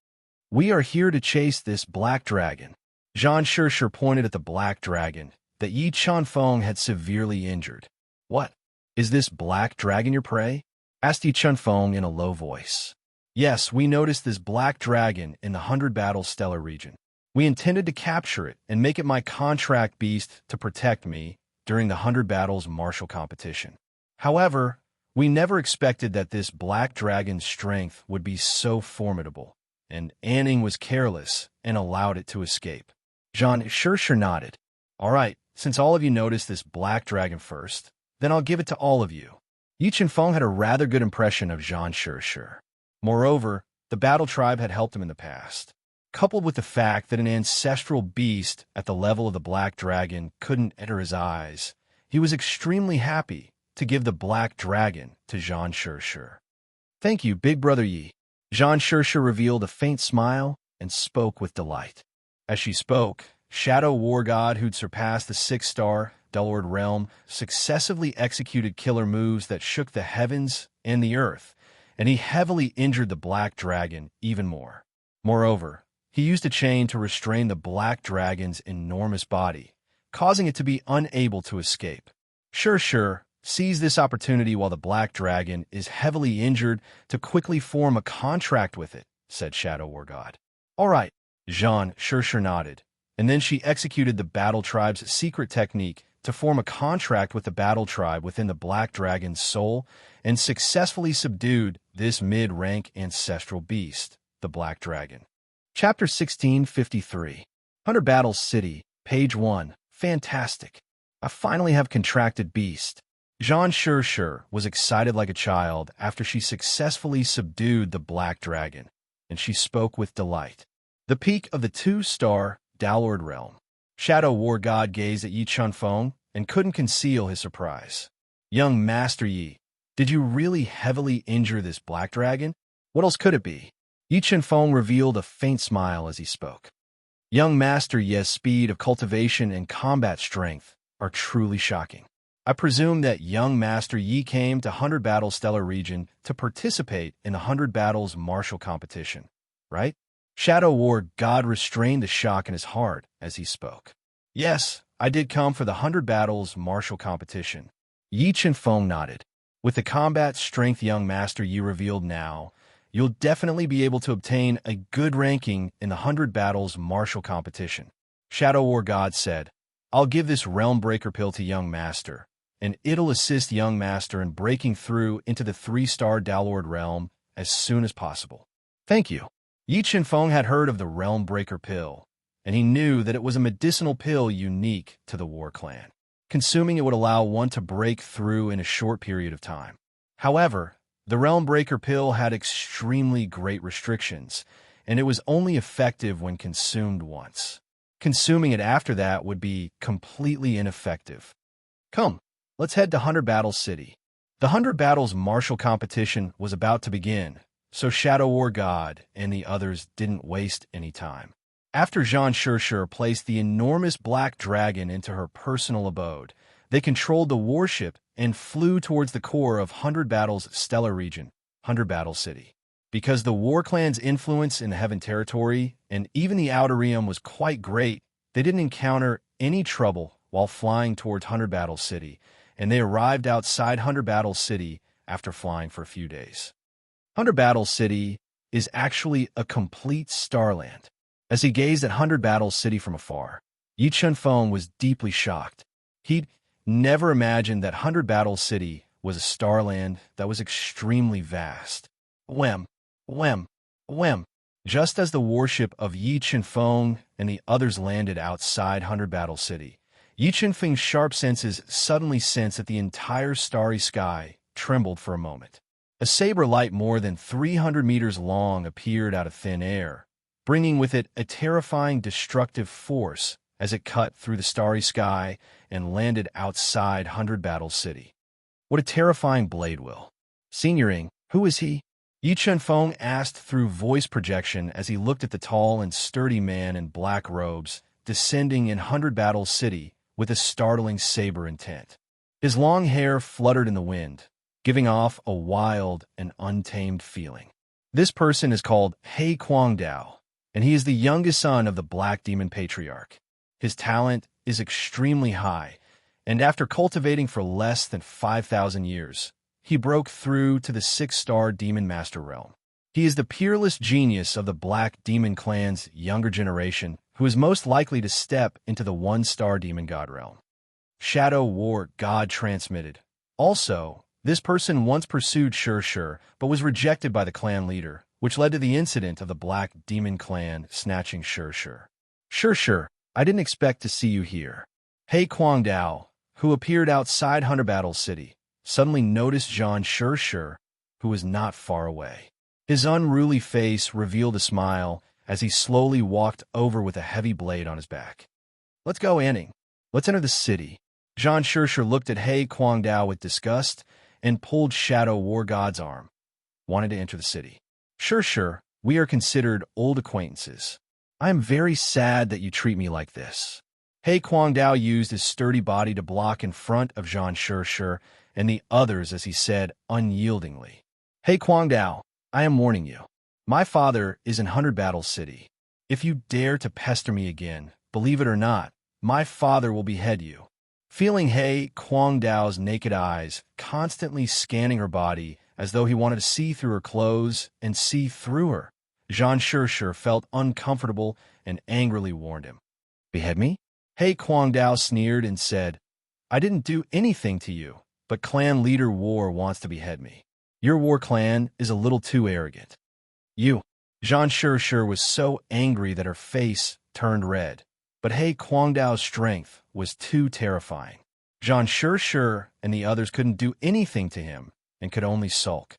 "We are here to chase this black dragon." Zhan Shishir pointed at the black dragon that Yi Chenfeng had severely injured. "What? Is this black dragon your prey?" asked Yi Chenfeng in a low voice. "Yes, we noticed this black dragon in the 100 Battles stellar region. We intended to capture it and make it my contract beast to protect me during the 100 Battles martial competition. However, we never expected that this black dragon's strength would be so formidable, and Anning was careless and allowed it to escape." Zhan Shishir nodded. "All right, since all of you noticed this black dragon first, then I'll give it to all of you." Yi Chenfeng had a rather good impression of Zhan Shishir. Moreover, the battle tribe had helped him in the past. Coupled with the fact that an ancestral beast at the level of the black dragon couldn't enter his eyes, he was extremely happy to give the black dragon to Zhan Shishir. "Thank you, Big Brother Yi." Zhan Shishir revealed a faint smile and spoke with delight. As she spoke, Shadow War God, who'd surpassed the 6-star Desolate realm, successively executed killer moves that shook the heavens and the earth, and he heavily injured the black dragon even more. Moreover, he used a chain to restrain the black dragon's enormous body, causing it to be unable to escape. Shishir seized this opportunity while the black dragon is heavily injured to quickly form a contract with it, said Shadow War God. "All right," Zhan Shishir nodded, and then she executed the battle tribe's secret technique to form a contract with the battle tribe within the black dragon's soul and successfully subdued this mid-rank ancestral beast, the black dragon. Chapter 1653. Hunter Battles City, page 1. Fantastic. I finally have contracted beast. Zhan Shishir was excited like a child after she successfully subdued the black dragon, and she spoke with delight. The peak of the 2-star Desolate realm. Shadow War God gazed at Yi Chenfeng and couldn't conceal his surprise. "Young Master Yi, did you really heavily injure this black dragon? What else could it be?" Yi Chenfeng revealed a faint smile as he spoke. "Young Master Yi's speed of cultivation and combat strength are truly shocking. I presume that young Master Yi came to 100 Battles stellar region to participate in the 100 Battles martial competition, right?" Shadow War God restrained the shock in his heart as he spoke. "Yes, I did come for the 100 Battles martial competition." Yi Chenfeng nodded. "With the combat strength young Master Yi revealed now, you'll definitely be able to obtain a good ranking in the 100 Battles martial competition." Shadow War God said, "I'll give this Realm Breaker pill to young Master, and it'll assist young Master in breaking through into the 3-star Desolate realm as soon as possible." "Thank you." Yi Chenfeng had heard of the Realm Breaker pill, and he knew that it was a medicinal pill unique to the War Clan. Consuming it would allow one to break through in a short period of time. However, the Realm Breaker pill had extremely great restrictions, and it was only effective when consumed once. Consuming it after that would be completely ineffective. Come, let's head to 100 Battles City. The 100 Battles martial competition was about to begin, so Shadow War God and the others didn't waste any time. After Jean Chercheur placed the enormous black dragon into her personal abode, they controlled the warship and flew towards the core of 100 Battles' stellar region, 100 Battle City. Because the War Clan's influence in the Heaven Territory and even the Outer Realm was quite great, they didn't encounter any trouble while flying towards 100 Battle City, and they arrived outside 100 Battle City after flying for a few days. 100 Battle City is actually a complete starland. As he gazed at 100 Battle City from afar, Yi Chunfeng was deeply shocked. He'd never imagined that 100 Battle City was a starland that was extremely vast. Whem, whem, whem. Just as the warship of Yi Chunfeng and the others landed outside 100 Battle City, Yi Chunfeng's sharp senses suddenly sensed that the entire starry sky trembled for a moment. A saber light more than 300 meters long appeared out of thin air, bringing with it a terrifying destructive force as it cut through the starry sky and landed outside 100 Battle City. What a terrifying blade will. Senioring, who is he? Yi Chunfeng asked through voice projection as he looked at the tall and sturdy man in black robes descending in 100 Battle City with a startling saber intent. His long hair fluttered in the wind, giving off a wild and untamed feeling. This person is called He Guangdao, and he is the youngest son of the Black Demon Patriarch. His talent is extremely high, and after cultivating for less than 5,000 years, he broke through to the 6-star Demon Master realm. He is the peerless genius of the Black Demon clan's younger generation, who is most likely to step into the 1-star Demon God realm. Shadow War God transmitted. Also, this person once pursued Chercheur, but was rejected by the clan leader, which led to the incident of the Black Demon clan snatching Chercheur. Chercheur, I didn't expect to see you here. He Guangdao, who appeared outside 100 Battle City, suddenly noticed Jean Chercheur, who was not far away. His unruly face revealed a smile as he slowly walked over with a heavy blade on his back. Let's go, Anning. Let's enter the city. Jean Chercheur looked at He Guangdao with disgust and pulled Shadow War God's arm. Wanted to enter the city. Chercheur, we are considered old acquaintances. I am very sad that you treat me like this. He Guangdao used his sturdy body to block in front of Jean Chercheur and the others as he said unyieldingly, He Guangdao, I am warning you. My father is in 100 Battle City. If you dare to pester me again, believe it or not, my father will behead you. Feeling He Guangdao's naked eyes constantly scanning her body as though he wanted to see through her clothes and see through her, Jean Chercheur felt uncomfortable and angrily warned him. Behead me? He Guangdao sneered and said, I didn't do anything to you, but clan leader War wants to behead me. Your War clan is a little too arrogant. You. Jean Chercheur was so angry that her face turned red, but He Guangdao's strength was too terrifying. Jean Chercheur and the others couldn't do anything to him and could only sulk.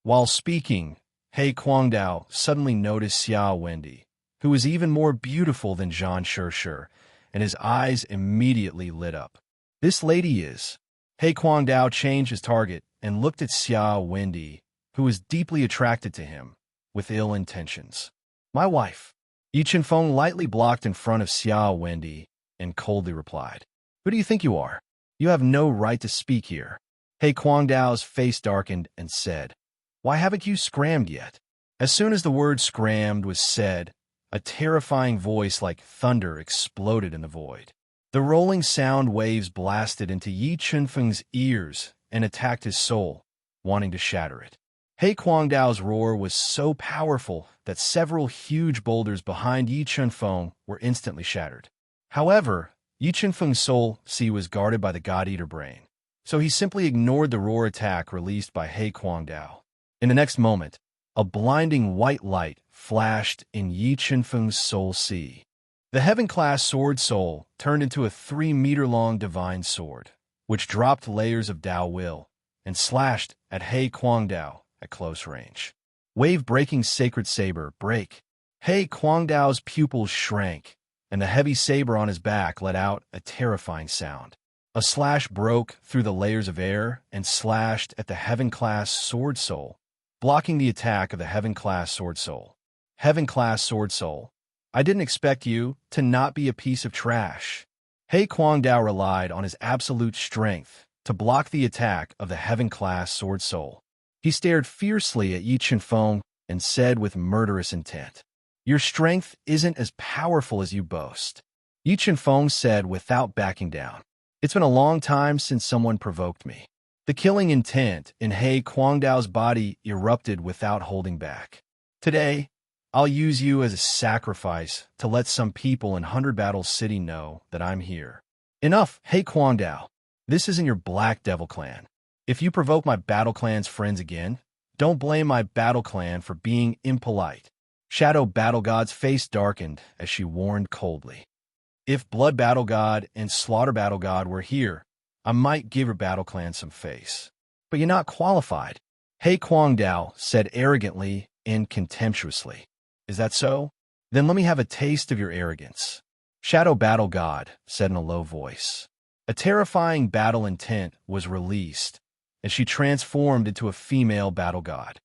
While speaking, He Guangdao suddenly noticed Xia Wendy, who was even more beautiful than Jean Chercheur, and his eyes immediately lit up. This lady is. He Guangdao changed his target and looked at Xia Wendy, who was deeply attracted to him, with ill intentions. My wife. Yi Chunfeng lightly blocked in front of Xia Wendy and coldly replied, Who do you think you are? You have no right to speak here. He Guangdao's face darkened and said, Why haven't you scrammed yet? As soon as the word scrammed was said, a terrifying voice like thunder exploded in the void. The rolling sound waves blasted into Yi Chunfeng's ears and attacked his soul, wanting to shatter it. He Guangdao's roar was so powerful that several huge boulders behind Yi Chunfeng were instantly shattered. However, Yi Chunfeng's soul was guarded by the God-Eater brain, so he simply ignored the roar attack released by He Guangdao. In the next moment, a blinding white light flashed in Yi Chunfeng's soul sea. The Heaven-class sword soul turned into a 3-meter-long divine sword, which dropped layers of Dao will and slashed at He Guangdao at close range. Wave-breaking sacred saber break. He Guangdao's pupils shrank, and the heavy saber on his back let out a terrifying sound. A slash broke through the layers of air and slashed at the Heaven-class sword soul, blocking the attack of the Heaven-class sword soul. Heaven-class sword soul, I didn't expect you to not be a piece of trash. He Guangdao relied on his absolute strength to block the attack of the Heaven-class sword soul. He stared fiercely at Yi Chenfeng and said with murderous intent, "Your strength isn't as powerful as you boast." Yi Chenfeng said without backing down, "It's been a long time since someone provoked me." The killing intent in He Guangdao's body erupted without holding back. "Today, I'll use you as a sacrifice to let some people in 100 Battle City know that I'm here." "Enough, He Guangdao. This isn't your Black Devil clan. If you provoke my Battle Clan's friends again, don't blame my Battle Clan for being impolite." Shadow Battle God's face darkened as she warned coldly, "If Blood Battle God and Slaughter Battle God were here, I might give your Battle Clan some face. But you're not qualified." He Guangdao said arrogantly and contemptuously. "Is that so? Then let me have a taste of your arrogance." Shadow Battle God said in a low voice. A terrifying battle intent was released, and she transformed into a female battle god.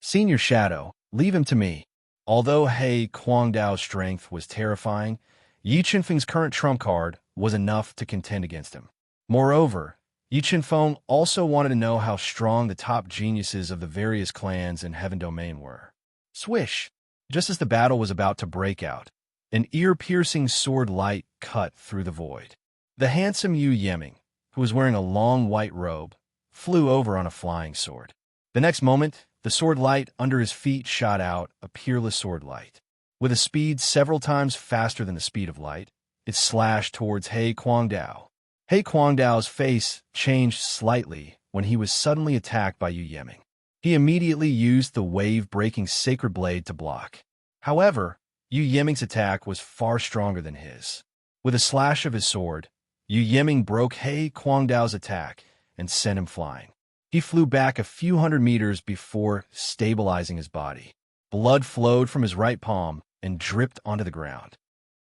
"Senior Shadow, leave him to me." Although He Guangdao's strength was terrifying, Yi Chenfeng's current trump card was enough to contend against him. Moreover, Yi Chenfeng also wanted to know how strong the top geniuses of the various clans in Heaven Domain were. Swish! Just as the battle was about to break out, an ear-piercing sword light cut through the void. The handsome Yu Yeming, who was wearing a long white robe, flew over on a flying sword. The next moment, the sword light under his feet shot out, a peerless sword light. With a speed several times faster than the speed of light, it slashed towards He Guangdao. He Guangdao's face changed slightly when he was suddenly attacked by Yu Yeming. He immediately used the wave-breaking sacred blade to block. However, Yu Yeming's attack was far stronger than his. With a slash of his sword, Yu Yeming broke He Guangdao's attack and sent him flying. He flew back a few hundred meters before stabilizing his body. Blood flowed from his right palm and dripped onto the ground.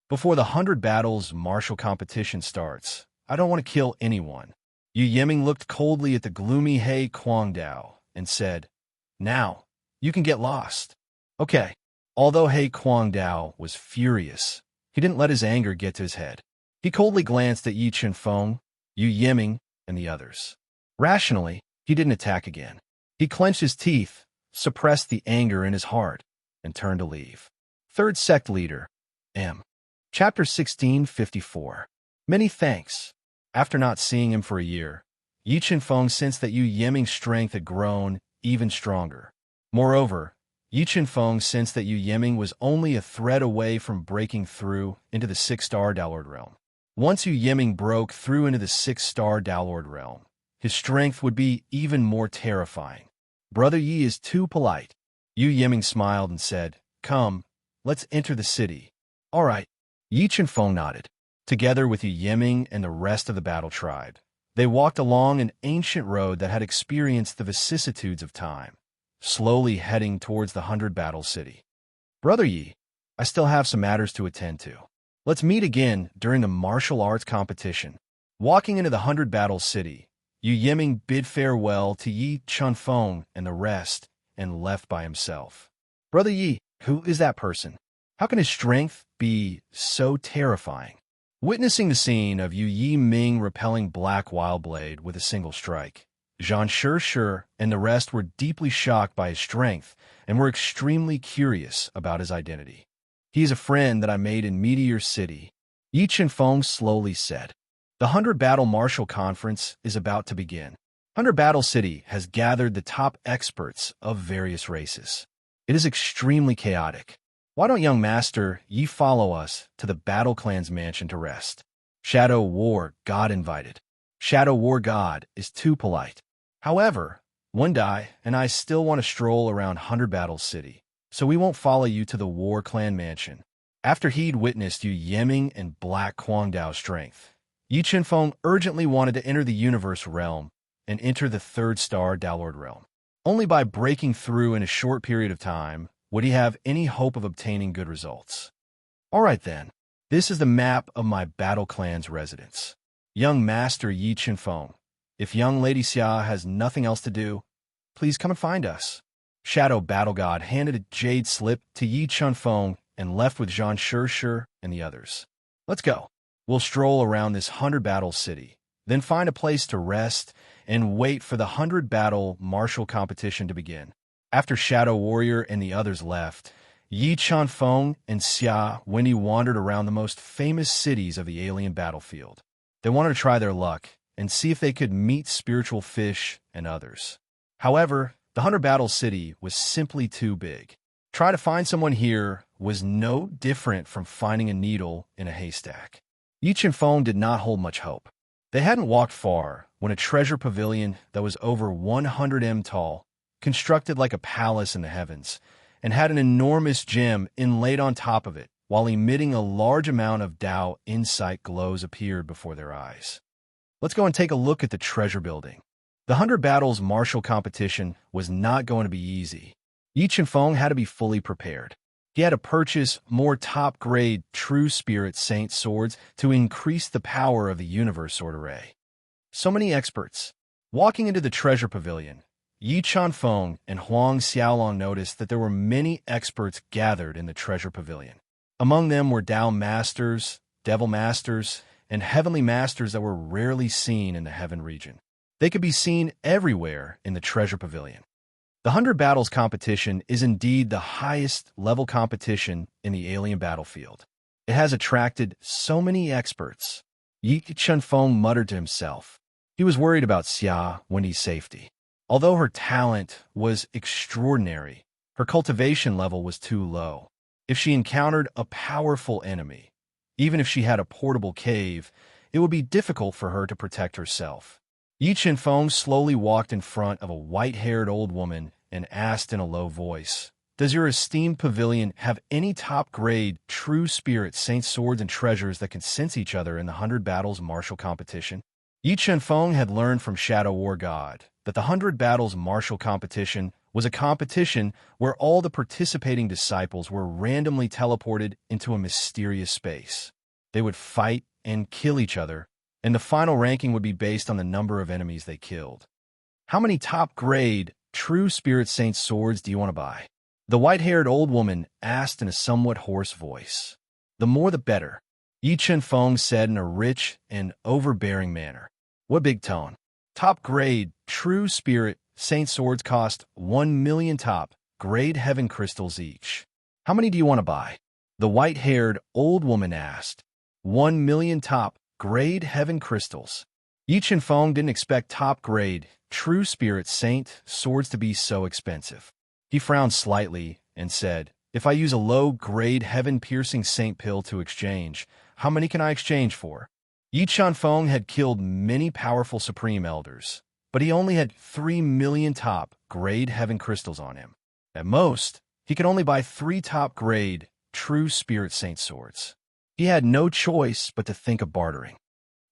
"Before the 100 Battles martial competition starts, I don't want to kill anyone." Yu Yeming looked coldly at the gloomy He Guangdao and said, "Now, you can get lost." "Okay." Although He Guangdao was furious, he didn't let his anger get to his head. He coldly glanced at Yi Chenfeng, Yu Yeming, and the others. Rationally, he didn't attack again. He clenched his teeth, suppressed the anger in his heart, and turned to leave. Third Sect Leader, M. Chapter 1654. Many thanks. After not seeing him for a year, Yi Chenfeng sensed that Yu Yeming's strength had grown even stronger. Moreover, Yi Chenfeng sensed that Yu Yeming was only a thread away from breaking through into the 6-star Daolord realm. Once Yu Yeming broke through into the 6-star Daolord realm, his strength would be even more terrifying. "Brother Yi is too polite." Yu Yeming smiled and said, "Come, let's enter the city." "All right." Yi Chenfeng nodded. Together with Yu Yeming and the rest of the battle tribe, they walked along an ancient road that had experienced the vicissitudes of time, slowly heading towards the 100 Battle City. "Brother Yi, I still have some matters to attend to. Let's meet again during the martial arts competition." Walking into the 100 Battle City, Yu Yeming bid farewell to Yi Chenfeng and the rest and left by himself. "Brother Yi, who is that person? How can his strength be so terrifying?" Witnessing the scene of Yu Yiming repelling Black Wildblade with a single strike, Zhang Shi and the rest were deeply shocked by his strength and were extremely curious about his identity. "He is a friend that I made in Meteor City," Yi Chenfeng slowly said. "The 100 Battle Martial Conference is about to begin. 100 Battle City has gathered the top experts of various races. It is extremely chaotic. Why don't young Master Yi follow us to the Battle Clan's mansion to rest?" Shadow War God invited. Shadow War God is too polite. "However, Wendai and I still want to stroll around 100 Battle City, so we won't follow you to the War Clan mansion." After he'd witnessed Yu Yiming and Black Guangdao's strength, Yi Chenfeng urgently wanted to enter the universe realm and enter the third star Downlord realm. Only by breaking through in a short period of time would he have any hope of obtaining good results. All right then, this is the map of my battle clan's residence. Young Master Yi Chenfeng, if young Lady Xia has nothing else to do, please come and find us. Shadow Battle God handed a jade slip to Yi Chenfeng and left with Zhang Shishir and the others. Let's go. We'll stroll around this 100-battle city, then find a place to rest and wait for the 100-battle martial competition to begin. After Shadow Warrior and the others left, Yi Chenfeng and Xia Wendy wandered around the most famous cities of the alien battlefield. They wanted to try their luck and see if they could meet spiritual fish and others. However, the 100-battle city was simply too big. Try to find someone here was no different from finding a needle in a haystack. Yi Chenfeng did not hold much hope. They hadn't walked far when a treasure pavilion that was over 100 m tall, constructed like a palace in the heavens, and had an enormous gem inlaid on top of it, while emitting a large amount of Dao insight glows appeared before their eyes. Let's go and take a look at the treasure building. The 100 battles martial competition was not going to be easy. Yi Chenfeng had to be fully prepared. He had to purchase more top-grade True Spirit Saint swords to increase the power of the Universe Sword Array. So many experts. Walking into the treasure pavilion, Yi Chenfeng and Huang Xiaolong noticed that there were many experts gathered in the treasure pavilion. Among them were Dao Masters, Devil Masters, and Heavenly Masters that were rarely seen in the Heaven region. They could be seen everywhere in the treasure pavilion. The 100 Battles competition is indeed the highest level competition in the alien battlefield. It has attracted so many experts. Yi Chenfeng muttered to himself. He was worried about Xia Wendy's safety. Although her talent was extraordinary, her cultivation level was too low. If she encountered a powerful enemy, even if she had a portable cave, it would be difficult for her to protect herself. Yi Chenfeng slowly walked in front of a white-haired old woman and asked in a low voice, "Does your esteemed pavilion have any top-grade True Spirit Saint swords and treasures that can sense each other in the 100 Battles martial competition?" Yi Chenfeng had learned from Shadow War God that the 100 Battles martial competition was a competition where all the participating disciples were randomly teleported into a mysterious space. They would fight and kill each other, and the final ranking would be based on the number of enemies they killed. How many top-grade True Spirit Saint swords do you want to buy? The white-haired old woman asked in a somewhat hoarse voice. The more the better, Yi Chenfeng said in a rich and overbearing manner. What big tone. Top-grade True Spirit Saint swords cost 1 million top-grade heaven crystals each. How many do you want to buy? The white-haired old woman asked. 1 million top-grade heaven crystals. Yi Chenfeng didn't expect top-grade True Spirit Saint swords to be so expensive. He frowned slightly and said, "If I use a low-grade heaven-piercing Saint pill to exchange, how many can I exchange for?" Yi Chenfeng had killed many powerful Supreme Elders, but he only had 3 million top-grade heaven crystals on him. At most, he could only buy 3 top-grade True Spirit Saint swords. He had no choice but to think of bartering.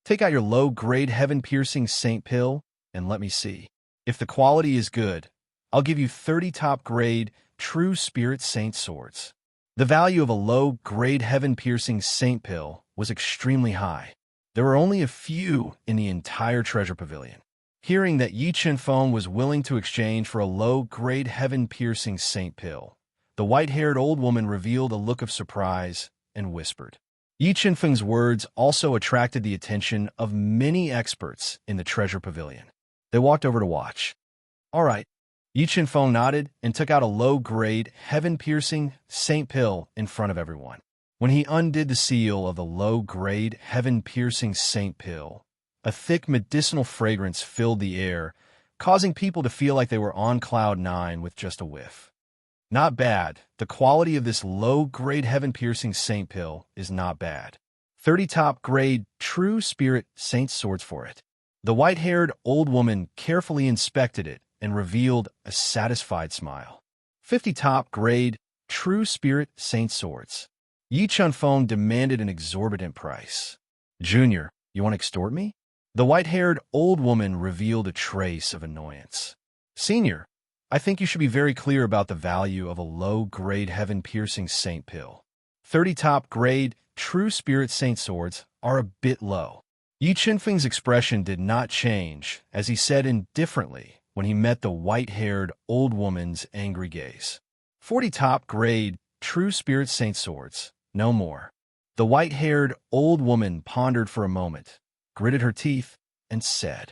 Take out your low-grade heaven-piercing Saint pill, and let me see. If the quality is good, I'll give you 30 top-grade True Spirit Saint swords. The value of a low-grade heaven-piercing Saint pill was extremely high. There were only a few in the entire treasure pavilion. Hearing that Yi Chenfeng was willing to exchange for a low-grade heaven-piercing Saint pill, the white-haired old woman revealed a look of surprise and whispered. Yi Chenfeng's words also attracted the attention of many experts in the treasure pavilion. They walked over to watch. All right. Yi Chenfeng nodded and took out a low-grade, heaven-piercing Saint pill in front of everyone. When he undid the seal of the low-grade, heaven-piercing Saint pill, a thick medicinal fragrance filled the air, causing people to feel like they were on cloud 9 with just a whiff. Not bad. The quality of this low-grade heaven-piercing Saint pill is not bad. 30 top-grade True Spirit Saint swords for it. The white-haired old woman carefully inspected it and revealed a satisfied smile. 50 top-grade True Spirit Saint swords. Yi Chunfeng demanded an exorbitant price. Junior, you want to extort me? The white-haired old woman revealed a trace of annoyance. Senior, I think you should be very clear about the value of a low-grade heaven-piercing saint pill. 30 top-grade true spirit saint swords are a bit low. Yi Chunfeng's expression did not change as he said indifferently when he met the white-haired old woman's angry gaze. 40 top-grade true spirit saint swords, no more. The white-haired old woman pondered for a moment, gritted her teeth, and said,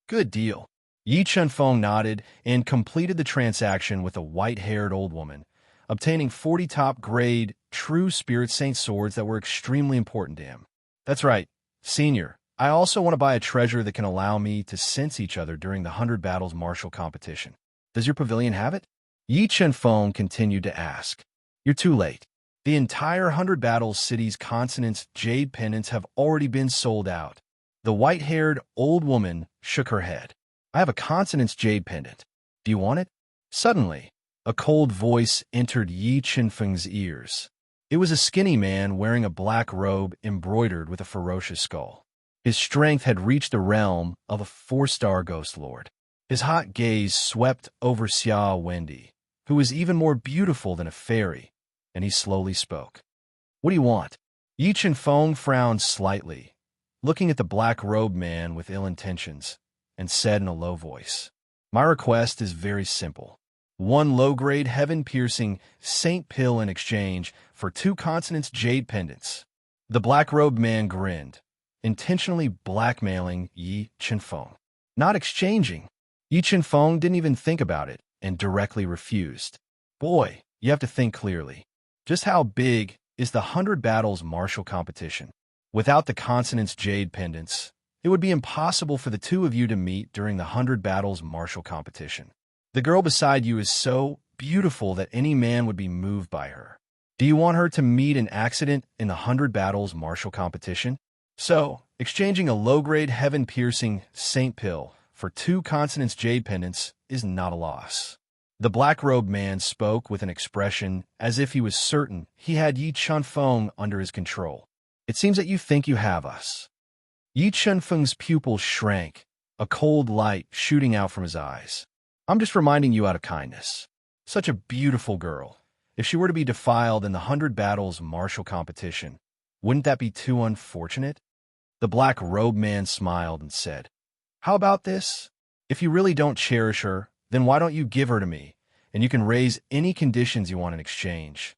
"Good deal." Yi Chunfeng nodded and completed the transaction with the white-haired old woman, obtaining 40 top-grade true spirit saint swords that were extremely important to him. That's right, Senior. I also want to buy a treasure that can allow me to sense each other during the 100 Battles martial competition. Does your pavilion have it? Yi Chunfeng continued to ask. You're too late. The entire 100 Battles city's consonants jade pendants have already been sold out. The white-haired old woman shook her head. I have a consonants jade pendant. Do you want it? Suddenly, a cold voice entered Yi Chunfeng's ears. It was a skinny man wearing a black robe embroidered with a ferocious skull. His strength had reached the realm of a 4-star ghost lord. His hot gaze swept over Xia Wendy, who was even more beautiful than a fairy, and he slowly spoke. What do you want? Yi Chunfeng frowned slightly, looking at the black-robed man with ill intentions, and said in a low voice, My request is very simple. 1 low-grade heaven-piercing saint pill in exchange for 2 consonants jade pendants. The black-robed man grinned, intentionally blackmailing Yi Chunfeng. Not exchanging. Yi Chunfeng didn't even think about it and directly refused. Boy, you have to think clearly. Just how big is the 100 Battles martial competition? Without the consonants jade pendants, it would be impossible for the two of you to meet during the 100 Battles martial competition. The girl beside you is so beautiful that any man would be moved by her. Do you want her to meet an accident in the 100 Battles martial competition? So, exchanging a low-grade heaven-piercing saint pill for 2 consonants jade pendants is not a loss. The black-robed man spoke with an expression as if he was certain he had Yi Chunfeng under his control. It seems that you think you have us. Yi Chunfeng's pupils shrank, a cold light shooting out from his eyes. I'm just reminding you out of kindness. Such a beautiful girl. If she were to be defiled in the 100 Battles martial competition, wouldn't that be too unfortunate? The black-robed man smiled and said, How about this? If you really don't cherish her, then why don't you give her to me, and you can raise any conditions you want in exchange.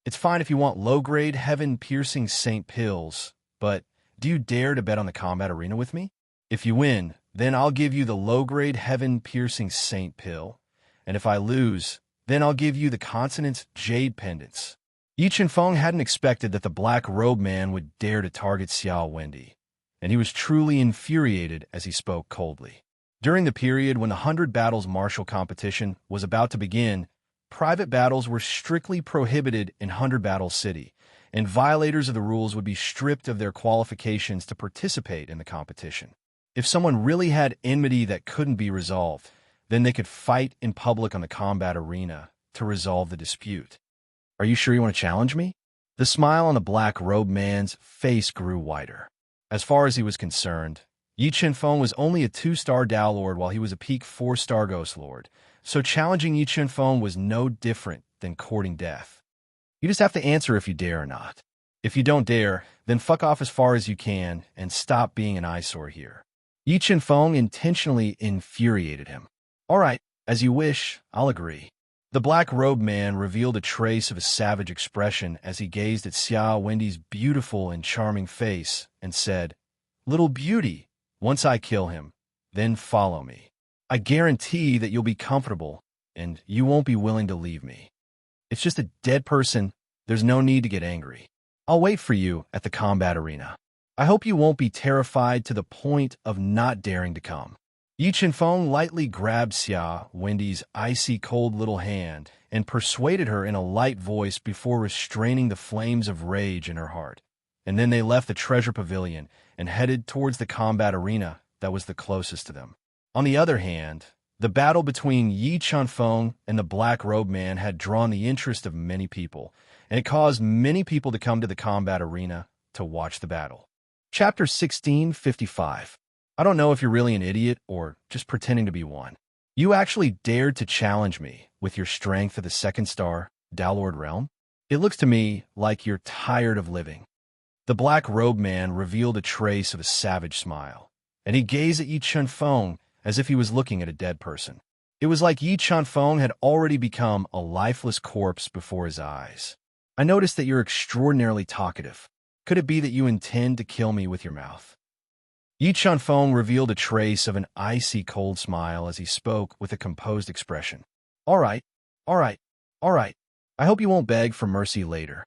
It's fine if you want low-grade heaven-piercing saint pills, but do you dare to bet on the combat arena with me? If you win, then I'll give you the low-grade heaven-piercing saint pill, and if I lose, then I'll give you the consonants jade pendants. Yi Chunfeng hadn't expected that the black-robed man would dare to target Xia Wendy, and he was truly infuriated as he spoke coldly. During the period when the 100 Battles martial competition was about to begin, private battles were strictly prohibited in 100 Battles City, and violators of the rules would be stripped of their qualifications to participate in the competition. If someone really had enmity that couldn't be resolved, then they could fight in public on the combat arena to resolve the dispute. Are you sure you want to challenge me? The smile on the black-robed man's face grew wider. As far as he was concerned, Yi Chunfeng was only a 2-star Dao Lord while he was a peak 4-star Ghost Lord, so challenging Yi Chunfeng was no different than courting death. You just have to answer if you dare or not. If you don't dare, then fuck off as far as you can and stop being an eyesore here. Yi Chunfeng intentionally infuriated him. All right, as you wish, I'll agree. The black-robed man revealed a trace of a savage expression as he gazed at Xia Wendy's beautiful and charming face and said, Little beauty, once I kill him, then follow me. I guarantee that you'll be comfortable and you won't be willing to leave me. It's just a dead person. There's no need to get angry. I'll wait for you at the combat arena. I hope you won't be terrified to the point of not daring to come. Yi Chunfeng lightly grabbed Xia Wendy's icy cold little hand and persuaded her in a light voice before restraining the flames of rage in her heart. And then they left the treasure pavilion and headed towards the combat arena that was the closest to them. On the other hand, The battle between Yi Chunfeng and the Black Robe Man had drawn the interest of many people, and it caused many people to come to the combat arena to watch the battle. Chapter 1655. I don't know if you're really an idiot or just pretending to be one. You actually dared to challenge me with your strength of the second star, Downlord Realm? It looks to me like you're tired of living. The Black Robe Man revealed a trace of a savage smile, and he gazed at Yi Chunfeng as if he was looking at a dead person. It was like Yi Chunfeng had already become a lifeless corpse before his eyes. I noticed that you're extraordinarily talkative. Could it be that you intend to kill me with your mouth? Yi Chunfeng revealed a trace of an icy cold smile as he spoke with a composed expression. All right, all right, all right. I hope you won't beg for mercy later.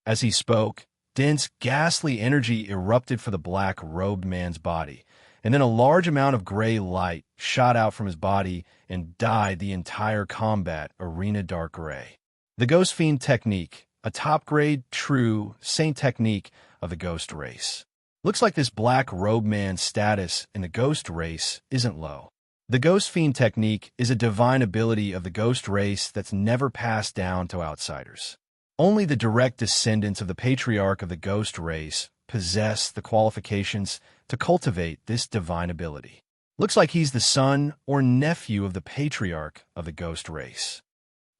As he spoke, dense, ghastly energy erupted from the black-robed man's body, and then a large amount of gray light shot out from his body and dyed the entire combat arena dark gray. The Ghost Fiend technique, a top-grade, true, saint technique of the Ghost race. Looks like this black-robed man's status in the Ghost race isn't low. The Ghost Fiend technique is a divine ability of the Ghost race that's never passed down to outsiders. Only the direct descendants of the patriarch of the Ghost race possess the qualifications to cultivate this divine ability. Looks like he's the son or nephew of the patriarch of the Ghost race.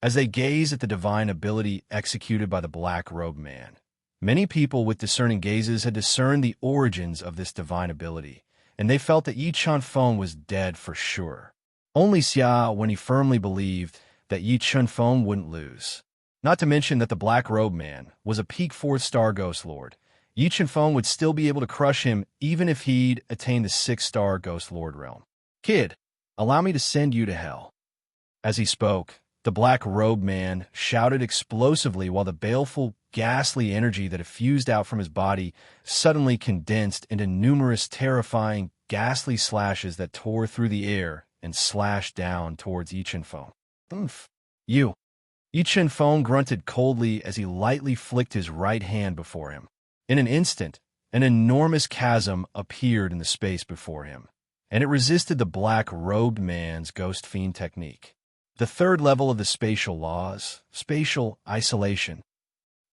As they gaze at the divine ability executed by the Black-Robed Man, many people with discerning gazes had discerned the origins of this divine ability, and they felt that Yi Chunfeng was dead for sure. Only Xia when he firmly believed that Yi Chunfeng wouldn't lose. Not to mention that the Black-Robed Man was a peak 4-star Ghost Lord. Yi Chunfeng would still be able to crush him even if he'd attained the 6-star Ghost Lord realm. Kid, allow me to send you to hell. As he spoke, the Black-Robed Man shouted explosively while the baleful, ghastly energy that effused out from his body suddenly condensed into numerous terrifying, ghastly slashes that tore through the air and slashed down towards Yi Chunfeng. You! Yi Chunfeng grunted coldly as he lightly flicked his right hand before him. In an instant, an enormous chasm appeared in the space before him, and it resisted the Black-Robed Man's Ghost Fiend technique. The third level of the spatial laws, spatial isolation.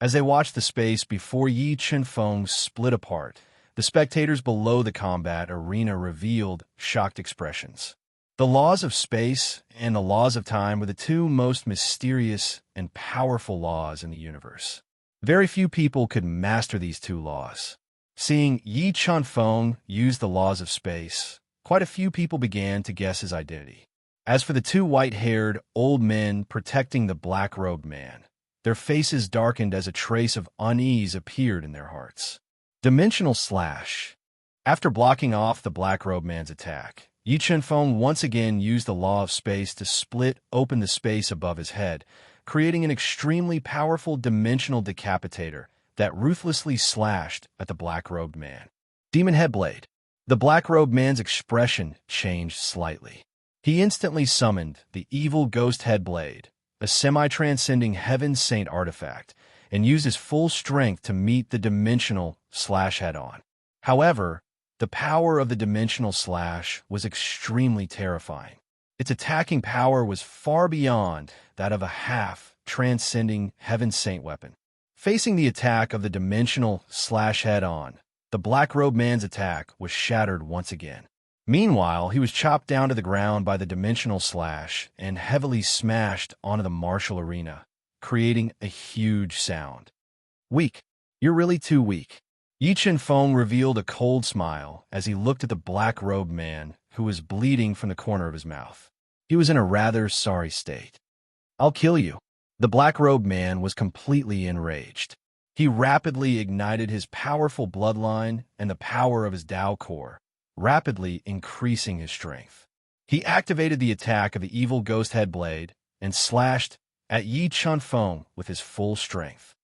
As they watched the space before Yi Chunfeng split apart, the spectators below the combat arena revealed shocked expressions. The laws of space and the laws of time were the two most mysterious and powerful laws in the universe. Very few people could master these two laws. Seeing Yi Chunfeng use the laws of space, quite a few people began to guess his identity. As for the two white-haired old men protecting the Black-Robed Man, their faces darkened as a trace of unease appeared in their hearts. Dimensional Slash. After blocking off the Black-Robed Man's attack, Yi Chunfeng once again used the law of space to split open the space above his head, creating an extremely powerful dimensional decapitator that ruthlessly slashed at the Black-Robed Man. Demon Headblade. The Black-Robed Man's expression changed slightly. He instantly summoned the evil Ghost Headblade, a semi-transcending Heaven Saint artifact, and used his full strength to meet the Dimensional Slash head-on. However, the power of the Dimensional Slash was extremely terrifying. Its attacking power was far beyond that of a half-transcending Heaven Saint weapon. Facing the attack of the Dimensional Slash head-on, the Black-Robed Man's attack was shattered once again. Meanwhile, he was chopped down to the ground by the Dimensional Slash and heavily smashed onto the martial arena, creating a huge sound. Weak. You're really too weak. Yi Chunfeng revealed a cold smile as he looked at the Black-Robed Man, who was bleeding from the corner of his mouth. He was in a rather sorry state. I'll kill you. The Black-Robed Man was completely enraged. He rapidly ignited his powerful bloodline and the power of his Dao core, rapidly increasing his strength. He activated the attack of the evil Ghost Headblade and slashed at Yi Chunfeng with his full strength.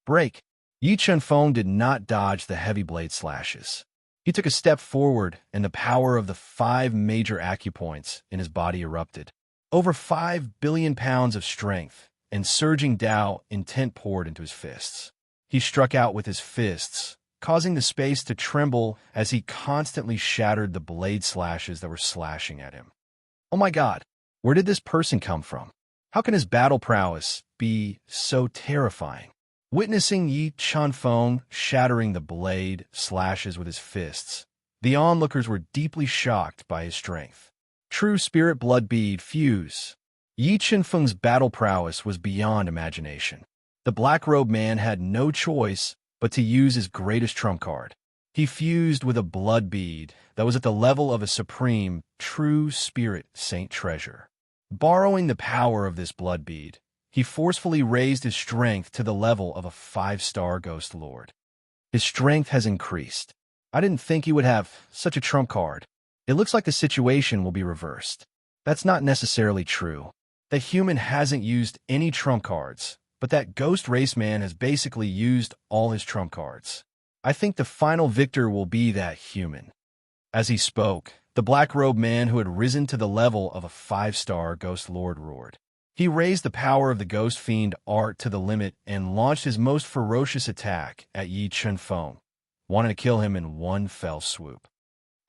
Break! Yi Chunfeng did not dodge the heavy blade slashes. He took a step forward, and the power of the 5 major acupoints in his body erupted. Over 5 billion pounds of strength and surging Dao intent poured into his fists. He struck out with his fists, causing the space to tremble as he constantly shattered the blade slashes that were slashing at him. Oh my God! Where did this person come from? How can his battle prowess be so terrifying? Witnessing Yi Chunfeng shattering the blade slashes with his fists, the onlookers were deeply shocked by his strength. True spirit blood bead fuse. Yi Chunfeng's battle prowess was beyond imagination. The black-robed man had no choice but to use his greatest trump card. He fused with a blood bead that was at the level of a supreme, true spirit saint treasure. Borrowing the power of this blood bead, he forcefully raised his strength to the level of a 5-star ghost lord. His strength has increased. I didn't think he would have such a trump card. It looks like the situation will be reversed. That's not necessarily true. The human hasn't used any trump cards, but that ghost race man has basically used all his trump cards. I think the final victor will be that human. As he spoke, the black-robed man who had risen to the level of a 5-star ghost lord roared. He raised the power of the ghost fiend art to the limit and launched his most ferocious attack at Yi Chunfeng, wanting to kill him in one fell swoop.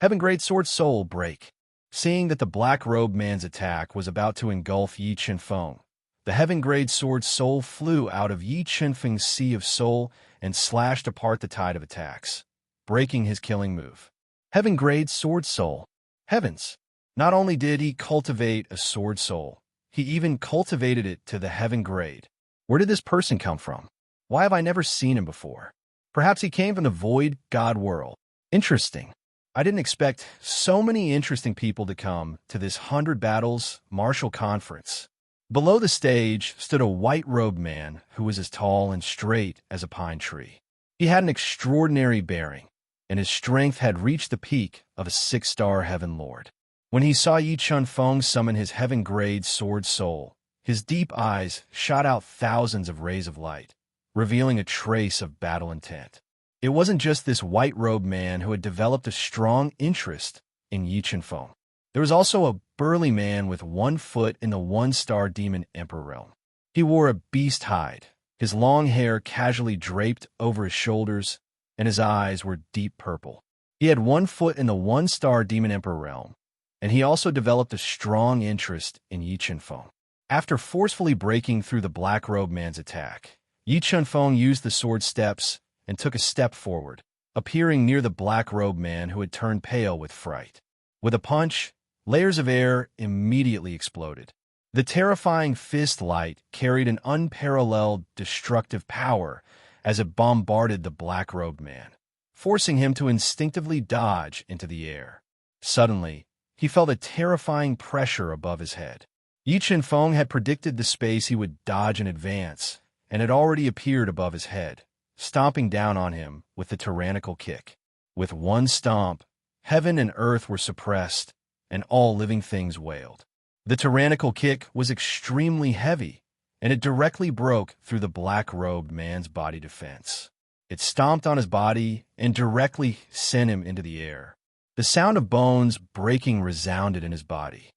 Heaven Grade Sword Soul Break. Seeing that the black-robed man's attack was about to engulf Yi Chunfeng, the Heaven Grade Sword Soul flew out of Yi Chunfeng's sea of soul and slashed apart the tide of attacks, breaking his killing move. Heaven Grade Sword Soul. Heavens! Not only did he cultivate a sword soul, he even cultivated it to the heaven grade. Where did this person come from? Why have I never seen him before? Perhaps he came from the void god world. Interesting. I didn't expect so many interesting people to come to this 100 Battles Martial Conference. Below the stage stood a white-robed man who was as tall and straight as a pine tree. He had an extraordinary bearing, and his strength had reached the peak of a 6-star heaven lord. When he saw Yi Chunfeng summon his heaven-grade sword soul, his deep eyes shot out thousands of rays of light, revealing a trace of battle intent. It wasn't just this white-robed man who had developed a strong interest in Yi Chunfeng. There was also a burly man with 1 foot in the 1-star demon emperor realm. He wore a beast hide, his long hair casually draped over his shoulders, and his eyes were deep purple. He had 1 foot in the 1-star demon emperor realm, and he also developed a strong interest in Yi Chunfeng. After forcefully breaking through the black-robed man's attack, Yi Chunfeng used the sword steps and took a step forward, appearing near the black-robed man who had turned pale with fright. With a punch, layers of air immediately exploded. The terrifying fist light carried an unparalleled destructive power as it bombarded the black-robed man, forcing him to instinctively dodge into the air. Suddenly, he felt a terrifying pressure above his head. Yi Chunfeng had predicted the space he would dodge in advance, and had already appeared above his head, stomping down on him with the tyrannical kick. With one stomp, heaven and earth were suppressed, and all living things wailed. The tyrannical kick was extremely heavy, and it directly broke through the black-robed man's body defense. It stomped on his body and directly sent him into the air. The sound of bones breaking resounded in his body.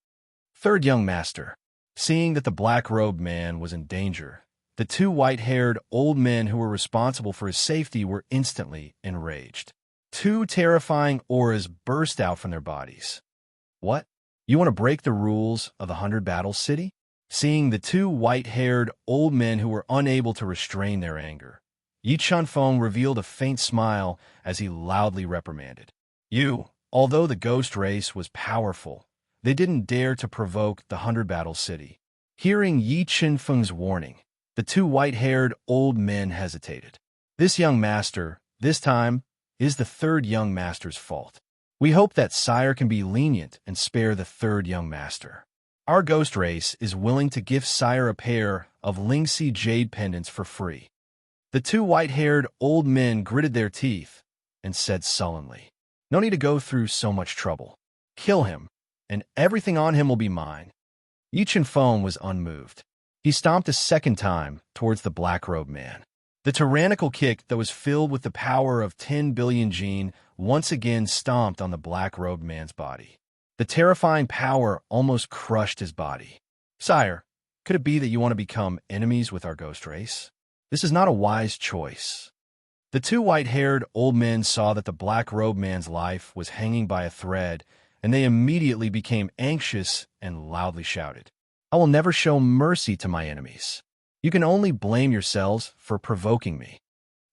Third young master. Seeing that the black-robed man was in danger, the 2 white-haired old men who were responsible for his safety were instantly enraged. 2 terrifying auras burst out from their bodies. What? You want to break the rules of the 100 Battles City? Seeing the 2 white-haired old men who were unable to restrain their anger, Yi Chunfeng revealed a faint smile as he loudly reprimanded. Although the ghost race was powerful, they didn't dare to provoke the 100 Battles City. Hearing Yi Chunfeng's warning, the 2 white-haired old men hesitated. This young master, this time, is the 3rd young master's fault. We hope that sire can be lenient and spare the 3rd young master. Our ghost race is willing to give sire a pair of Lingxi jade pendants for free. The 2 white-haired old men gritted their teeth and said sullenly, "No need to go through so much trouble. Kill him, and everything on him will be mine." Yi Chunfeng was unmoved. He stomped a second time towards the black-robed man. The tyrannical kick that was filled with the power of 10 billion Jin once again stomped on the black-robed man's body. The terrifying power almost crushed his body. "Sire, could it be that you want to become enemies with our ghost race? This is not a wise choice." The 2 white-haired old men saw that the black-robed man's life was hanging by a thread and they immediately became anxious and loudly shouted, "I will never show mercy to my enemies. You can only blame yourselves for provoking me."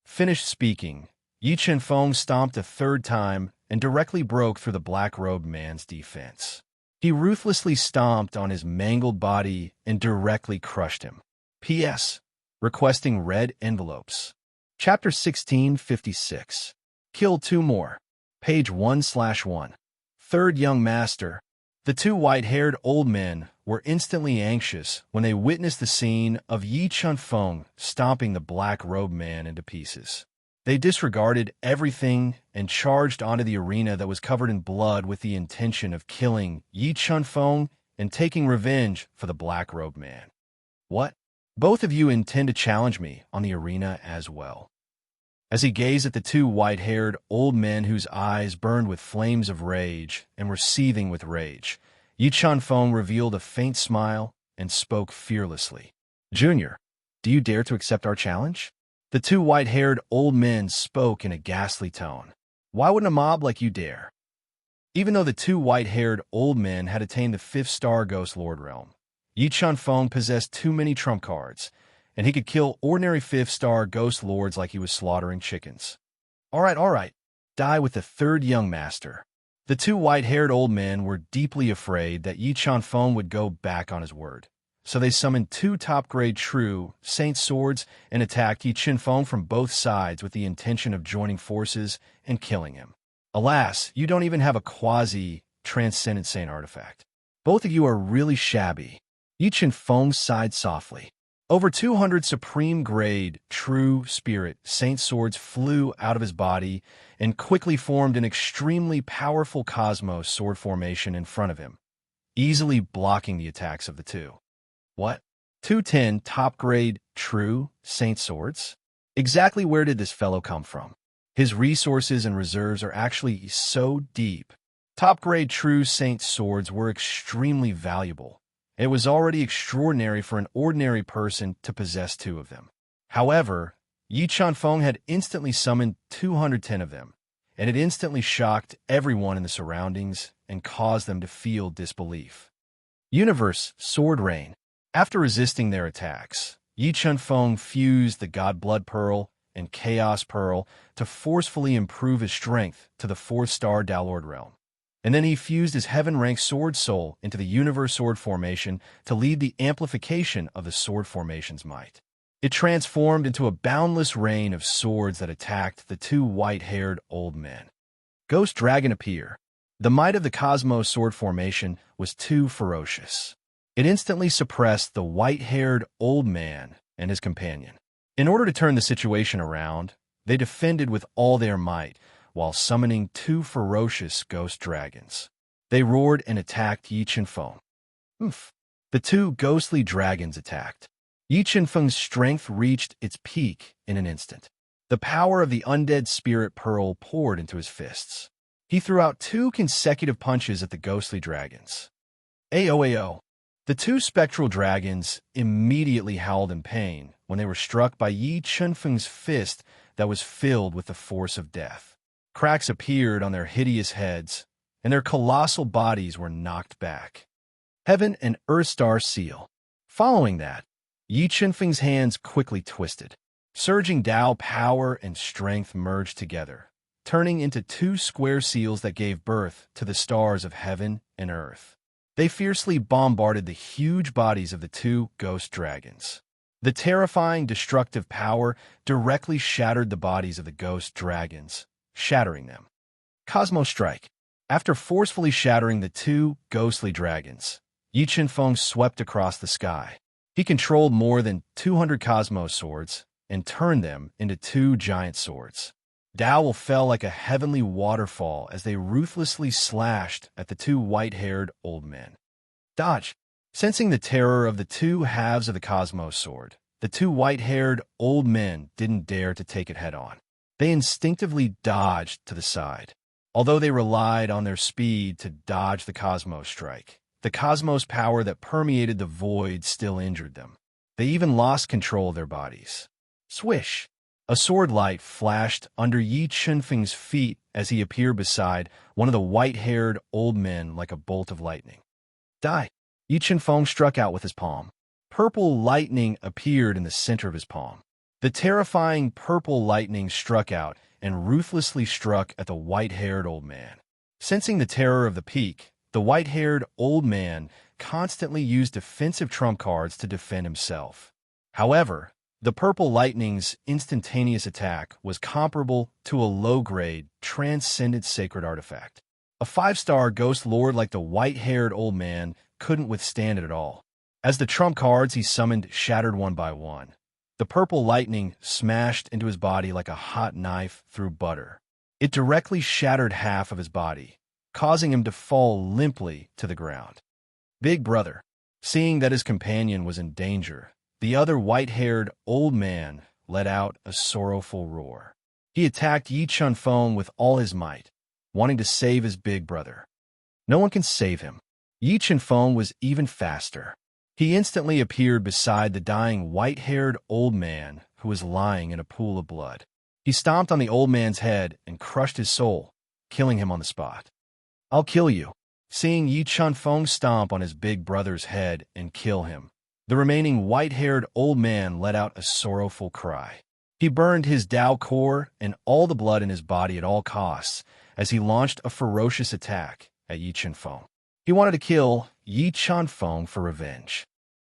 Finished speaking, Yi Chen-fong stomped a third time and directly broke through the black-robed man's defense. He ruthlessly stomped on his mangled body and directly crushed him. P.S. Requesting red envelopes. Chapter 1656. Kill two more. Page 1/1. Third young master. The two white-haired old men were instantly anxious when they witnessed the scene of Yi Chen-fong stomping the black-robed man into pieces. They disregarded everything and charged onto the arena that was covered in blood with the intention of killing Yi Chen-fong and taking revenge for the black-robed man. What? Both of you intend to challenge me on the arena as well. As he gazed at the two white-haired old men whose eyes burned with flames of rage and were seething with rage, Yi Chen-fong revealed a faint smile and spoke fearlessly. "Junior, do you dare to accept our challenge?" The two white-haired old men spoke in a ghastly tone. "Why wouldn't a mob like you dare?" Even though the two white-haired old men had attained the 5th-star Ghost Lord realm, Yi Chen-fong possessed too many trump cards, and he could kill ordinary 5th-star Ghost Lords like he was slaughtering chickens. All right, die with the third young master." The two white-haired old men were deeply afraid that Yi Chen-fong would go back on his word. So they summoned two top-grade true Saint Swords and attacked Yi Chen-fong from both sides with the intention of joining forces and killing him. Alas, you don't even have a quasi-transcendent Saint artifact. Both of you are really shabby. Yi Chen-fong sighed softly. Over 200 supreme-grade true spirit Saint Swords flew out of his body and quickly formed an extremely powerful Cosmos sword formation in front of him, easily blocking the attacks of the two. What? 210 top-grade true Saint Swords? Exactly where did this fellow come from? His resources and reserves are actually so deep. Top-grade true Saint Swords were extremely valuable. It was already extraordinary for an ordinary person to possess two of them. However, Yi Chen-fong had instantly summoned 210 of them, and it instantly shocked everyone in the surroundings and caused them to feel disbelief. Universe Sword Rain. After resisting their attacks, Yi Chen-fong fused the God Blood Pearl and Chaos Pearl to forcefully improve his strength to the 4th-star Dalord realm. And then he fused his heaven-ranked Sword Soul into the Universe Sword Formation to lead the amplification of the Sword Formation's might. It transformed into a boundless rain of swords that attacked the two white-haired old men. Ghost Dragon appear. The might of the Cosmos Sword Formation was too ferocious. It instantly suppressed the white-haired old man and his companion. In order to turn the situation around, they defended with all their might, while summoning two ferocious ghost dragons. They roared and attacked Yi Chen-fong. Oof. The two ghostly dragons attacked. Yi Chen-fong's strength reached its peak in an instant. The power of the undead spirit pearl poured into his fists. He threw out 2 consecutive punches at the ghostly dragons. Ayo. The 2 spectral dragons immediately howled in pain when they were struck by Yi Chen-fong's fist that was filled with the force of death. Cracks appeared on their hideous heads, and their colossal bodies were knocked back. Heaven and Earth Star Seal. Following that, Yi Chen-fong's hands quickly twisted. Surging Tao power and strength merged together, turning into 2 square seals that gave birth to the stars of heaven and earth. They fiercely bombarded the huge bodies of the 2 ghost dragons. The terrifying, destructive power directly shattered the bodies of the ghost dragons, shattering them. Cosmos Strike. After forcefully shattering the 2 ghostly dragons, Yi Chen-fong swept across the sky. He controlled more than 200 Cosmos swords and turned them into 2 giant swords. Tao fell like a heavenly waterfall as they ruthlessly slashed at the 2 white-haired old men. Dodge. Sensing the terror of the 2 halves of the Cosmos sword, the 2 white-haired old men didn't dare to take it head-on. They instinctively dodged to the side. Although they relied on their speed to dodge the Cosmos strike, the Cosmos power that permeated the void still injured them. They even lost control of their bodies. Swish! A sword light flashed under Yi Chunfeng's feet as he appeared beside one of the white-haired old men like a bolt of lightning. Die! Yi Chunfeng struck out with his palm. Purple lightning appeared in the center of his palm. The terrifying purple lightning struck out and ruthlessly struck at the white-haired old man. Sensing the terror of the peak, the white-haired old man constantly used defensive trump cards to defend himself. However, the purple lightning's instantaneous attack was comparable to a low-grade, transcendent sacred artifact. A 5-star ghost lord like the white-haired old man couldn't withstand it at all. As the trump cards he summoned shattered one by one, the purple lightning smashed into his body like a hot knife through butter. It directly shattered half of his body, causing him to fall limply to the ground. Big brother, seeing that his companion was in danger, the other white-haired old man let out a sorrowful roar. He attacked Yi Chunfeng with all his might, wanting to save his big brother. No one can save him. Yi Chunfeng was even faster. He instantly appeared beside the dying white-haired old man who was lying in a pool of blood. He stomped on the old man's head and crushed his soul, killing him on the spot. I'll kill you. Seeing Yi Chunfeng stomp on his big brother's head and kill him, the remaining white-haired old man let out a sorrowful cry. He burned his Dao core and all the blood in his body at all costs as he launched a ferocious attack at Yi Chunfeng. He wanted to kill Yi Chunfeng for revenge.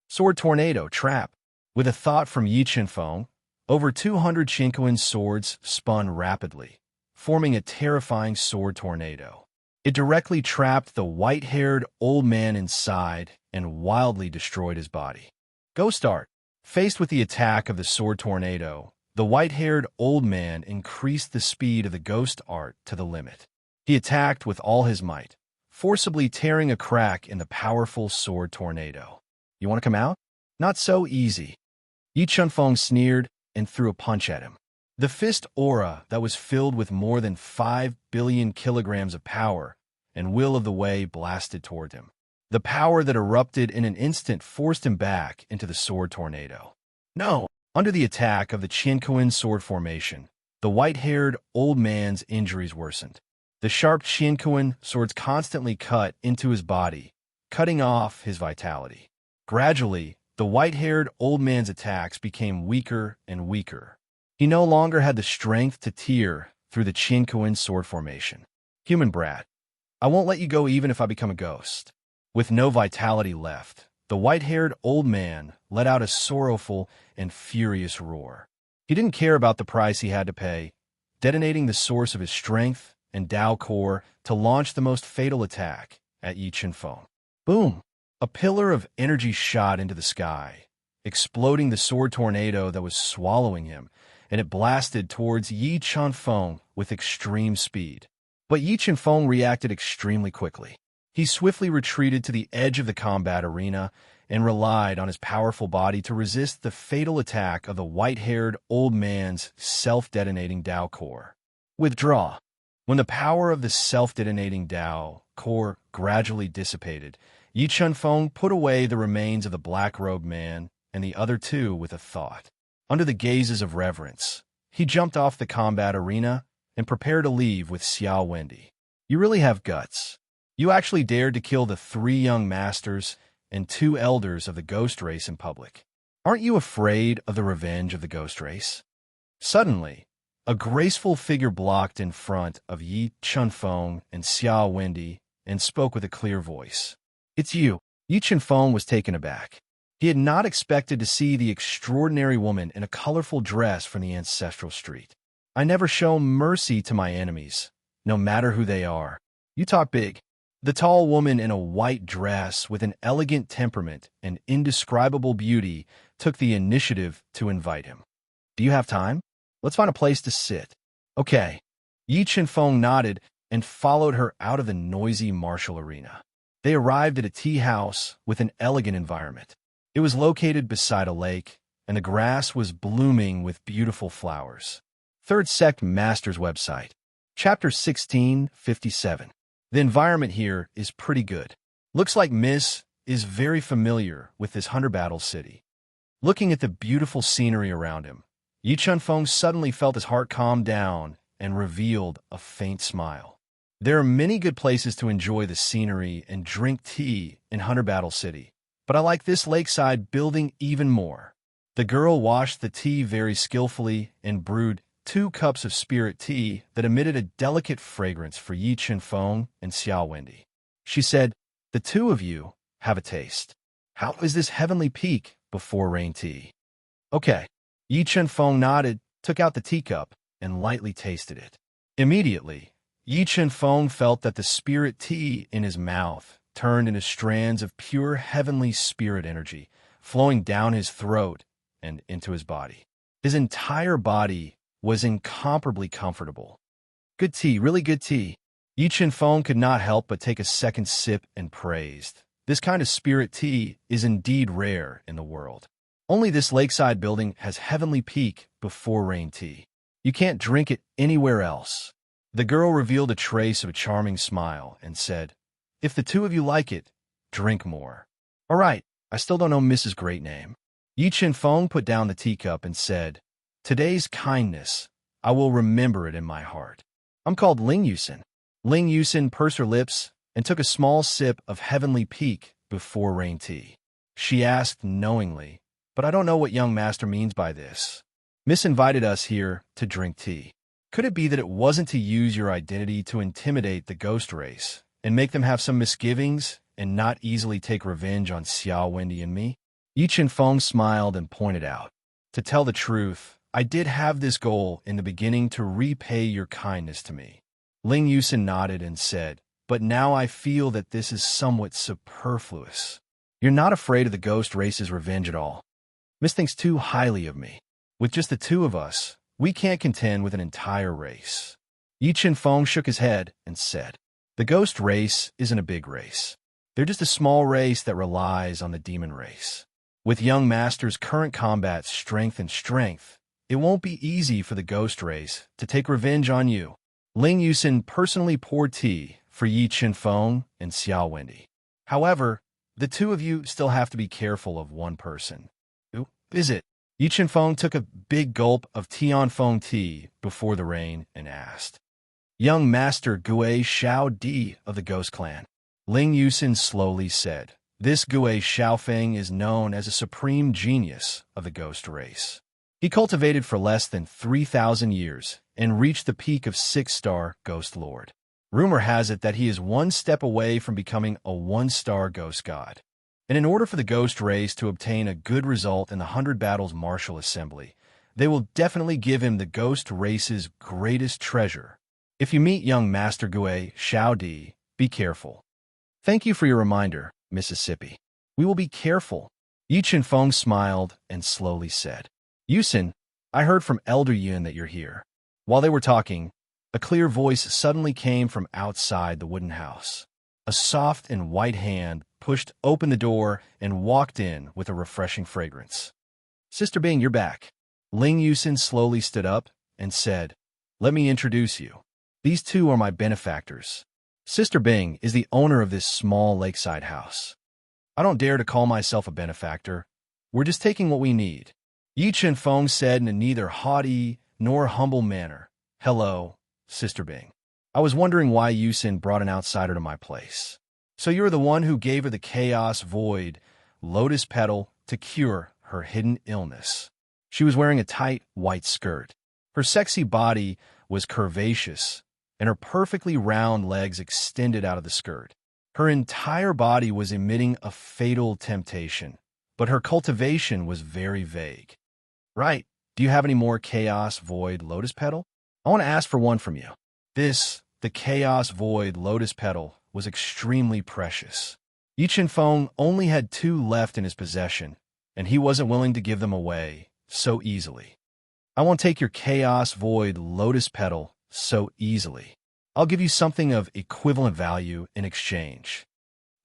Sword Tornado Trap. With a thought from Yi Chunfeng, over 200 Qinquan swords spun rapidly, forming a terrifying sword tornado. It directly trapped the white-haired old man inside and wildly destroyed his body. Ghost Art. Faced with the attack of the sword tornado, the white-haired old man increased the speed of the ghost art to the limit. He attacked with all his might, forcibly tearing a crack in the powerful sword tornado. You want to come out? Not so easy. Yi Chunfeng sneered and threw a punch at him. The fist aura that was filled with more than 5 billion kilograms of power and will of the way blasted toward him. The power that erupted in an instant forced him back into the sword tornado. No! Under the attack of the Qinquan sword formation, the white-haired old man's injuries worsened. The sharp Qinquan swords constantly cut into his body, cutting off his vitality. Gradually, the white-haired old man's attacks became weaker and weaker. He no longer had the strength to tear through the Qinquan sword formation. Human brat, I won't let you go even if I become a ghost. With no vitality left, the white-haired old man let out a sorrowful and furious roar. He didn't care about the price he had to pay, detonating the source of his strength and Dao core to launch the most fatal attack at Yi Chunfeng. Boom! A pillar of energy shot into the sky, exploding the sword tornado that was swallowing him, and it blasted towards Yi Chunfeng with extreme speed. But Yi Chunfeng reacted extremely quickly. He swiftly retreated to the edge of the combat arena and relied on his powerful body to resist the fatal attack of the white-haired old man's self-detonating Dao core. Withdraw. When the power of the self-detonating Dao core gradually dissipated, Yi Chunfeng put away the remains of the black-robed man and the other two with a thought. Under the gazes of reverence, he jumped off the combat arena and prepared to leave with Xiao Wendy. You really have guts. You actually dared to kill the 3 young masters and 2 elders of the ghost race in public. Aren't you afraid of the revenge of the ghost race? Suddenly, a graceful figure blocked in front of Yi Chunfeng and Xiao Wendy and spoke with a clear voice. It's you. Yi Chunfeng was taken aback. He had not expected to see the extraordinary woman in a colorful dress from the ancestral street. I never show mercy to my enemies, no matter who they are. You talk big. The tall woman in a white dress with an elegant temperament and indescribable beauty took the initiative to invite him. Do you have time? Let's find a place to sit. Okay. Yi Chunfeng nodded and followed her out of the noisy martial arena. They arrived at a tea house with an elegant environment. It was located beside a lake, and the grass was blooming with beautiful flowers. Third Sect Master's website. Chapter 1657. The environment here is pretty good. Looks like Miss is very familiar with this 100 battle city. Looking at the beautiful scenery around him, Yi Chunfeng suddenly felt his heart calm down and revealed a faint smile. There are many good places to enjoy the scenery and drink tea in Hunter Battle City, but I like this lakeside building even more. The girl washed the tea very skillfully and brewed 2 cups of spirit tea that emitted a delicate fragrance for Yi Chunfeng and Xiao Wendy. She said, "The two of you have a taste. How is this heavenly peak before rain tea?" "Okay." Yi Chunfeng nodded, took out the teacup, and lightly tasted it. Immediately, Yi Chunfeng felt that the spirit tea in his mouth turned into strands of pure heavenly spirit energy, flowing down his throat and into his body. His entire body was incomparably comfortable. "Good tea, really good tea." Yi Chunfeng could not help but take a second sip and praised, "This kind of spirit tea is indeed rare in the world. Only this lakeside building has heavenly peak before rain tea. You can't drink it anywhere else." The girl revealed a trace of a charming smile and said, "If the two of you like it, drink more." "All right, I still don't know Mrs. Great Name." Yi Chunfeng put down the teacup and said, "Today's kindness, I will remember it in my heart. I'm called Ling Yusin." Ling Yusin pursed her lips and took a small sip of heavenly peak before rain tea. She asked knowingly, "But I don't know what young master means by this. Miss invited us here to drink tea. Could it be that it wasn't to use your identity to intimidate the ghost race and make them have some misgivings and not easily take revenge on Xiao Wendy and me?" Yi Chunfeng smiled and pointed out, "To tell the truth, I did have this goal in the beginning to repay your kindness to me." Ling Yusin nodded and said, "But now I feel that this is somewhat superfluous. You're not afraid of the ghost race's revenge at all. Miss thinks too highly of me. With just the two of us, we can't contend with an entire race." Yi Chunfeng shook his head and said, "The ghost race isn't a big race. They're just a small race that relies on the demon race. With young master's current combat strength, it won't be easy for the ghost race to take revenge on you." Ling Yusin personally poured tea for Yi Chunfeng and Xiao Wendy. "However, the two of you still have to be careful of one person." "Who is it?" Yi Chunfeng took a big gulp of Tianfeng tea before the rain and asked. "Young Master Gue Xiao Di of the Ghost Clan." Ling Yusin slowly said, "This Gue Xiaofeng is known as a supreme genius of the ghost race. He cultivated for less than 3,000 years and reached the peak of 6-star Ghost Lord. Rumor has it that he is one step away from becoming a 1-star Ghost God. And in order for the ghost race to obtain a good result in the 100 Battles Martial Assembly, they will definitely give him the ghost race's greatest treasure. If you meet young Master Gue Xiao Di, be careful." "Thank you for your reminder, Mississippi. We will be careful." Yi Chunfeng smiled and slowly said, "Yusin, I heard from Elder Yun that you're here." While they were talking, a clear voice suddenly came from outside the wooden house. A soft and white hand pushed open the door and walked in with a refreshing fragrance. "Sister Bing, you're back." Ling Yusin slowly stood up and said, "Let me introduce you. These two are my benefactors. Sister Bing is the owner of this small lakeside house. I don't dare to call myself a benefactor. We're just taking what we need." Yi Chunfeng said in a neither haughty nor humble manner, "Hello, Sister Bing. I was wondering why Yusin brought an outsider to my place. So you're the one who gave her the Chaos Void Lotus Petal to cure her hidden illness." She was wearing a tight white skirt. Her sexy body was curvaceous, and her perfectly round legs extended out of the skirt. Her entire body was emitting a fatal temptation, but her cultivation was very vague. "Right. Do you have any more Chaos Void Lotus Petal? I want to ask for one from you." The Chaos Void Lotus Petal, was extremely precious. Yi Chunfeng only had 2 left in his possession, and he wasn't willing to give them away so easily. "I won't take your Chaos Void Lotus Petal so easily. I'll give you something of equivalent value in exchange."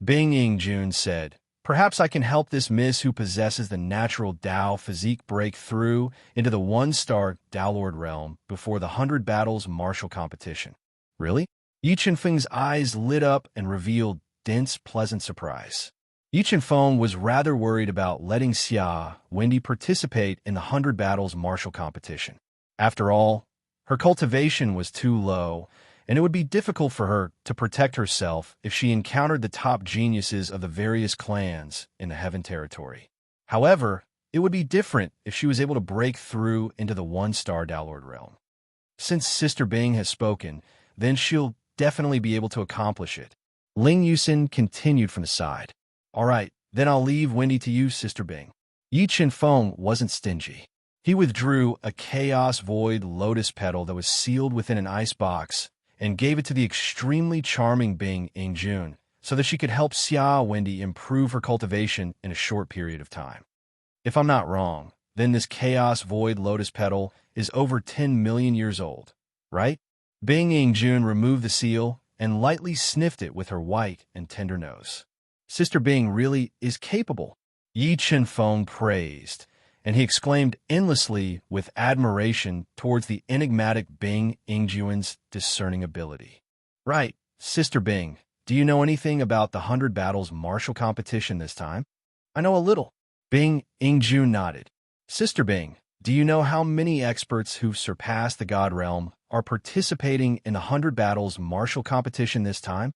Bing Yingjun said, "Perhaps I can help this miss who possesses the natural Dao physique break through into the 1-star Dao Lord realm before the 100 Battles Martial Competition." "Really?" Yi Chunfeng's eyes lit up and revealed dense, pleasant surprise. Yi Feng was rather worried about letting Xia Wendy participate in the 100 Battles martial competition. After all, her cultivation was too low, and it would be difficult for her to protect herself if she encountered the top geniuses of the various clans in the Heaven Territory. However, it would be different if she was able to break through into the one-star Downlord realm. Since Sister Bing has spoken, then she'll definitely be able to accomplish it. Ling Yusin continued from the side. All right, then I'll leave Wendy to you, Sister Bing. Yi Feng wasn't stingy. He withdrew a Chaos Void lotus petal that was sealed within an ice box and gave it to the extremely charming Bing Ingjun so that she could help Xia Wendy improve her cultivation in a short period of time. If I'm not wrong, then this Chaos Void lotus petal is over 10 million years old, right? Bing Ingjun removed the seal and lightly sniffed it with her white and tender nose. Sister Bing really is capable, Yi Feng praised, and he exclaimed endlessly with admiration towards the enigmatic Bing Ingjun's discerning ability. Right, Sister Bing, do you know anything about the 100 Battles martial competition this time? I know a little. Bing Ingjun nodded. Sister Bing, do you know how many experts who've surpassed the God Realm are participating in the 100 Battles martial competition this time?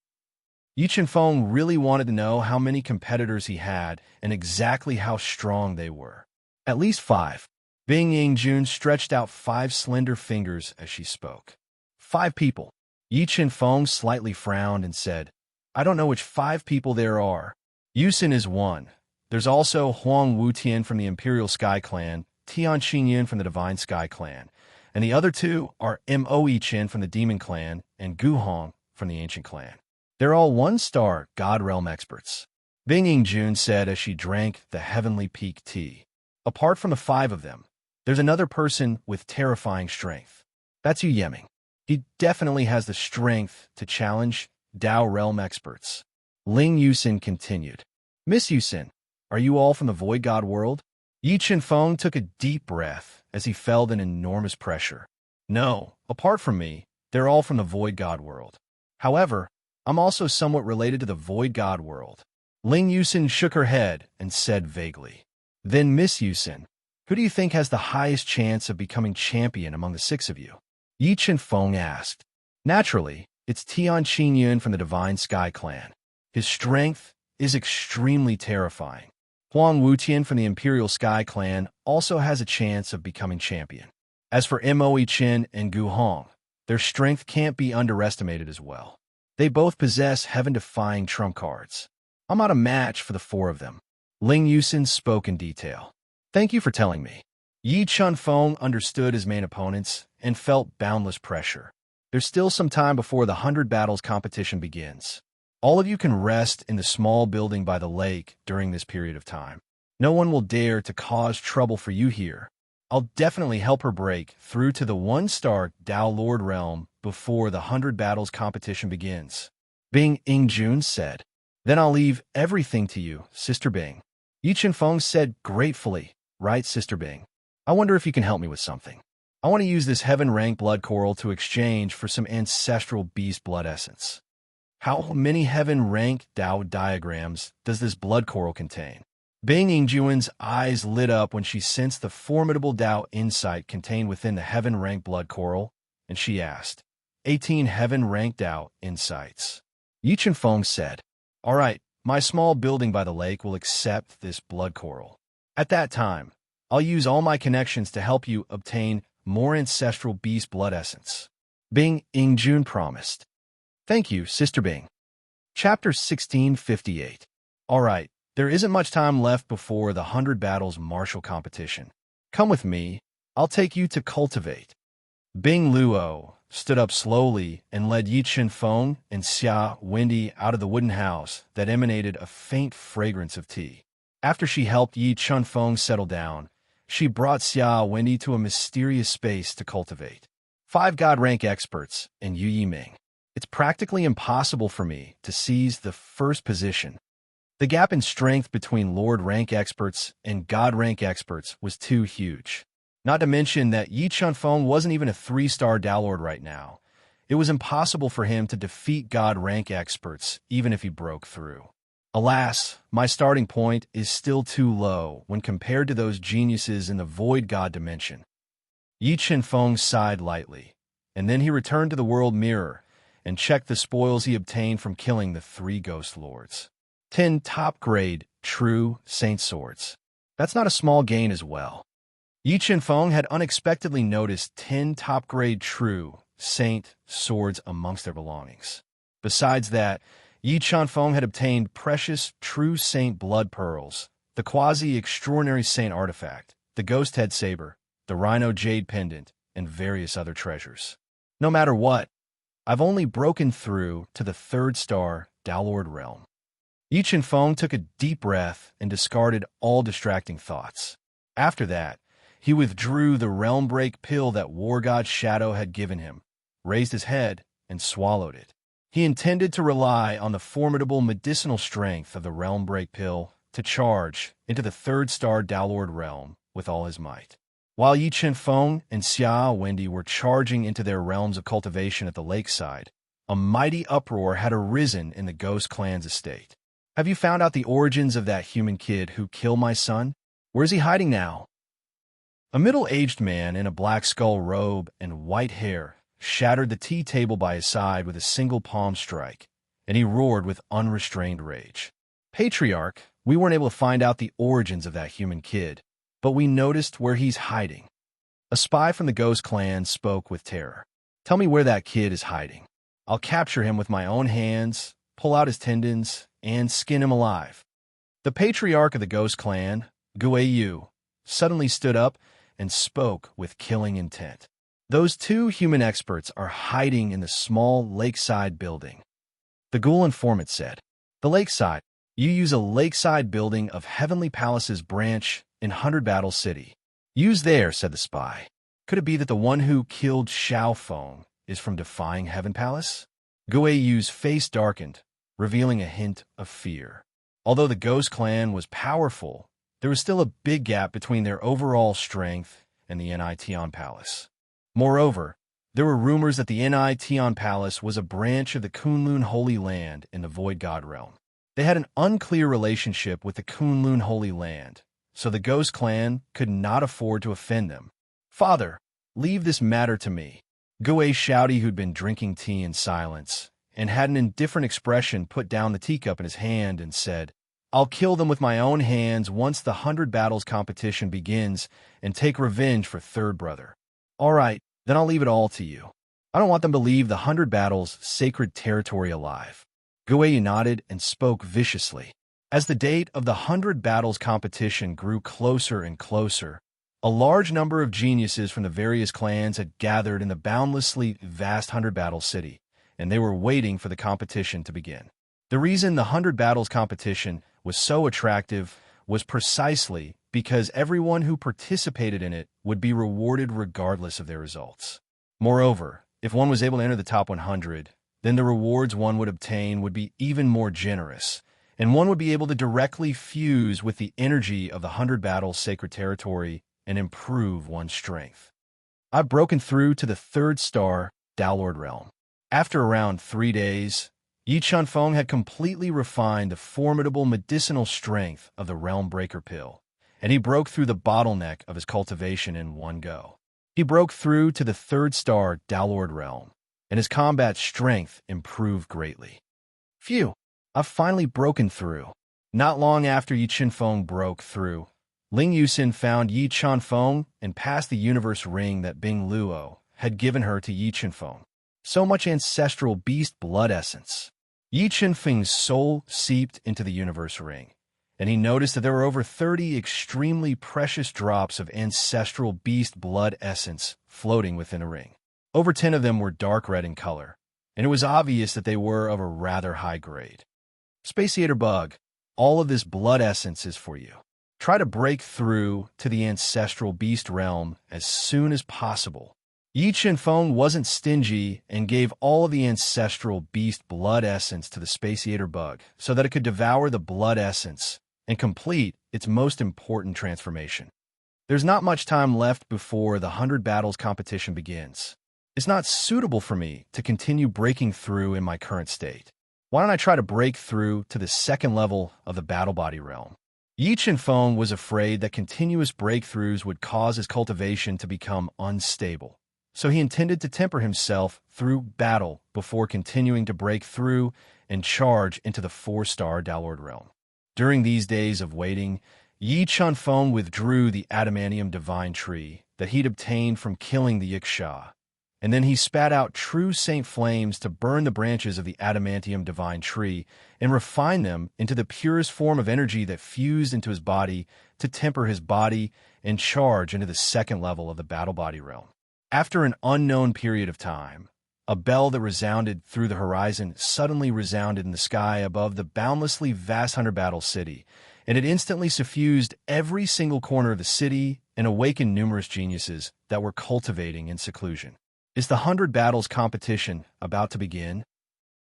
Yi Feng really wanted to know how many competitors he had and exactly how strong they were. At least 5. Bing Ingjun stretched out 5 slender fingers as she spoke. 5 people. Yi Feng slightly frowned and said, I don't know which 5 people there are. Yusin is one. There's also Huang Wutian from the Imperial Sky Clan, Tian Xinyan from the Divine Sky Clan, and the other 2 are Mo Chen from the Demon Clan and Gu Hong from the Ancient Clan. They're all one-star God Realm experts, Bing Ingjun said as she drank the Heavenly Peak tea. Apart from the 5 of them, there's another person with terrifying strength. That's Yu Yeming. He definitely has the strength to challenge Dao Realm experts. Ling Yusin continued. Miss Yusin, are you all from the Void God world? Yi Feng took a deep breath as he felt an enormous pressure. No, apart from me, they're all from the Void God world. However, I'm also somewhat related to the Void God world. Ling Yusin shook her head and said vaguely. Then Miss Yusin, who do you think has the highest chance of becoming champion among the 6 of you? Yi Feng asked. Naturally, it's Tian Xinyan from the Divine Sky Clan. His strength is extremely terrifying. Huang Wutian from the Imperial Sky Clan also has a chance of becoming champion. As for Mo Chen and Gu Hong, their strength can't be underestimated as well. They both possess heaven-defying trump cards. I'm not a match for the 4 of them. Ling Yusin spoke in detail. Thank you for telling me. Yi Feng understood his main opponents and felt boundless pressure. There's still some time before the 100 Battles competition begins. All of you can rest in the small building by the lake during this period of time. No one will dare to cause trouble for you here. I'll definitely help her break through to the 1-star Dao Lord realm before the 100 Battles competition begins. Bing Ingjun said. Then I'll leave everything to you, Sister Bing. Yi Feng said gratefully, right, Sister Bing? I wonder if you can help me with something. I want to use this heaven-rank blood coral to exchange for some ancestral beast blood essence. How many heaven-rank Dao diagrams does this blood coral contain? Bing Ingjun's eyes lit up when she sensed the formidable Dao insight contained within the heaven-rank blood coral, and she asked, 18 heaven-rank Dao insights. Yi Feng said, All right, my small building by the lake will accept this blood coral. At that time, I'll use all my connections to help you obtain more ancestral beast blood essence. Bing Ingjun promised. Thank you, Sister Bing. Chapter 1658. All right, there isn't much time left before the 100 Battles martial competition. Come with me, I'll take you to cultivate. Bing Luo stood up slowly and led Yi Feng and Xia Wendy out of the wooden house that emanated a faint fragrance of tea. After she helped Yi Feng settle down, she brought Xia Wendy to a mysterious space to cultivate. 5 God-rank experts and Yu Yiming. It's practically impossible for me to seize the first position. The gap in strength between Lord-rank experts and God-rank experts was too huge. Not to mention that Yi Feng wasn't even a 3-star Dao Lord right now. It was impossible for him to defeat God-rank experts even if he broke through. Alas, my starting point is still too low when compared to those geniuses in the void god dimension. Yi Qinfeng sighed lightly, and then he returned to the world mirror and checked the spoils he obtained from killing the 3 ghost lords. 10 top-grade, true saint swords. That's not a small gain as well. Yi Qinfeng had unexpectedly noticed 10 top-grade true saint swords amongst their belongings. Besides that, Yi Qinfeng had obtained precious true saint blood pearls, the quasi-extraordinary saint artifact, the ghost head saber, the rhino jade pendant, and various other treasures. No matter what, I've only broken through to the 3rd star Downward realm. Yi Qinfeng took a deep breath and discarded all distracting thoughts. After that, he withdrew the realm break pill that War God Shadow had given him, raised his head, and swallowed it. He intended to rely on the formidable medicinal strength of the realm break pill to charge into the 3rd star Downward realm with all his might. While Yi Qinfeng and Xia Wendy were charging into their realms of cultivation at the lakeside, a mighty uproar had arisen in the Ghost Clan's estate. Have you found out the origins of that human kid who killed my son? Where is he hiding now? A middle-aged man in a black skull robe and white hair shattered the tea table by his side with a single palm strike, and he roared with unrestrained rage. Patriarch, we weren't able to find out the origins of that human kid, but we noticed where he's hiding. A spy from the Ghost Clan spoke with terror. Tell me where that kid is hiding. I'll capture him with my own hands, pull out his tendons, and skin him alive. The patriarch of the Ghost Clan, Gue Yu, suddenly stood up and spoke with killing intent. Those 2 human experts are hiding in the small lakeside building. The ghoul informant said, the lakeside. You use a lakeside building of Heavenly Palace's branch in 100 Battle City. Use there, said the spy. Could it be that the one who killed Xiao Feng is from Defying Heaven Palace? Gue Yu's face darkened, revealing a hint of fear. Although the Ghost Clan was powerful, there was still a big gap between their overall strength and the Nition Palace. Moreover, there were rumors that the Nition Palace was a branch of the Kunlun Holy Land in the Void God realm. They had an unclear relationship with the Kunlun Holy Land, so the Ghost Clan could not afford to offend them. Father, leave this matter to me. Gue Shouty, who'd been drinking tea in silence, and had an indifferent expression, put down the teacup in his hand and said, I'll kill them with my own hands once the 100 Battles competition begins and take revenge for Third Brother. All right, then I'll leave it all to you. I don't want them to leave the 100 Battles sacred territory alive. Gue nodded and spoke viciously. As the date of the 100 Battles competition grew closer and closer, a large number of geniuses from the various clans had gathered in the boundlessly vast 100 Battles city, and they were waiting for the competition to begin. The reason the 100 Battles competition was so attractive was precisely because everyone who participated in it would be rewarded regardless of their results. Moreover, if one was able to enter the top 100, then the rewards one would obtain would be even more generous, and one would be able to directly fuse with the energy of the 100 Battles sacred territory and improve one's strength. I've broken through to the 3rd star Downward realm. After around 3 days, Yi Qinfeng had completely refined the formidable medicinal strength of the Realm Breaker pill, and he broke through the bottleneck of his cultivation in one go. He broke through to the 3rd star Downward realm, and his combat strength improved greatly. Phew, I've finally broken through. Not long after Yi Qinfeng broke through, Ling Yusin found Yi Qinfeng and passed the universe ring that Bing Luo had given her to Yi Qinfeng. So much ancestral beast blood essence. Yi Qinfeng's soul seeped into the universe ring, and he noticed that there were over 30 extremely precious drops of ancestral beast blood essence floating within the ring. Over 10 of them were dark red in color, and it was obvious that they were of a rather high grade. Spaciator Bug, all of this blood essence is for you. Try to break through to the ancestral beast realm as soon as possible. Yi Qinfeng wasn't stingy and gave all of the ancestral beast blood essence to the Spaciator Bug so that it could devour the blood essence and complete its most important transformation. There's not much time left before the 100 Battles competition begins. It's not suitable for me to continue breaking through in my current state. Why don't I try to break through to the second level of the battle body realm? Yi Chen-feng was afraid that continuous breakthroughs would cause his cultivation to become unstable, so he intended to temper himself through battle before continuing to break through and charge into the 4-star Downward realm. During these days of waiting, Yi Chen-feng withdrew the adamantium divine tree that he'd obtained from killing the Yiksha, and then he spat out true saint flames to burn the branches of the adamantium divine tree and refine them into the purest form of energy that fused into his body to temper his body and charge into the second level of the battle body realm. After an unknown period of time, a bell that resounded through the horizon suddenly resounded in the sky above the boundlessly vast 100 Battle city, and it instantly suffused every single corner of the city and awakened numerous geniuses that were cultivating in seclusion. Is the 100 Battles competition about to begin?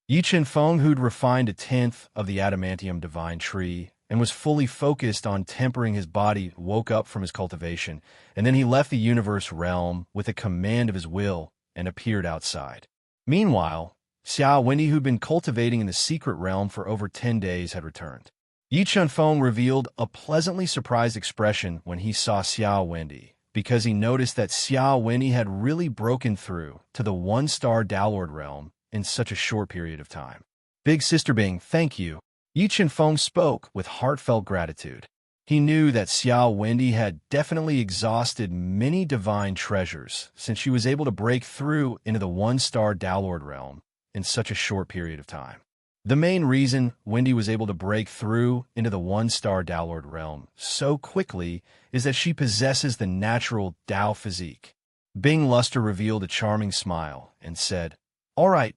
Yi Chen-feng, who'd refined 1/10 of the adamantium divine tree and was fully focused on tempering his body, woke up from his cultivation, and then he left the universe realm with a command of his will and appeared outside. Meanwhile, Xiao Wendy, who'd been cultivating in the secret realm for over 10 days, had returned. Yi Chen-feng revealed a pleasantly surprised expression when he saw Xiao Wendy, because he noticed that Xiao Wendy had really broken through to the 1-star Downward realm in such a short period of time. Big Sister Bing, thank you. Yi Chen-feng spoke with heartfelt gratitude. He knew that Xiao Wendy had definitely exhausted many divine treasures since she was able to break through into the 1-star Downward realm in such a short period of time. The main reason Wendy was able to break through into the 1-star Downward realm so quickly is that she possesses the natural Tao physique. Bing Luster revealed a charming smile and said, "All right,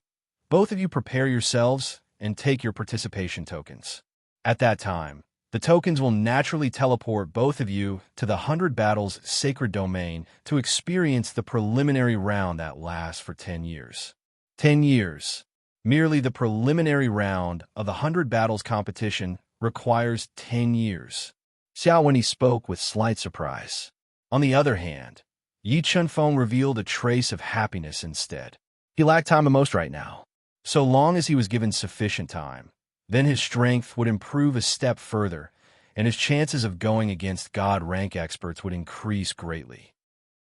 both of you prepare yourselves and take your participation tokens." At that time, the tokens will naturally teleport both of you to the 100 Battles sacred domain to experience the preliminary round that lasts for 10 years. 10 years. Merely the preliminary round of the 100 Battles competition requires 10 years. Xiao Wendy spoke with slight surprise. On the other hand, Yi Chen-feng revealed a trace of happiness instead. He lacked time the most right now. So long as he was given sufficient time, then his strength would improve a step further, and his chances of going against God rank experts would increase greatly.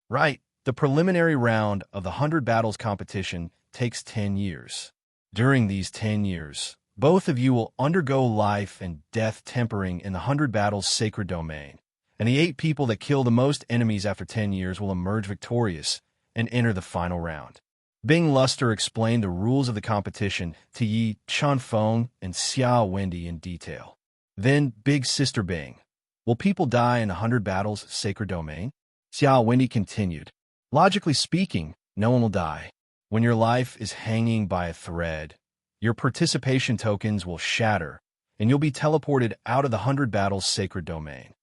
Right, the preliminary round of the 100 Battles competition takes 10 years. During these 10 years, both of you will undergo life and death tempering in the 100 Battles sacred domain, and the 8 people that kill the most enemies after 10 years will emerge victorious and enter the final round. Bing Luster explained the rules of the competition to Yi Chen-feng and Xiao Wendy in detail. Then Big Sister Bing, will people die in the 100 Battles sacred domain? Xiao Wendy continued. Logically speaking, no one will die. When your life is hanging by a thread, your participation tokens will shatter, and you'll be teleported out of the 100 Battles sacred domain.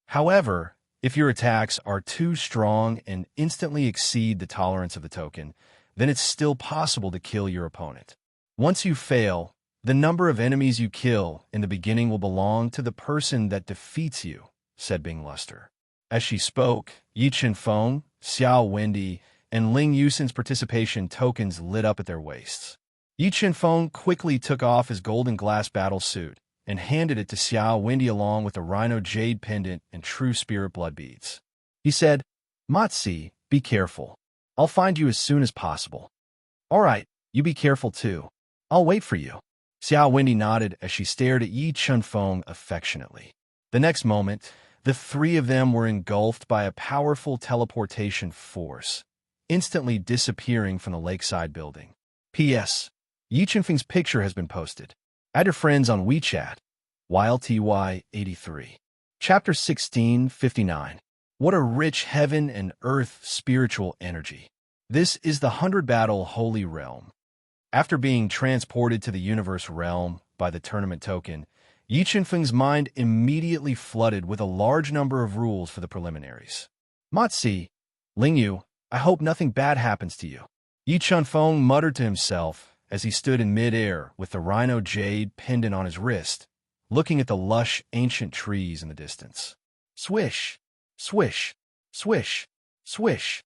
However, if your attacks are too strong and instantly exceed the tolerance of the token, then it's still possible to kill your opponent. Once you fail, the number of enemies you kill in the beginning will belong to the person that defeats you, said Bing Luster. As she spoke, Yi Chen-feng, Xiao Wendy, and Ling Yusin's participation tokens lit up at their waists. Yi Chen-feng quickly took off his golden glass battle suit and handed it to Xiao Wendy along with the rhino jade pendant and true spirit blood beads. He said, Matsi, be careful. I'll find you as soon as possible. All right, you be careful too. I'll wait for you. Xiao Wendy nodded as she stared at Yi Chen-feng affectionately. The next moment, the 3 of them were engulfed by a powerful teleportation force, instantly disappearing from the lakeside building. P.S. Yi Chen-feng's picture has been posted. Add your friends on WeChat. YLTY83. Chapter 1659. What a rich heaven and earth spiritual energy. This is the 100 Battle Holy Realm. After being transported to the universe realm by the tournament token, Yi Chen-feng's mind immediately flooded with a large number of rules for the preliminaries. Matsi, Lingyu, I hope nothing bad happens to you. Yi Chen-feng muttered to himself as he stood in midair with the rhino jade pendant on his wrist, looking at the lush ancient trees in the distance. Swish! Swish, swish, swish.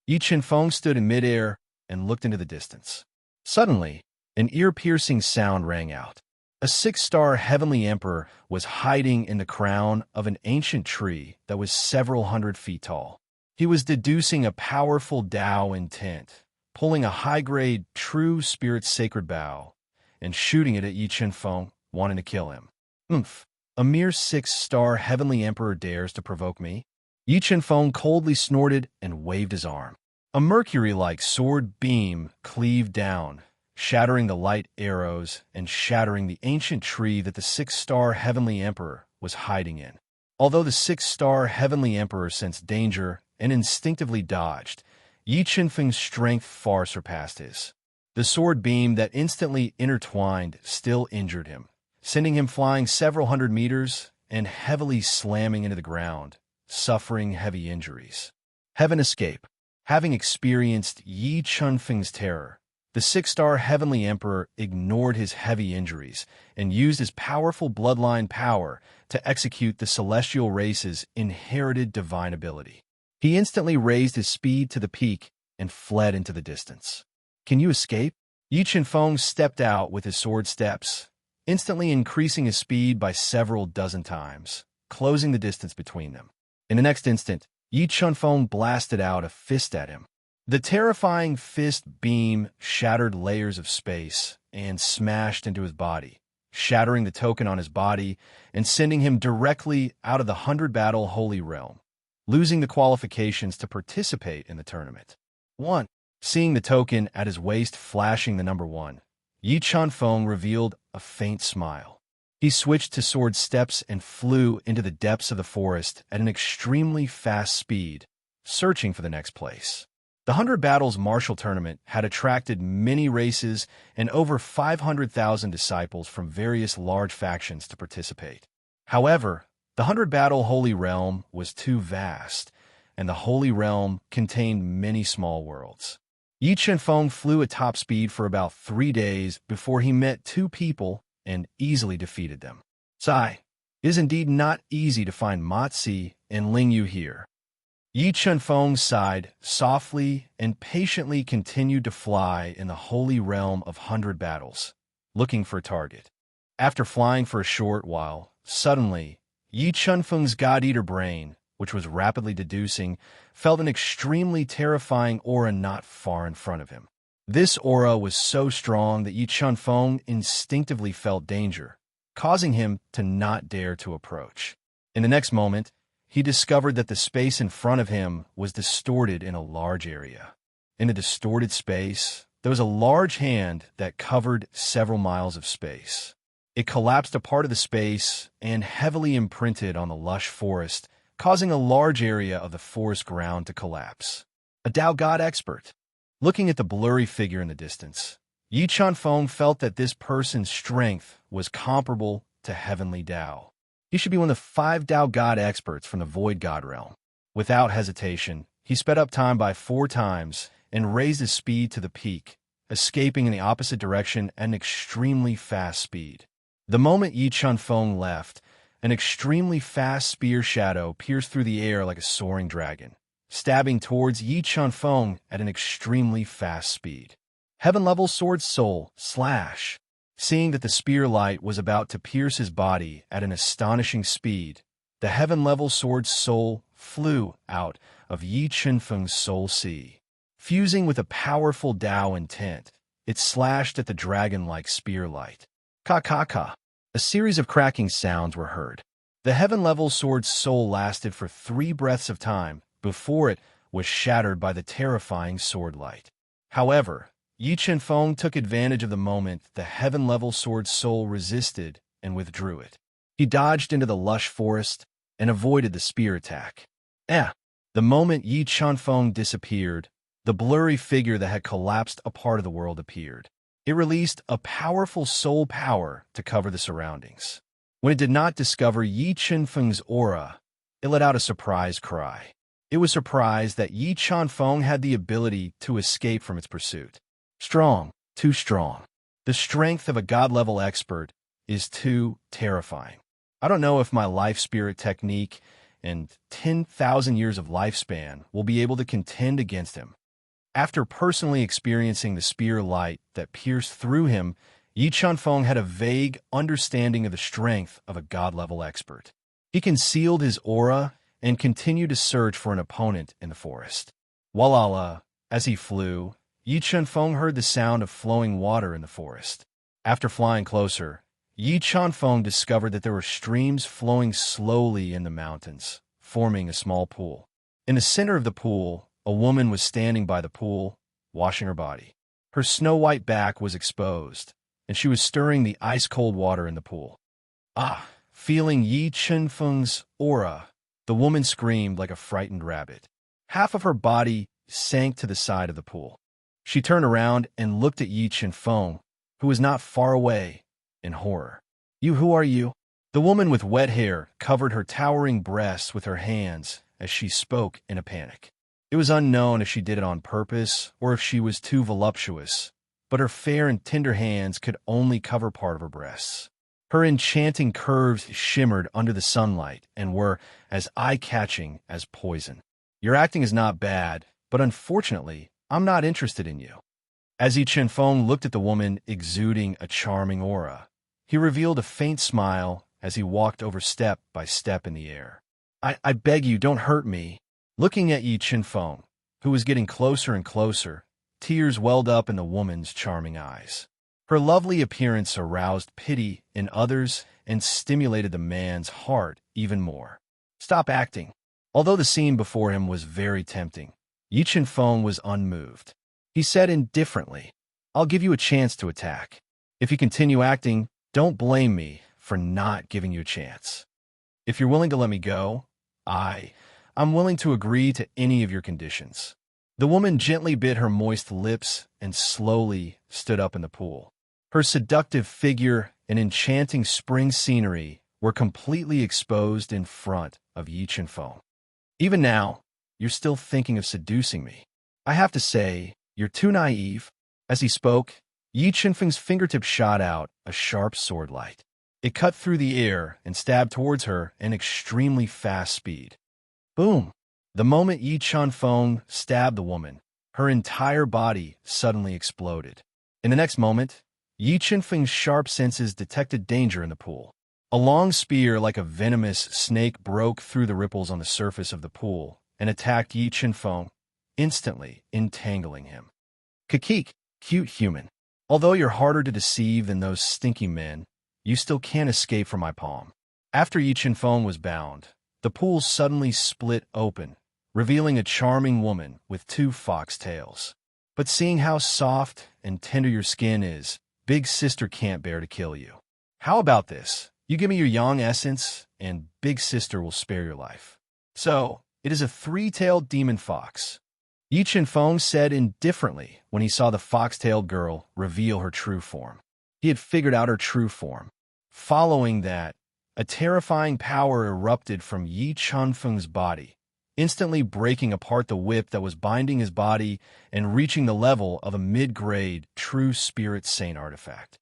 Yi Chen-feng stood in midair and looked into the distance. Suddenly, An ear-piercing sound rang out. A six-star heavenly emperor was hiding in the crown of an ancient tree that was several hundred feet tall. He was deducing a powerful Tao intent, pulling a high-grade true spirit sacred bow, and shooting it at Yi Chen-feng, wanting to kill him. Oomph! A mere six-star heavenly emperor dares to provoke me? Yi Chen-feng coldly snorted and waved his arm. A mercury-like sword beam cleaved down, shattering the light arrows and shattering the ancient tree that the six-star heavenly emperor was hiding in. Although the six-star heavenly emperor sensed danger and instinctively dodged, Yi Chen-feng's strength far surpassed his. The sword beam that instantly intertwined still injured him, sending him flying several hundred meters and heavily slamming into the ground, suffering heavy injuries. Heaven escape. Having experienced Yi Chen-feng's terror, the six-star heavenly emperor ignored his heavy injuries and used his powerful bloodline power to execute the celestial race's inherited divine ability. He instantly raised his speed to the peak and fled into the distance. Can you escape? Yi Chen-feng stepped out with his sword steps, instantly increasing his speed by several dozen times, closing the distance between them. In the next instant, Yi Chen-feng blasted out a fist at him. The terrifying fist beam shattered layers of space and smashed into his body, shattering the token on his body and sending him directly out of the 100-battle Holy Realm, losing the qualifications to participate in the tournament. 1. Seeing the token at his waist flashing the number 1, Yi Chen-feng revealed a faint smile. He switched to sword steps and flew into the depths of the forest at an extremely fast speed, searching for the next place. The 100 Battles Martial Tournament had attracted many races and over 500,000 disciples from various large factions to participate. However, the 100 Battle Holy Realm was too vast, and the Holy Realm contained many small worlds. Yi Chen-feng flew at top speed for about 3 days before he met 2 people and easily defeated them. Sigh, it is indeed not easy to find Matzi and Ling Yu here. Yi Chen-feng sighed softly and patiently continued to fly in the holy realm of 100 battles, looking for a target. After flying for a short while, suddenly, Yi Chen-feng's God-Eater brain, which was rapidly deducing, felt an extremely terrifying aura not far in front of him. This aura was so strong that Yi Chen-feng instinctively felt danger, causing him to not dare to approach. In the next moment, he discovered that the space in front of him was distorted in a large area. In the distorted space, there was a large hand that covered several miles of space. It collapsed a part of the space and heavily imprinted on the lush forest, causing a large area of the forest ground to collapse. A Tao God expert. Looking at the blurry figure in the distance, Yi Chen-feng felt that this person's strength was comparable to heavenly Tao. He should be one of the 5 Tao God experts from the Void God realm. Without hesitation, he sped up time by 4 times and raised his speed to the peak, escaping in the opposite direction at an extremely fast speed. The moment Yi Chen-feng left, an extremely fast spear shadow pierced through the air like a soaring dragon, stabbing towards Yi Chen-feng at an extremely fast speed. Heaven-level sword soul, slash. Seeing that the spear light was about to pierce his body at an astonishing speed, the heaven-level sword soul flew out of Yi Chen-feng's soul sea. Fusing with a powerful Tao intent, it slashed at the dragon-like spear light. Ka-ka-ka. A series of cracking sounds were heard. The heaven-level sword's soul lasted for 3 breaths of time before it was shattered by the terrifying sword light. However, Yi Chen-feng took advantage of the moment the heaven-level sword's soul resisted and withdrew it. He dodged into the lush forest and avoided the spear attack. The moment Yi Chen-feng disappeared, the blurry figure that had collapsed a part of the world appeared. It released a powerful soul power to cover the surroundings. When it did not discover Yi Chen-feng's aura, it let out a surprised cry. It was surprised that Yi Chen-feng had the ability to escape from its pursuit. Strong, too strong. The strength of a God-level expert is too terrifying. I don't know if my life spirit technique and 10,000 years of lifespan will be able to contend against him. After personally experiencing the spear light that pierced through him, Yi Chunfeng had a vague understanding of the strength of a god-level expert. He concealed his aura and continued to search for an opponent in the forest. Walala, as he flew, Yi Chunfeng heard the sound of flowing water in the forest. After flying closer, Yi Chunfeng discovered that there were streams flowing slowly in the mountains, forming a small pool. In the center of the pool, a woman was standing by the pool, washing her body. Her snow-white back was exposed, and she was stirring the ice-cold water in the pool. Ah! Feeling Yi Chunfeng's aura, the woman screamed like a frightened rabbit. Half of her body sank to the side of the pool. She turned around and looked at Yi Chunfeng, who was not far away, in horror. Who are you?" The woman with wet hair covered her towering breasts with her hands as she spoke in a panic. It was unknown if she did it on purpose or if she was too voluptuous, but her fair and tender hands could only cover part of her breasts. Her enchanting curves shimmered under the sunlight and were as eye-catching as poison. "Your acting is not bad, but unfortunately, I'm not interested in you." As Yi Chunfeng looked at the woman exuding a charming aura, he revealed a faint smile as he walked over step by step in the air. I beg you, don't hurt me." Looking at Yi Chunfeng, who was getting closer and closer, tears welled up in the woman's charming eyes. Her lovely appearance aroused pity in others and stimulated the man's heart even more. "Stop acting." Although the scene before him was very tempting, Yi Chunfeng was unmoved. He said indifferently, "I'll give you a chance to attack. If you continue acting, don't blame me for not giving you a chance. If you're willing to let me go, I'm willing to agree to any of your conditions." The woman gently bit her moist lips and slowly stood up in the pool. Her seductive figure and enchanting spring scenery were completely exposed in front of Yi Chunfeng. "Even now, you're still thinking of seducing me. I have to say, you're too naive." As he spoke, Yi Chunfeng's fingertip shot out a sharp sword light. It cut through the air and stabbed towards her in extremely fast speed. Boom! The moment Yi Chunfeng stabbed the woman, her entire body suddenly exploded. In the next moment, Yi Chunfeng's sharp senses detected danger in the pool. A long spear like a venomous snake broke through the ripples on the surface of the pool and attacked Yi Chunfeng, instantly entangling him. "Kakik, cute human. Although you're harder to deceive than those stinky men, you still can't escape from my palm." After Yi Chunfeng was bound, the pool suddenly split open, revealing a charming woman with 2 fox tails. "But seeing how soft and tender your skin is, Big Sister can't bear to kill you. How about this? You give me your yang essence, and Big Sister will spare your life." "So, it is a 3-tailed demon fox," Yi Chunfeng said indifferently when he saw the fox-tailed girl reveal her true form. He had figured out her true form. Following that, a terrifying power erupted from Yi Chunfeng's body, instantly breaking apart the whip that was binding his body and reaching the level of a mid-grade true spirit saint artifact.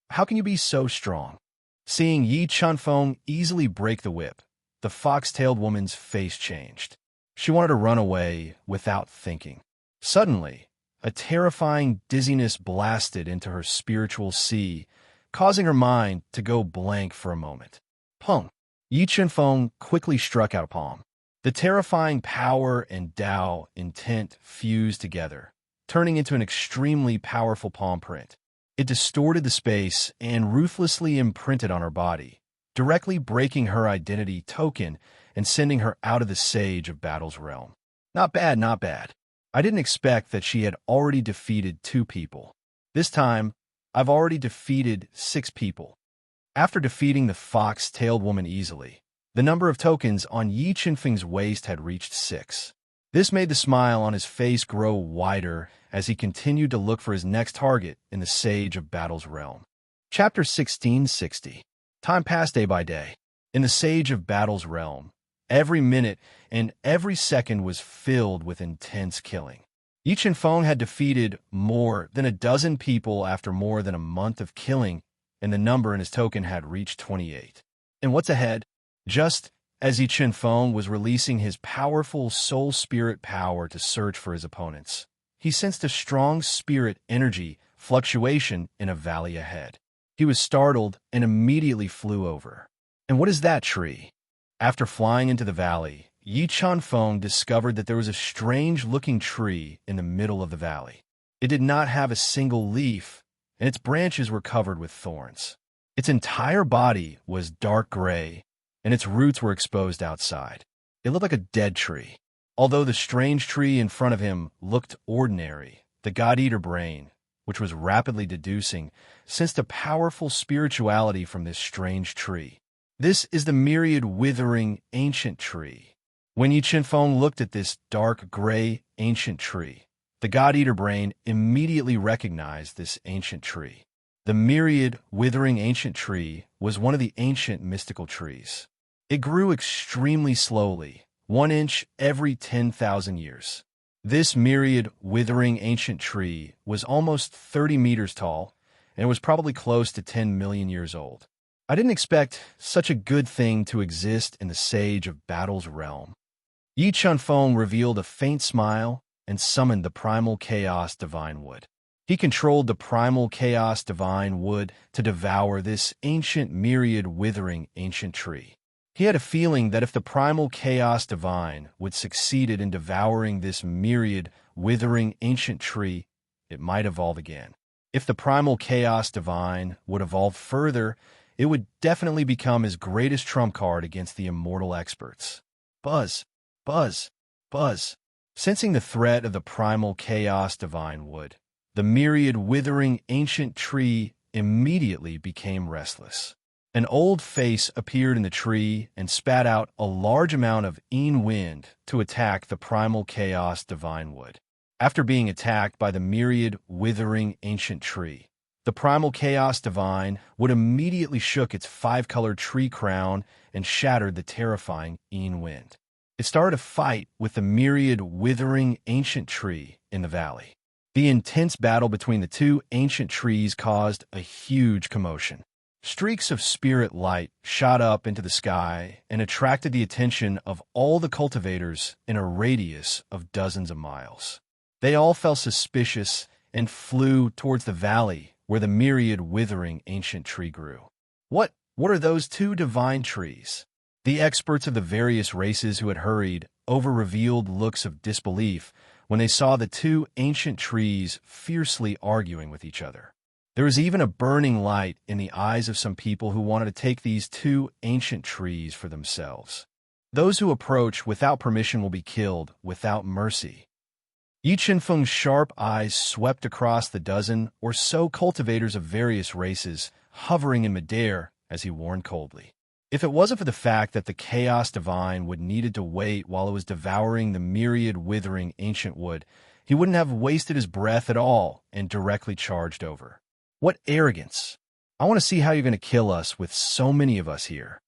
How can you be so strong?" Seeing Yi Chunfeng easily break the whip, the fox-tailed woman's face changed. She wanted to run away without thinking. Suddenly, a terrifying dizziness blasted into her spiritual sea, causing her mind to go blank for a moment. Pong! Yi Chunfeng quickly struck out a palm. The terrifying power and Tao intent fused together, turning into an extremely powerful palm print. It distorted the space and ruthlessly imprinted on her body, directly breaking her identity token and sending her out of the Sage of Battle's realm. Not bad, not bad. I didn't expect that she had already defeated 2 people. This time, I've already defeated 6 people. After defeating the fox-tailed woman easily, the number of tokens on Yi Chunfeng's waist had reached 6. This made the smile on his face grow wider as he continued to look for his next target in the Sage of Battle's realm. Chapter 1660. Time passed day by day. In the Sage of Battle's realm, every minute and every second was filled with intense killing. Yi Chunfeng had defeated more than a dozen people after more than a month of killing, and the number in his token had reached 28. And what's ahead? Just As Yi Chen-feng was releasing his powerful soul spirit power to search for his opponents, he sensed a strong spirit energy fluctuation in a valley ahead. He was startled and immediately flew over. And what is that tree? After flying into the valley, Yi Chen-feng discovered that there was a strange-looking tree in the middle of the valley. It did not have a single leaf, and its branches were covered with thorns. Its entire body was dark gray, and its roots were exposed outside. It looked like a dead tree. Although the strange tree in front of him looked ordinary, the God-Eater brain, which was rapidly deducing, sensed a powerful spirituality from this strange tree. This is the myriad withering ancient tree. When Yi Chen-feng looked at this dark gray ancient tree, the God-Eater brain immediately recognized this ancient tree. The myriad withering ancient tree was one of the ancient mystical trees. It grew extremely slowly, 1 inch every 10,000 years. This myriad withering ancient tree was almost 30 meters tall, and was probably close to 10 million years old. I didn't expect such a good thing to exist in the Sage of Battle's realm. Yi Chen-feng revealed a faint smile and summoned the primal chaos divine wood. He controlled the primal chaos divine wood to devour this ancient myriad withering ancient tree. He had a feeling that if the primal chaos divine would succeeded in devouring this myriad withering ancient tree, it might evolve again. If the primal chaos divine would evolve further, it would definitely become his greatest trump card against the immortal experts. Buzz, buzz, buzz. Sensing the threat of the primal chaos divine wood, the myriad withering ancient tree immediately became restless. An old face appeared in the tree and spat out a large amount of wind to attack the primal chaos divine wood. After being attacked by the myriad withering ancient tree, the primal chaos divine would immediately shook its 5-colored tree crown and shattered the terrifying wind. It started a fight with the myriad withering ancient tree in the valley. The intense battle between the two ancient trees caused a huge commotion. Streaks of spirit light shot up into the sky and attracted the attention of all the cultivators in a radius of dozens of miles. They all felt suspicious and flew towards the valley where the myriad withering ancient tree grew. What are those two divine trees? The experts of the various races who had hurried over revealed looks of disbelief when they saw the two ancient trees fiercely arguing with each other. There was even a burning light in the eyes of some people who wanted to take these two ancient trees for themselves. Those who approach without permission will be killed without mercy. Yi Chen-feng's sharp eyes swept across the dozen or so cultivators of various races, hovering in midair as he warned coldly. If it wasn't for the fact that the Chaos Divine would needed to wait while it was devouring the myriad withering ancient wood, he wouldn't have wasted his breath at all and directly charged over. What arrogance! I want to see how you're going to kill us with so many of us here.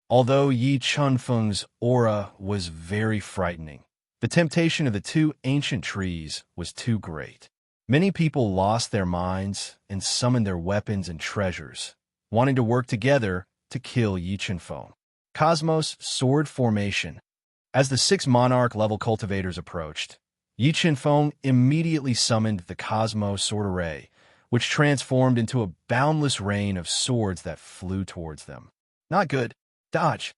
Although Yi Chen-feng's aura was very frightening, the temptation of the two ancient trees was too great. Many people lost their minds and summoned their weapons and treasures, wanting to work together to kill Yi Chen-feng. Cosmos Sword Formation. As the 6 Monarch-level cultivators approached, Yi Chen-feng immediately summoned the Cosmos Sword Array, which transformed into a boundless rain of swords that flew towards them. Not good. Dodge.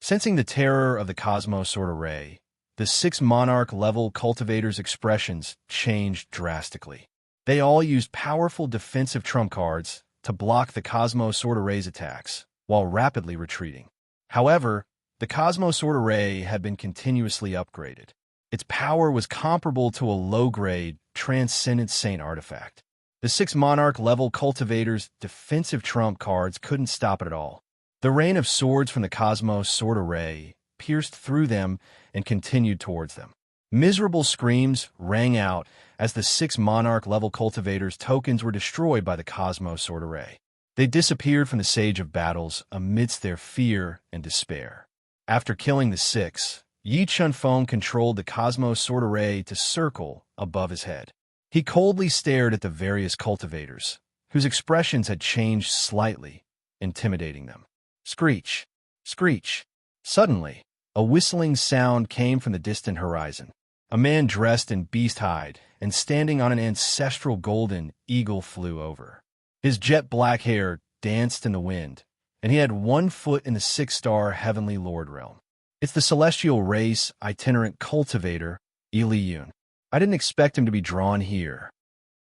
Sensing the terror of the Cosmos Sword Array, the 6 Monarch-level cultivators' expressions changed drastically. They all used powerful defensive trump cards to block the Cosmos Sword Array's attacks, while rapidly retreating. However, the Cosmos Sword Array had been continuously upgraded. Its power was comparable to a low-grade, Transcendent Saint artifact. The 6 Monarch-level cultivators' defensive trump cards couldn't stop it at all. The rain of swords from the Cosmos Sword Array pierced through them and continued towards them. Miserable screams rang out as the 6 Monarch-level cultivators' tokens were destroyed by the Cosmos Sword Array. They disappeared from the Sage of Battles amidst their fear and despair. After killing the 6, Yi Chen-feng controlled the Cosmos Sword Array to circle above his head. He coldly stared at the various cultivators, whose expressions had changed slightly, intimidating them. Screech! Screech! Suddenly, a whistling sound came from the distant horizon. A man dressed in beast hide and standing on an ancestral golden eagle flew over. His jet-black hair danced in the wind, and he had 1 foot in the six-star heavenly lord realm. It's the celestial race itinerant cultivator, Eliyun. I didn't expect him to be drawn here.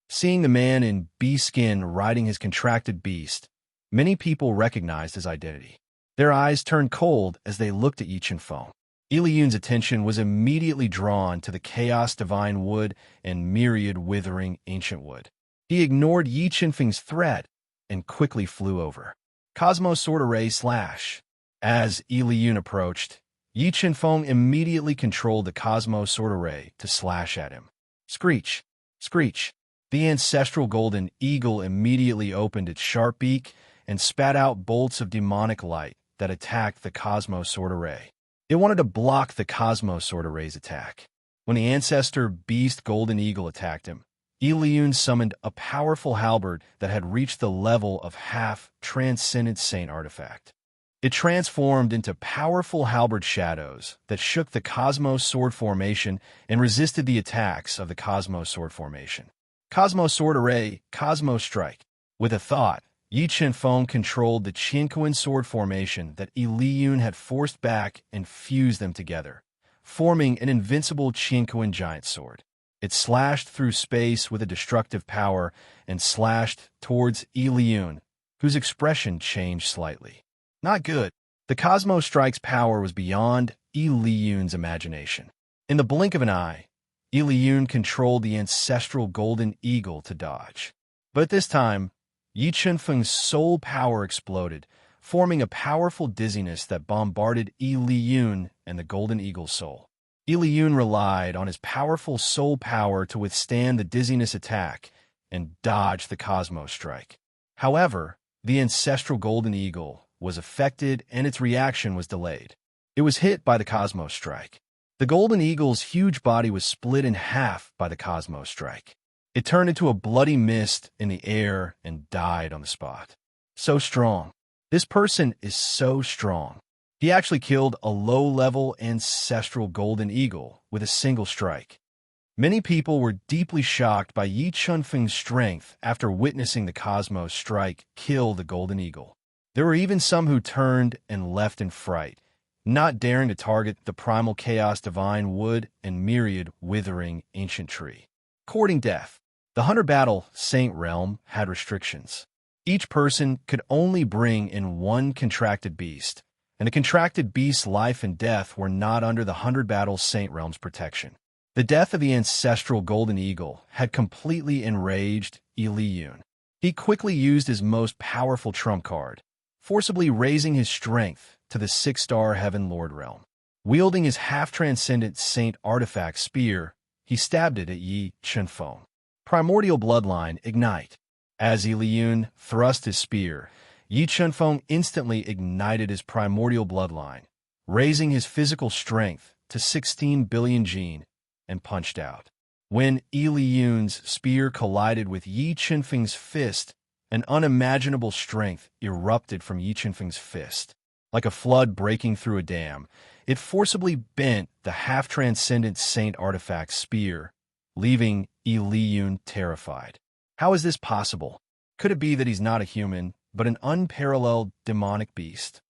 Seeing the man in bee skin riding his contracted beast, many people recognized his identity. Their eyes turned cold as they looked at Yi Chen-feng. Eliyun's attention was immediately drawn to the chaos divine wood and myriad withering ancient wood. He ignored Yi Chen-feng's threat and quickly flew over. Cosmos Sword Array slash. As Eliyun approached, Yi Chen-feng immediately controlled the Cosmos Sword Array to slash at him. Screech! Screech! The ancestral golden eagle immediately opened its sharp beak and spat out bolts of demonic light that attacked the Cosmos Sword Array. It wanted to block the Cosmos Sword Array's attack. When the ancestor beast golden eagle attacked him, Eliyun summoned a powerful halberd that had reached the level of half-transcendent saint artifact. It transformed into powerful halberd shadows that shook the Cosmos Sword Formation and resisted the attacks of the Cosmos Sword Formation. Cosmos Sword Array, Cosmos Strike. With a thought, Yi Chen-feng controlled the Qianquan sword formation that Eliyun had forced back and fused them together, forming an invincible Qianquan giant sword. It slashed through space with a destructive power and slashed towards Eliyun, whose expression changed slightly. Not good. The Cosmos Strike's power was beyond Eliyun's imagination. In the blink of an eye, Eliyun controlled the ancestral golden eagle to dodge. But this time, Yi Chen-feng's soul power exploded, forming a powerful dizziness that bombarded Eliyun and the golden eagle's soul. Eliyun relied on his powerful soul power to withstand the dizziness attack and dodge the Cosmos Strike. However, the ancestral golden eagle was affected and its reaction was delayed. It was hit by the Cosmos Strike. The golden eagle's huge body was split in half by the Cosmos Strike. It turned into a bloody mist in the air and died on the spot. So strong. This person is so strong. He actually killed a low-level ancestral golden eagle with a single strike. Many people were deeply shocked by Yi Chen-feng's strength after witnessing the Cosmos Strike kill the golden eagle. There were even some who turned and left in fright, not daring to target the primal chaos divine wood and myriad withering ancient tree. Courting death. The Hunter Battle Saint Realm had restrictions. Each person could only bring in one contracted beast, and the contracted beast's life and death were not under the Hunter Battle Saint Realm's protection. The death of the ancestral golden eagle had completely enraged Eliyun. He quickly used his most powerful trump card, forcibly raising his strength to the six-star Heaven Lord realm. Wielding his half-transcendent saint artifact spear, he stabbed it at Yi Chen-feng. Primordial bloodline, ignite. As Eliyun thrust his spear, Yi Chen-feng instantly ignited his primordial bloodline, raising his physical strength to 16 billion gene, and punched out. When Eliyun's spear collided with Yi Chen-feng's fist, an unimaginable strength erupted from Yi Chen-feng's fist. Like a flood breaking through a dam, it forcibly bent the half-transcendent saint artifact spear, leaving Eliyun terrified. How is this possible? Could it be that he's not a human, but an unparalleled demonic beast?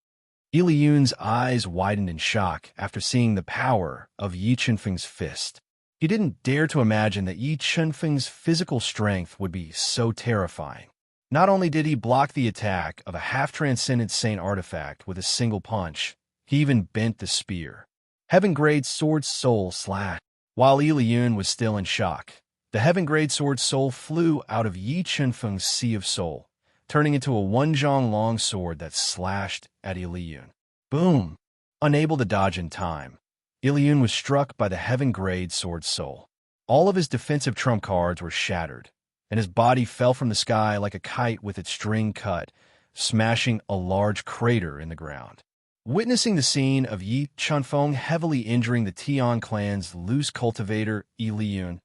Eliyun's eyes widened in shock after seeing the power of Yi Chen-feng's fist. He didn't dare to imagine that Yi Chen-feng's physical strength would be so terrifying. Not only did he block the attack of a half-transcendent saint artifact with a single punch, he even bent the spear. Heaven-grade sword soul slash. While Eliyun was still in shock, the heaven-grade sword soul flew out of Yi Chen-feng's sea of soul, turning into a one-zhong-long sword that slashed at Eliyun. Boom! Unable to dodge in time, Eliyun was struck by the heaven-grade sword soul. All of his defensive trump cards were shattered, and his body fell from the sky like a kite with its string cut, smashing a large crater in the ground. Witnessing the scene of Yi Chen-feng heavily injuring the Tian clan's loose cultivator Eliyun,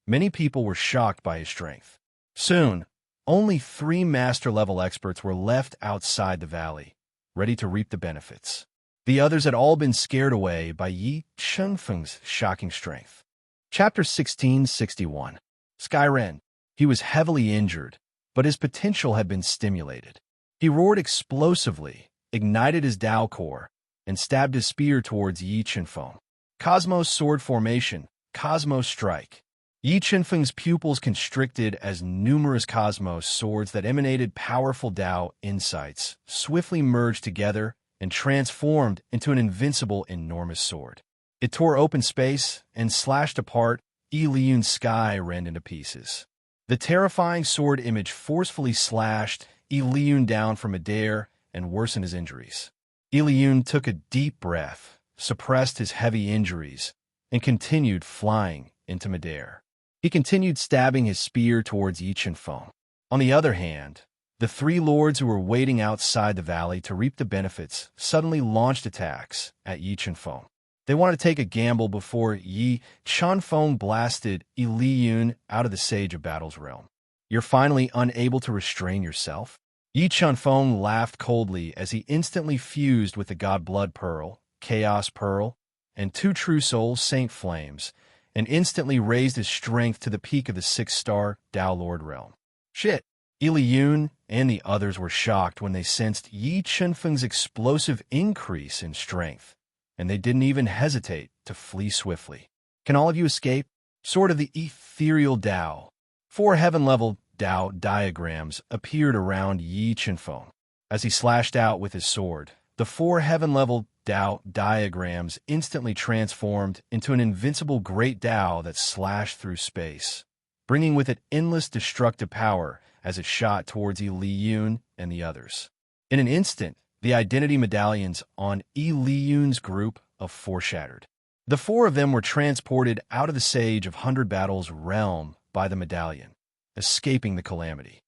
many people were shocked by his strength. Soon, only 3 master-level experts were left outside the valley, ready to reap the benefits. The others had all been scared away by Yi Chunfeng's shocking strength. Chapter 1661. Skyren. He was heavily injured, but his potential had been stimulated. He roared explosively, ignited his Dao core, and stabbed his spear towards Yi Chenfeng. Cosmos Sword Formation, Cosmos Strike. Yi Chenfeng's pupils constricted as numerous Cosmos swords that emanated powerful Dao insights swiftly merged together and transformed into an invincible enormous sword. It tore open space and slashed apart Yi Liyun's sky rend into pieces. The terrifying sword image forcefully slashed Yi Liyun down from midair and worsened his injuries. Yi Liyun took a deep breath, suppressed his heavy injuries, and continued flying into midair. He continued stabbing his spear towards Yi Chenfeng. On the other hand, the three lords who were waiting outside the valley to reap the benefits suddenly launched attacks at Yi Chenfeng. They wanted to take a gamble before Yi Chenfeng blasted Yi Liyun out of the Sage of Battle's realm. You're finally unable to restrain yourself? Yi Chenfeng laughed coldly as he instantly fused with the God Blood Pearl, Chaos Pearl, and two True Soul Saint Flames, and instantly raised his strength to the peak of the 6-star Dao Lord realm. Shit! Yi Liyun and the others were shocked when they sensed Yi Chenfeng's explosive increase in strength, and they didn't even hesitate to flee swiftly. Can all of you escape? Sword of the Ethereal Dao. 4 heaven-level Dao diagrams appeared around Yi Chenfeng. As he slashed out with his sword, the 4 heaven-level Dao diagrams instantly transformed into an invincible great Dao that slashed through space, bringing with it endless destructive power as it shot towards Yi Liyun and the others. In an instant, the identity medallions on Yi Liyun's group of 4 shattered. The 4 of them were transported out of the Sage of 100 Battles realm by the medallion, escaping the calamity.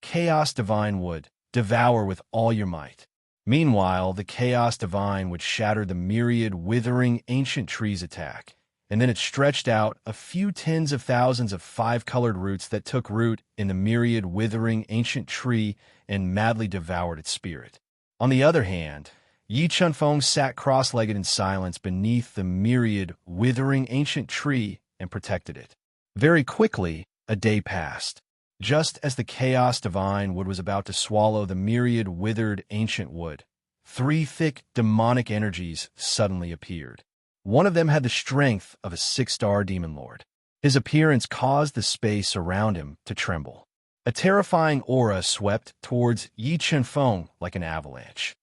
Chaos Divine would devour with all your might. Meanwhile, the Chaos Divine would shatter the myriad withering ancient trees attack, and then it stretched out a few tens of thousands of 5-colored roots that took root in the myriad withering ancient tree and madly devoured its spirit. On the other hand, Yi Chenfeng sat cross-legged in silence beneath the myriad withering ancient tree and protected it. Very quickly, a day passed. Just as the Chaos Divine wood was about to swallow the myriad withered ancient wood, 3 thick demonic energies suddenly appeared. One of them had the strength of a 6-star demon lord. His appearance caused the space around him to tremble. A terrifying aura swept towards Yi Chenfeng like an avalanche.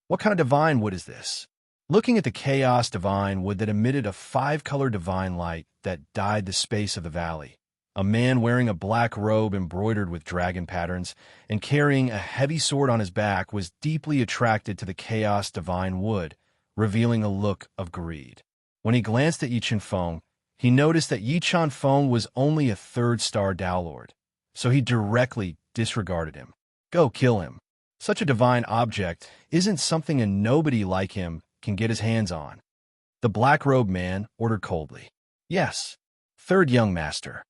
What kind of divine wood is this? Looking at the Chaos Divine wood that emitted a 5-color divine light that dyed the space of the valley, a man wearing a black robe embroidered with dragon patterns and carrying a heavy sword on his back was deeply attracted to the Chaos Divine wood, revealing a look of greed. When he glanced at Yi Chenfeng, he noticed that Yi Chenfeng was only a 3rd-star Dao Lord, so he directly disregarded him. Go kill him. Such a divine object isn't something a nobody like him can get his hands on. The black-robed man ordered coldly. Yes, 3rd young master.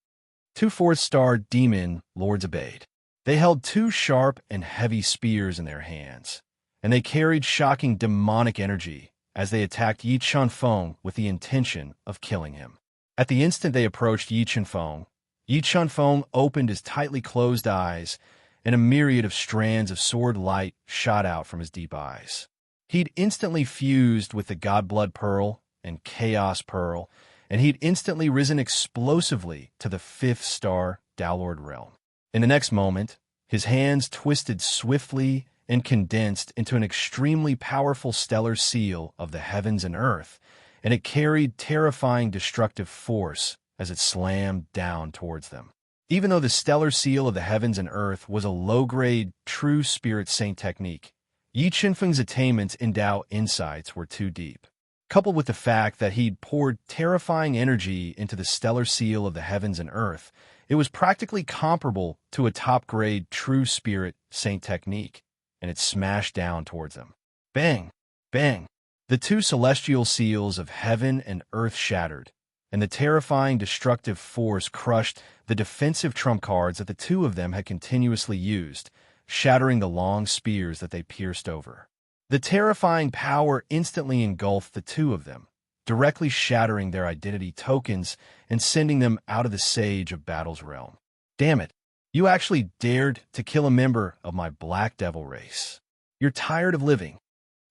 2 4th-star demon lords obeyed. They held 2 sharp and heavy spears in their hands, and they carried shocking demonic energy as they attacked Yi Chenfeng with the intention of killing him. At the instant they approached Yi Chenfeng opened his tightly closed eyes, and a myriad of strands of sword light shot out from his deep eyes. He'd instantly fused with the God Blood Pearl and Chaos Pearl, and he'd instantly risen explosively to the 5th-star Dao Lord realm. In the next moment, his hands twisted swiftly and condensed into an extremely powerful stellar seal of the heavens and earth, and it carried terrifying destructive force as it slammed down towards them. Even though the stellar seal of the heavens and earth was a low-grade, true spirit saint technique, Yi Chenfeng's attainments in Dao insights were too deep. Coupled with the fact that he'd poured terrifying energy into the stellar seal of the heavens and earth, it was practically comparable to a top-grade true spirit saint technique, and it smashed down towards them. Bang! Bang! The 2 celestial seals of heaven and earth shattered, and the terrifying destructive force crushed the defensive trump cards that the 2 of them had continuously used, shattering the long spears that they pierced over. The terrifying power instantly engulfed the two of them, directly shattering their identity tokens and sending them out of the Sage of Battle's realm. Damn it, you actually dared to kill a member of my Black Devil race. You're tired of living.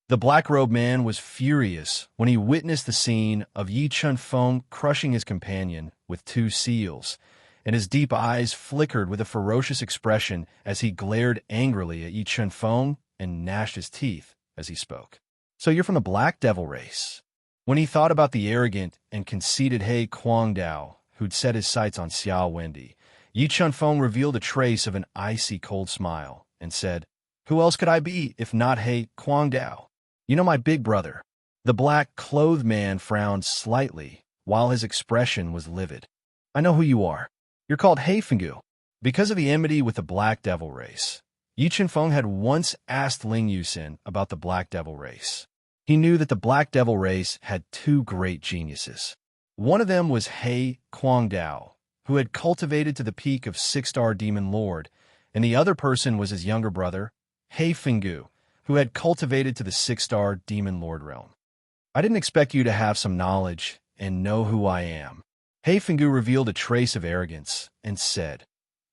The black-robed man was furious when he witnessed the scene of Yi Chun-feng crushing his companion with two seals, and his deep eyes flickered with a ferocious expression as he glared angrily at Yi Chun-feng and gnashed his teeth as he spoke. So you're from the Black Devil race. When he thought about the arrogant and conceited He Kwangdao, who'd set his sights on Xiao Wendi, Yi Chun-feng revealed a trace of an icy cold smile and said, "Who else could I be if not He Kwangdao? You know my big brother." The black-clothed man frowned slightly, while his expression was livid. "I know who you are. You're called He Fenggu." Because of the enmity with the Black Devil race, Yi Chun-feng had once asked Ling Yusin about the Black Devil race. He knew that the Black Devil race had two great geniuses. One of them was He Kwangdao, who had cultivated to the peak of six-star Demon Lord, and the other person was his younger brother, He Fenggu, who had cultivated to the six-star Demon Lord realm. "I didn't expect you to have some knowledge and know who I am." He Fenggu revealed a trace of arrogance and said,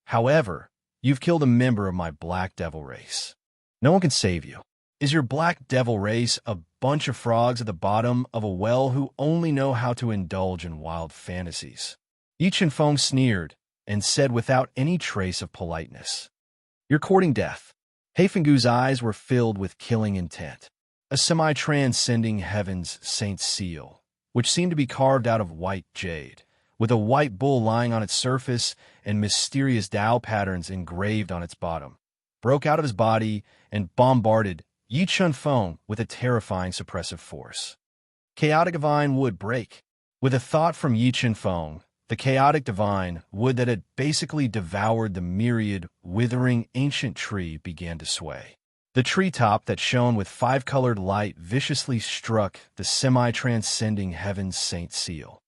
"However, you've killed a member of my Black Devil race. No one can save you. Is your Black Devil race a bunch of frogs at the bottom of a well who only know how to indulge in wild fantasies?" Yi Chun-feng sneered and said without any trace of politeness, "You're courting death." He Fenggu's eyes were filled with killing intent. A semi-transcending heaven's saint seal, which seemed to be carved out of white jade, with a white bull lying on its surface and mysterious Tao patterns engraved on its bottom, broke out of his body and bombarded Yi Chun-feng with a terrifying suppressive force. Chaotic divine would break. With a thought from Yi Chun-feng, the chaotic divine wood that had basically devoured the myriad, withering ancient tree began to sway. The treetop that shone with five-colored light viciously struck the semi-transcending heaven's saint seal.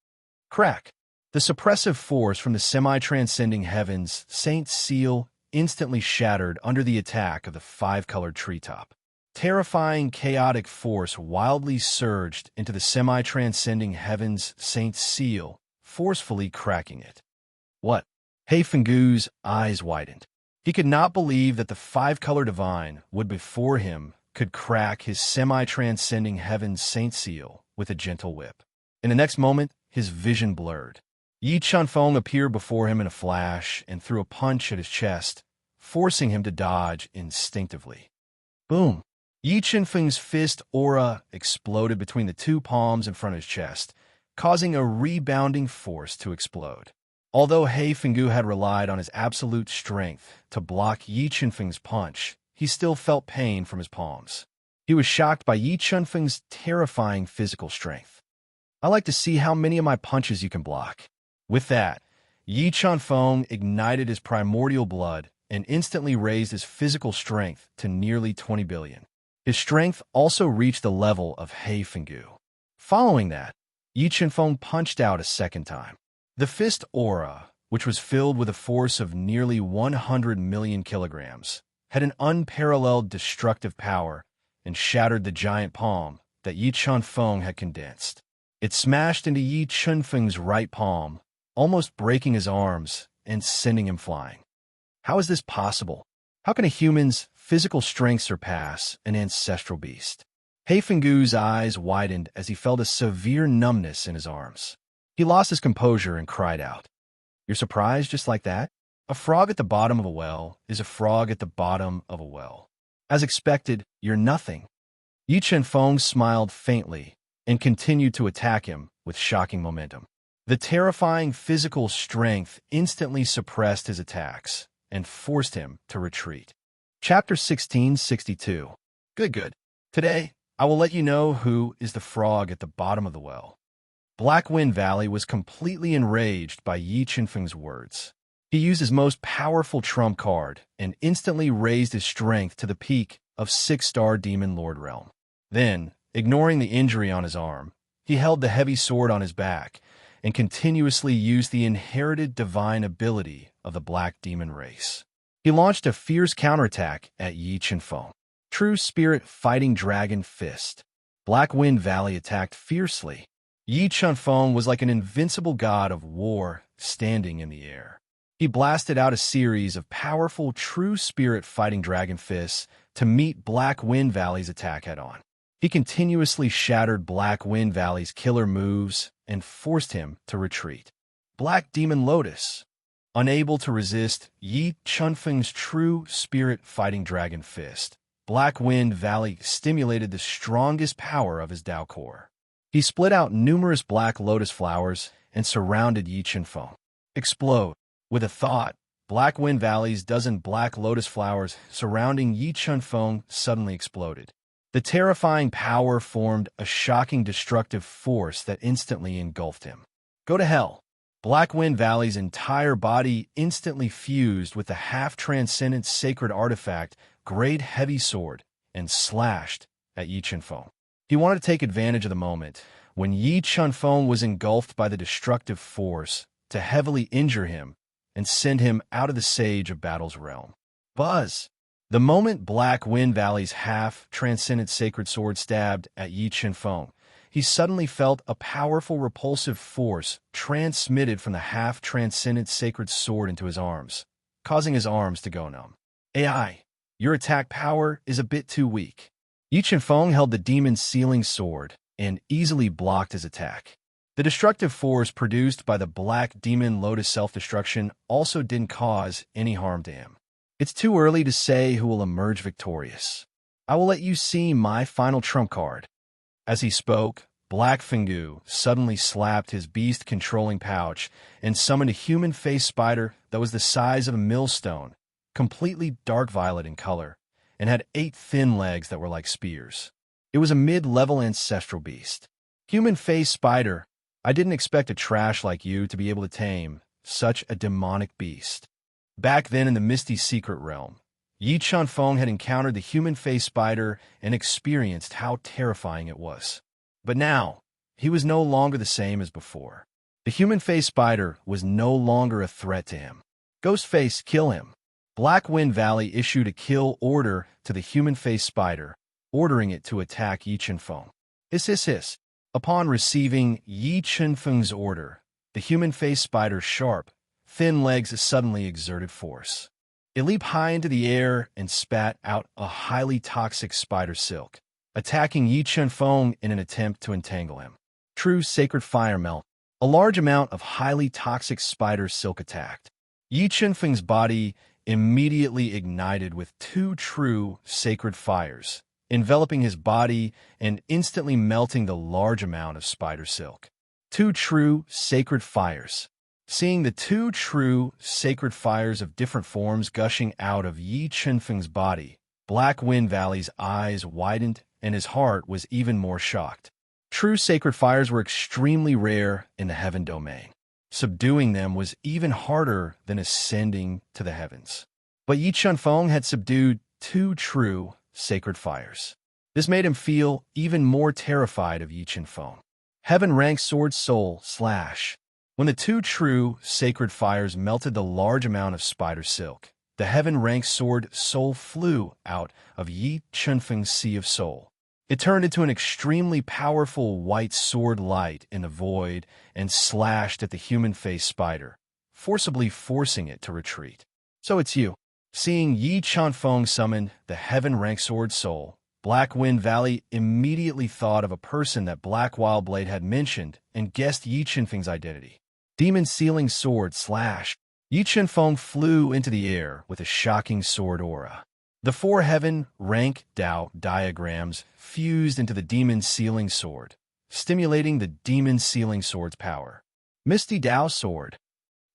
Crack! The suppressive force from the semi-transcending heaven's saint seal instantly shattered under the attack of the five-colored treetop. Terrifying chaotic force wildly surged into the semi-transcending heaven's saint seal, forcefully cracking it. What? He Fenggu's eyes widened. He could not believe that the five-color divine would before him could crack his semi-transcending heaven's saint seal with a gentle whip. In the next moment, his vision blurred. Yi Chun-feng appeared before him in a flash and threw a punch at his chest, forcing him to dodge instinctively. Boom! Yi Chun-feng's fist aura exploded between the two palms in front of his chest, causing a rebounding force to explode. Although He Fenggu had relied on his absolute strength to block Yi Chun-feng's punch, he still felt pain from his palms. He was shocked by Yi Chun-feng's terrifying physical strength. "I like to see how many of my punches you can block." With that, Yi Chun-feng ignited his primordial blood and instantly raised his physical strength to nearly 20 billion. His strength also reached the level of He Fenggu. Following that, Yi Chun-feng punched out a second time. The fist aura, which was filled with a force of nearly 100 million kilograms, had an unparalleled destructive power and shattered the giant palm that Yi Chun-feng had condensed. It smashed into Yi Chun-feng's right palm, almost breaking his arms and sending him flying. How is this possible? How can a human's physical strength surpass an ancestral beast? He Fenggu's eyes widened as he felt a severe numbness in his arms. He lost his composure and cried out, "You're surprised just like that? A frog at the bottom of a well is a frog at the bottom of a well. As expected, you're nothing." Yi Chun-feng smiled faintly and continued to attack him with shocking momentum. The terrifying physical strength instantly suppressed his attacks and forced him to retreat. Chapter 1662. Good. Today, I will let you know who is the frog at the bottom of the well. Black Wind Valley was completely enraged by Yi Chun-feng's words. He used his most powerful trump card and instantly raised his strength to the peak of six-star Demon Lord realm. Then, ignoring the injury on his arm, he held the heavy sword on his back and continuously used the inherited divine ability of the Black Demon race. He launched a fierce counterattack at Yi Chun-feng. True Spirit Fighting Dragon Fist. Black Wind Valley attacked fiercely. Yi Chunfeng was like an invincible god of war standing in the air. He blasted out a series of powerful True Spirit Fighting Dragon Fists to meet Black Wind Valley's attack head-on. He continuously shattered Black Wind Valley's killer moves and forced him to retreat. Black Demon Lotus. Unable to resist Yi Chunfeng's True Spirit Fighting Dragon Fist, Black Wind Valley stimulated the strongest power of his Dao core. He split out numerous black lotus flowers and surrounded Yi Chunfeng. Explode. With a thought, Black Wind Valley's dozen black lotus flowers surrounding Yi Chunfeng suddenly exploded. The terrifying power formed a shocking destructive force that instantly engulfed him. Go to hell. Black Wind Valley's entire body instantly fused with the half-transcendent sacred artifact Great Heavy Sword and slashed at Yi Chunfeng. He wanted to take advantage of the moment when Yi Chunfeng was engulfed by the destructive force to heavily injure him and send him out of the Sage of Battle's realm. Buzz! The moment Black Wind Valley's half-transcendent sacred sword stabbed at Yi Chunfeng, he suddenly felt a powerful repulsive force transmitted from the half-transcendent sacred sword into his arms, causing his arms to go numb. AI, your attack power is a bit too weak. Yi Chunfeng held the demon's sealing sword and easily blocked his attack. The destructive force produced by the Black Demon Lotus self-destruction also didn't cause any harm to him. It's too early to say who will emerge victorious. I will let you see my final trump card. As he spoke, Black Fengu suddenly slapped his beast-controlling pouch and summoned a human-faced spider that was the size of a millstone, completely dark violet in color, and had 8 thin legs that were like spears. It was a mid-level ancestral beast. Human-faced spider, I didn't expect a trash like you to be able to tame such a demonic beast. Back then in the Misty Secret Realm, Yi Chunfeng had encountered the human-faced spider and experienced how terrifying it was. But now, he was no longer the same as before. The human-faced spider was no longer a threat to him. Ghostface, kill him. Black Wind Valley issued a kill order to the human-faced spider, ordering it to attack Yi Chunfeng. Hiss. Upon receiving Yi Chunfeng's order, the human-faced spider's sharp, thin legs suddenly exerted force. It leaped high into the air and spat out a highly toxic spider silk, attacking Yi Chunfeng in an attempt to entangle him. True Sacred Fire Melt. A large amount of highly toxic spider silk attacked. Yi Chunfeng's body immediately ignited with 2 true sacred fires, enveloping his body and instantly melting the large amount of spider silk. 2 true sacred fires. Seeing the 2 true sacred fires of different forms gushing out of Yi Chunfeng's body, Black Wind Valley's eyes widened and his heart was even more shocked. True sacred fires were extremely rare in the heaven domain. Subduing them was even harder than ascending to the heavens. But Yi Chunfeng had subdued 2 true sacred fires. This made him feel even more terrified of Yi Chunfeng. Heaven Rank Sword Soul Slash. When the 2 true sacred fires melted the large amount of spider silk, the Heaven Rank Sword Soul flew out of Yi Chunfeng's Sea of Soul. It turned into an extremely powerful white sword light in the void and slashed at the human-faced spider, forcibly forcing it to retreat. So it's you. Seeing Yi Chunfeng summon the Heaven Rank Sword Soul, Black Wind Valley immediately thought of a person that Black Wildblade had mentioned and guessed Yi Chunfeng's identity. Demon Sealing Sword Slash. Yi Chunfeng flew into the air with a shocking sword aura. The 4 Heaven Rank Dao diagrams fused into the Demon Sealing Sword, stimulating the Demon Sealing Sword's power. Misty Dao Sword.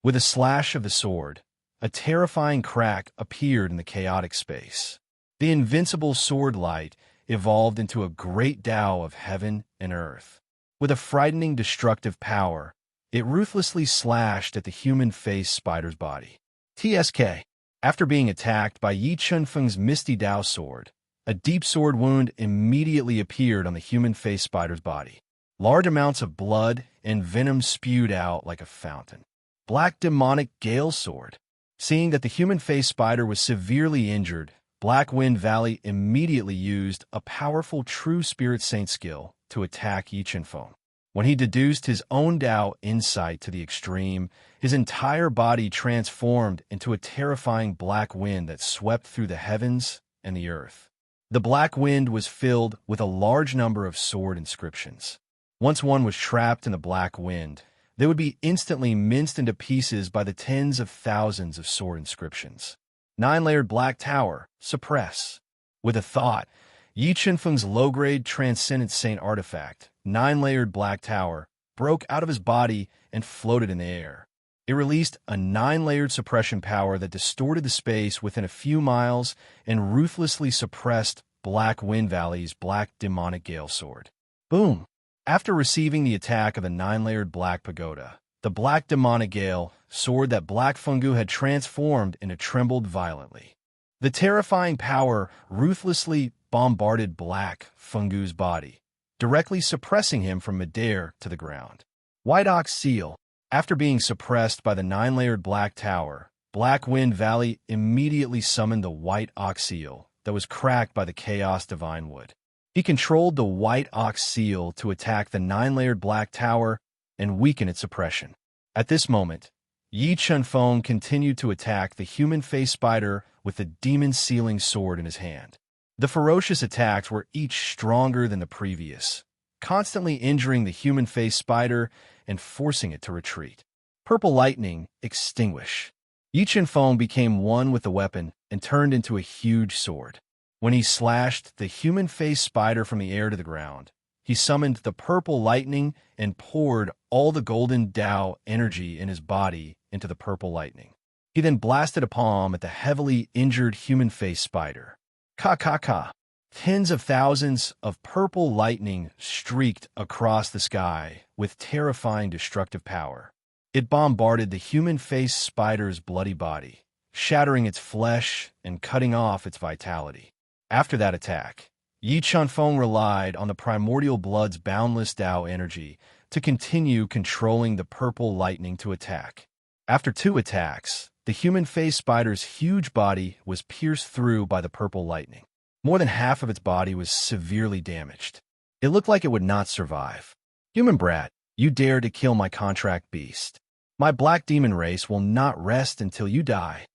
With a slash of the sword, a terrifying crack appeared in the chaotic space. The invincible sword light evolved into a great Dao of heaven and earth. With a frightening destructive power, it ruthlessly slashed at the human-faced spider's body. TSK. After being attacked by Yi Chunfeng's Misty Dao sword, a deep sword wound immediately appeared on the human-faced spider's body. Large amounts of blood and venom spewed out like a fountain. Black Demonic Gale Sword. Seeing that the human-faced spider was severely injured, Black Wind Valley immediately used a powerful True Spirit Saint skill to attack Yi Chenfeng. When he deduced his own Tao insight to the extreme, his entire body transformed into a terrifying black wind that swept through the heavens and the earth. The black wind was filled with a large number of sword inscriptions. Once one was trapped in the black wind, they would be instantly minced into pieces by the tens of thousands of sword inscriptions. 9-layered black tower, suppress. With a thought, Yi Chenfeng's low-grade transcendent saint artifact, 9-layered black tower, broke out of his body and floated in the air. It released a 9-layered suppression power that distorted the space within a few miles and ruthlessly suppressed Black Wind Valley's black demonic gale sword. Boom! After receiving the attack of the 9-layered black pagoda, the black demonic gale sword that Black Fungu had transformed into trembled violently. The terrifying power ruthlessly bombarded Black Fungu's body, directly suppressing him from midair to the ground. White Ox Seal. After being suppressed by the 9-layered black tower, Black Wind Valley immediately summoned the White Ox Seal that was cracked by the Chaos Divine Wood. He controlled the White Ox Seal to attack the 9-layered black tower and weaken its suppression. At this moment, Yi Chenfeng continued to attack the human face spider with the demon sealing sword in his hand. The ferocious attacks were each stronger than the previous, constantly injuring the human face spider and forcing it to retreat. Purple lightning, extinguish. Yi Chenfeng became one with the weapon and turned into a huge sword. When he slashed the human face spider from the air to the ground, he summoned the purple lightning and poured all the golden Tao energy in his body into the purple lightning. He then blasted a palm at the heavily injured human face spider. Ka. Tens of thousands of purple lightning streaked across the sky with terrifying destructive power. It bombarded the human face spider's bloody body, shattering its flesh and cutting off its vitality. After that attack, Yi Chenfeng relied on the primordial blood's boundless Tao energy to continue controlling the purple lightning to attack. After 2 attacks, the human face spider's huge body was pierced through by the purple lightning. More than half of its body was severely damaged. It looked like it would not survive. Human brat, you dare to kill my contract beast. My black demon race will not rest until you die.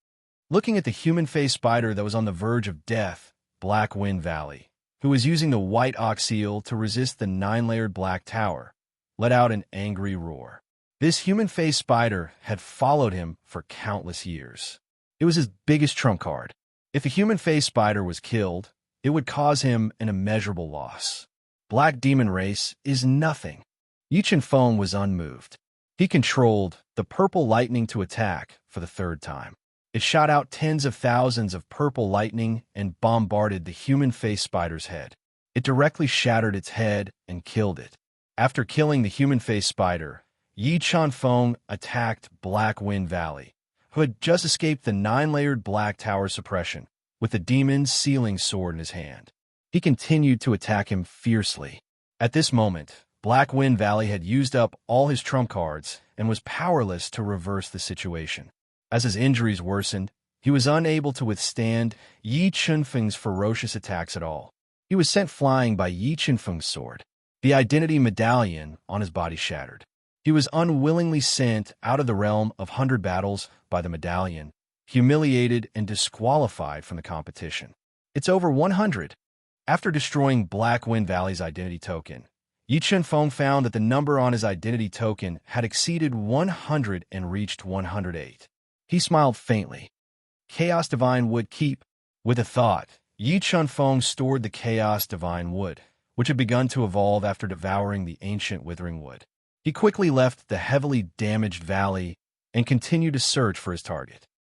Looking at the human face spider that was on the verge of death, Black Wind Valley, who was using the White Ox Seal to resist the 9-layered black tower, let out an angry roar. This human face spider had followed him for countless years. It was his biggest trump card. If the human face spider was killed, it would cause him an immeasurable loss. Black demon race is nothing. Yi Chenfeng was unmoved. He controlled the purple lightning to attack for the 3rd time. It shot out tens of thousands of purple lightning and bombarded the human face spider's head. It directly shattered its head and killed it. After killing the human face spider, Yi Chenfeng attacked Black Wind Valley, who had just escaped the 9-layered black tower suppression, with the demon's sealing sword in his hand. He continued to attack him fiercely. At this moment, Black Wind Valley had used up all his trump cards and was powerless to reverse the situation. As his injuries worsened, he was unable to withstand Yi Chenfeng's ferocious attacks at all. He was sent flying by Yi Chenfeng's sword. The identity medallion on his body shattered. He was unwillingly sent out of the realm of 100 battles by the medallion, humiliated and disqualified from the competition. It's over 100. After destroying Black Wind Valley's identity token, Yi Chenfeng found that the number on his identity token had exceeded 100 and reached 108. He smiled faintly. Chaos Divine Wood keep. With a thought, Yi Chenfeng stored the Chaos Divine Wood, which had begun to evolve after devouring the ancient Withering Wood. He quickly left the heavily damaged valley and continued to search for his target.